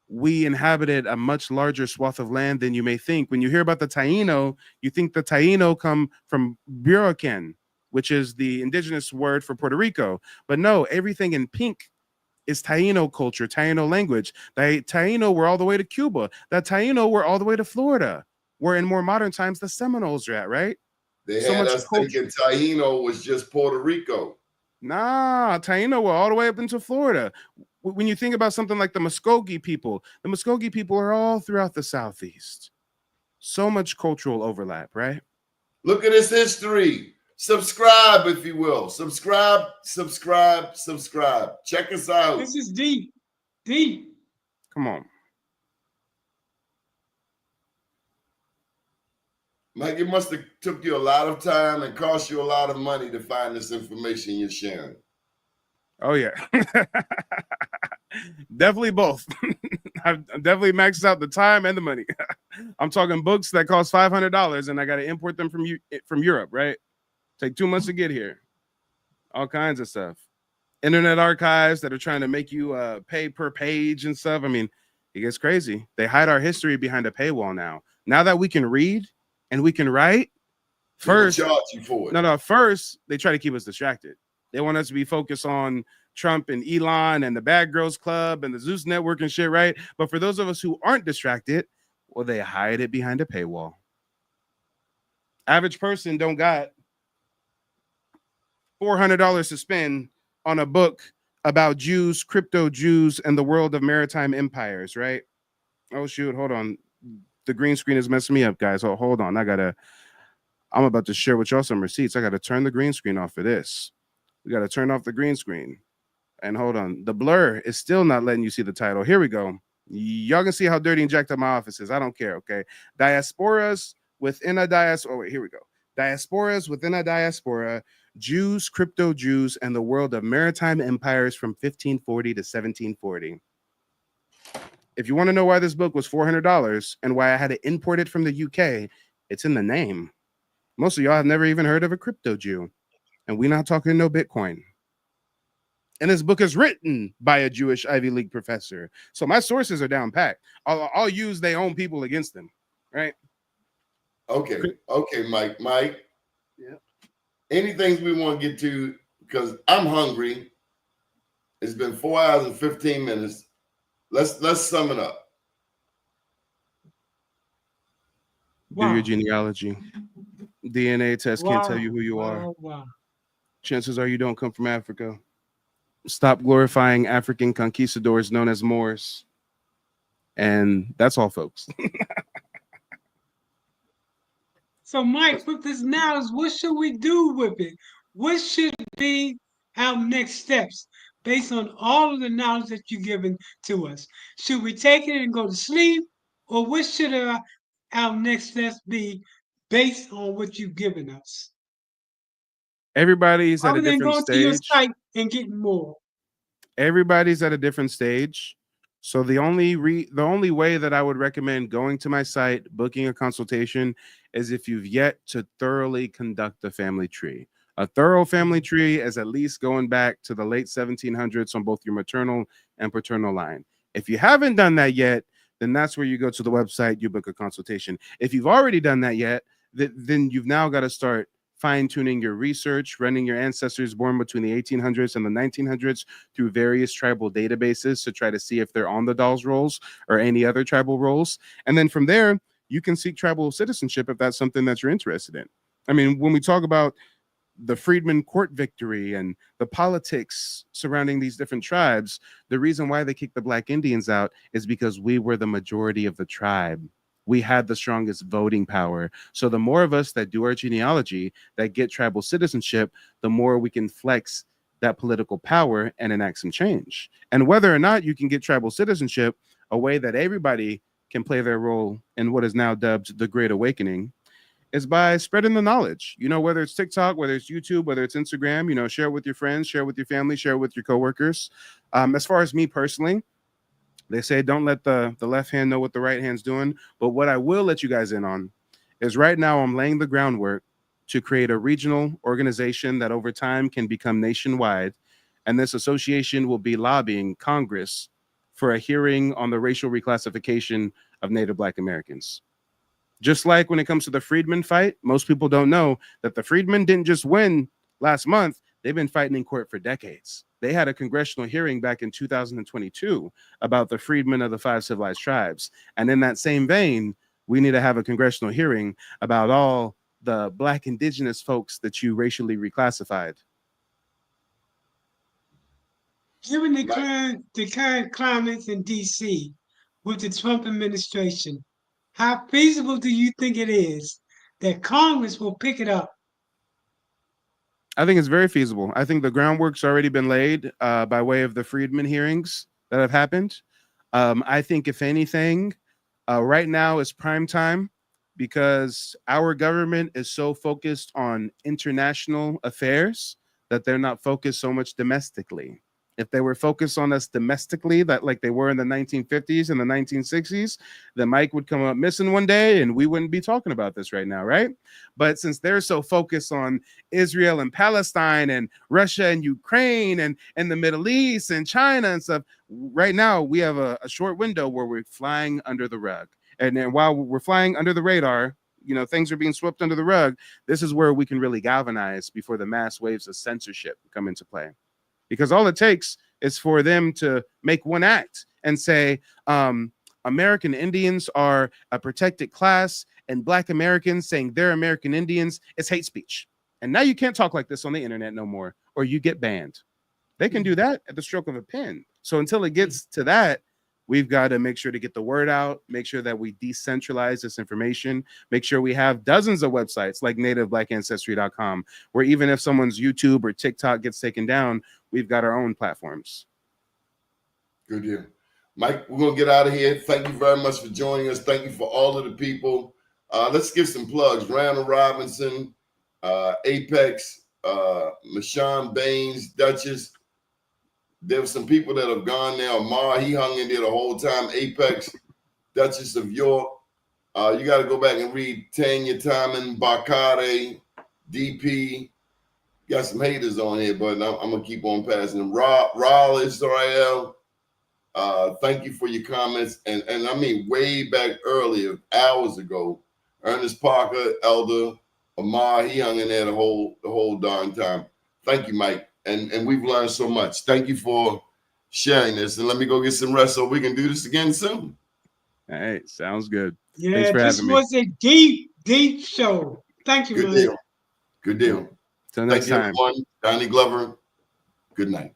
we inhabited a much larger swath of land than you may think. When you hear about the Taino, you think the Taino come from Buroken, which is the indigenous word for Puerto Rico. But no, everything in pink is Taino culture, Taino language. The Taino were all the way to Cuba. The Taino were all the way to Florida, where in more modern times the Seminoles are at, right? They So had much us culture. thinking Taino was just Puerto Rico. Nah, Taino were all the way up into Florida. When you think about something like the Muskogee people are all throughout the Southeast. So much cultural overlap, right? Look at this history. Subscribe, if you will. Subscribe, subscribe, subscribe. Check us out. This is deep, deep. Come on. Mike, it must have took you a lot of time and cost you a lot of money to find this information you're sharing. Oh, yeah. Definitely both. I've definitely maxed out the time and the money. I'm talking books that cost $500 and I got to import them from Europe, right? Take 2 months to get here. All kinds of stuff. Internet archives that are trying to make you pay per page and stuff. I mean, it gets crazy. They hide our history behind a paywall now. Now that we can read and we can write, first, charge you for it. No, first, they try to keep us distracted. They want us to be focused on Trump and Elon and the Bad Girls Club and the Zeus Network and shit, right? But for those of us who aren't distracted, well, they hide it behind a paywall. Average person don't got $400 to spend on a book about Jews, crypto Jews, and the world of maritime empires, right? Oh, shoot. Hold on. The green screen is messing me up, guys. Oh, hold on. I'm about to share with y'all some receipts. I got to turn the green screen off for this. We got to turn off the green screen. And hold on. The blur is still not letting you see the title. Here we go. Y'all can see how dirty and jacked up my office is. I don't care, okay? Diasporas within a diaspora. Oh, wait, here we go. Diasporas within a diaspora. Jews, crypto Jews, and the world of maritime empires from 1540 to 1740. If you want to know why this book was $400 and why I had to import it from the UK, it's in the name. Most of y'all have never even heard of a crypto Jew. And we're not talking no Bitcoin. And this book is written by a Jewish Ivy League professor. So my sources are down packed. I'll use their own people against them, right? Okay, Mike. Yeah. Anything we want to get to, because I'm hungry. It's been 4 hours and 15 minutes. Let's sum it up. Do your genealogy. DNA test can't tell you who you are. Wow. Chances are you don't come from Africa. Stop glorifying African conquistadors known as Moors. And that's all, folks. So, Mike, with this knowledge, what should we do with it? What should be our next steps based on all of the knowledge that you've given to us? Should we take it and go to sleep? Or what should our next steps be based on what you've given us? Everybody's at a Other than different going to your stage. site and getting more. Everybody's at a different stage. So the only way that I would recommend going to my site, booking a consultation, is if you've yet to thoroughly conduct a family tree. A thorough family tree is at least going back to the late 1700s on both your maternal and paternal line. If you haven't done that yet, then that's where you go to the website, you book a consultation. If you've already done that yet, then you've now got to start fine-tuning your research, running your ancestors born between the 1800s and the 1900s through various tribal databases to try to see if they're on the dolls rolls or any other tribal rolls. And then from there, you can seek tribal citizenship if that's something that you're interested in. I mean, when we talk about the Freedmen court victory and the politics surrounding these different tribes, the reason why they kicked the Black Indians out is because we were the majority of the tribe. We had the strongest voting power. So the more of us that do our genealogy, that get tribal citizenship, the more we can flex that political power and enact some change. And whether or not you can get tribal citizenship, a way that everybody can play their role in what is now dubbed the Great Awakening, is by spreading the knowledge. You know, whether it's TikTok, whether it's YouTube, whether it's Instagram, you know, share it with your friends, share it with your family, share it with your coworkers. As far as me personally, they say don't let the left hand know what the right hand's doing. But what I will let you guys in on is right now I'm laying the groundwork to create a regional organization that over time can become nationwide. And this association will be lobbying Congress for a hearing on the racial reclassification of Native Black Americans. Just like when it comes to the freedmen fight, most people don't know that the freedmen didn't just win last month. They've been fighting in court for decades. They had a congressional hearing back in 2022 about the freedmen of the 5 civilized tribes. And in that same vein, we need to have a congressional hearing about all the Black indigenous folks that you racially reclassified. Given the current climates in DC with the Trump administration, how feasible do you think it is that Congress will pick it up? I think it's very feasible. I think the groundwork's already been laid by way of the freedmen hearings that have happened. I think if anything, right now is prime time because our government is so focused on international affairs that they're not focused so much domestically. If they were focused on us domestically, that like they were in the 1950s and the 1960s, the mic would come up missing one day and we wouldn't be talking about this right now, right? But since they're so focused on Israel and Palestine and Russia and Ukraine and the Middle East and China and stuff, right now we have a short window where we're flying under the rug. And then while we're flying under the radar, you know, things are being swept under the rug. This is where we can really galvanize before the mass waves of censorship come into play. Because all it takes is for them to make one act and say, American Indians are a protected class and Black Americans saying they're American Indians is hate speech. And now you can't talk like this on the internet no more, or you get banned. They can do that at the stroke of a pen. So until it gets to that, we've got to make sure to get the word out, make sure that we decentralize this information, make sure we have dozens of websites like nativeblackancestry.com, where even if someone's YouTube or TikTok gets taken down, we've got our own platforms. Good deal. Mike, we're going to get out of here. Thank you very much for joining us. Thank you for all of the people. Let's give some plugs. Randall Robinson, Apex, Mashawn Baines, Duchess. There were some people that have gone there. Moor, he hung in there the whole time. Apex, Duchess of York. You got to go back and read Tanya Timon, Bakare, DP. Got some haters on here, but I'm going to keep on passing them. Raul Israel, thank you for your comments. And I mean, way back earlier, hours ago, Ernest Parker, Elder, Amar, he hung in there the whole darn time. Thank you, Mike. And we've learned so much. Thank you for sharing this. And let me go get some rest so we can do this again soon. All right. Sounds good. Yeah, this was a deep, deep show. Thank you, Good Mike. deal. Good deal. Till next time. Thank you, everyone. Donnie Glover, good night.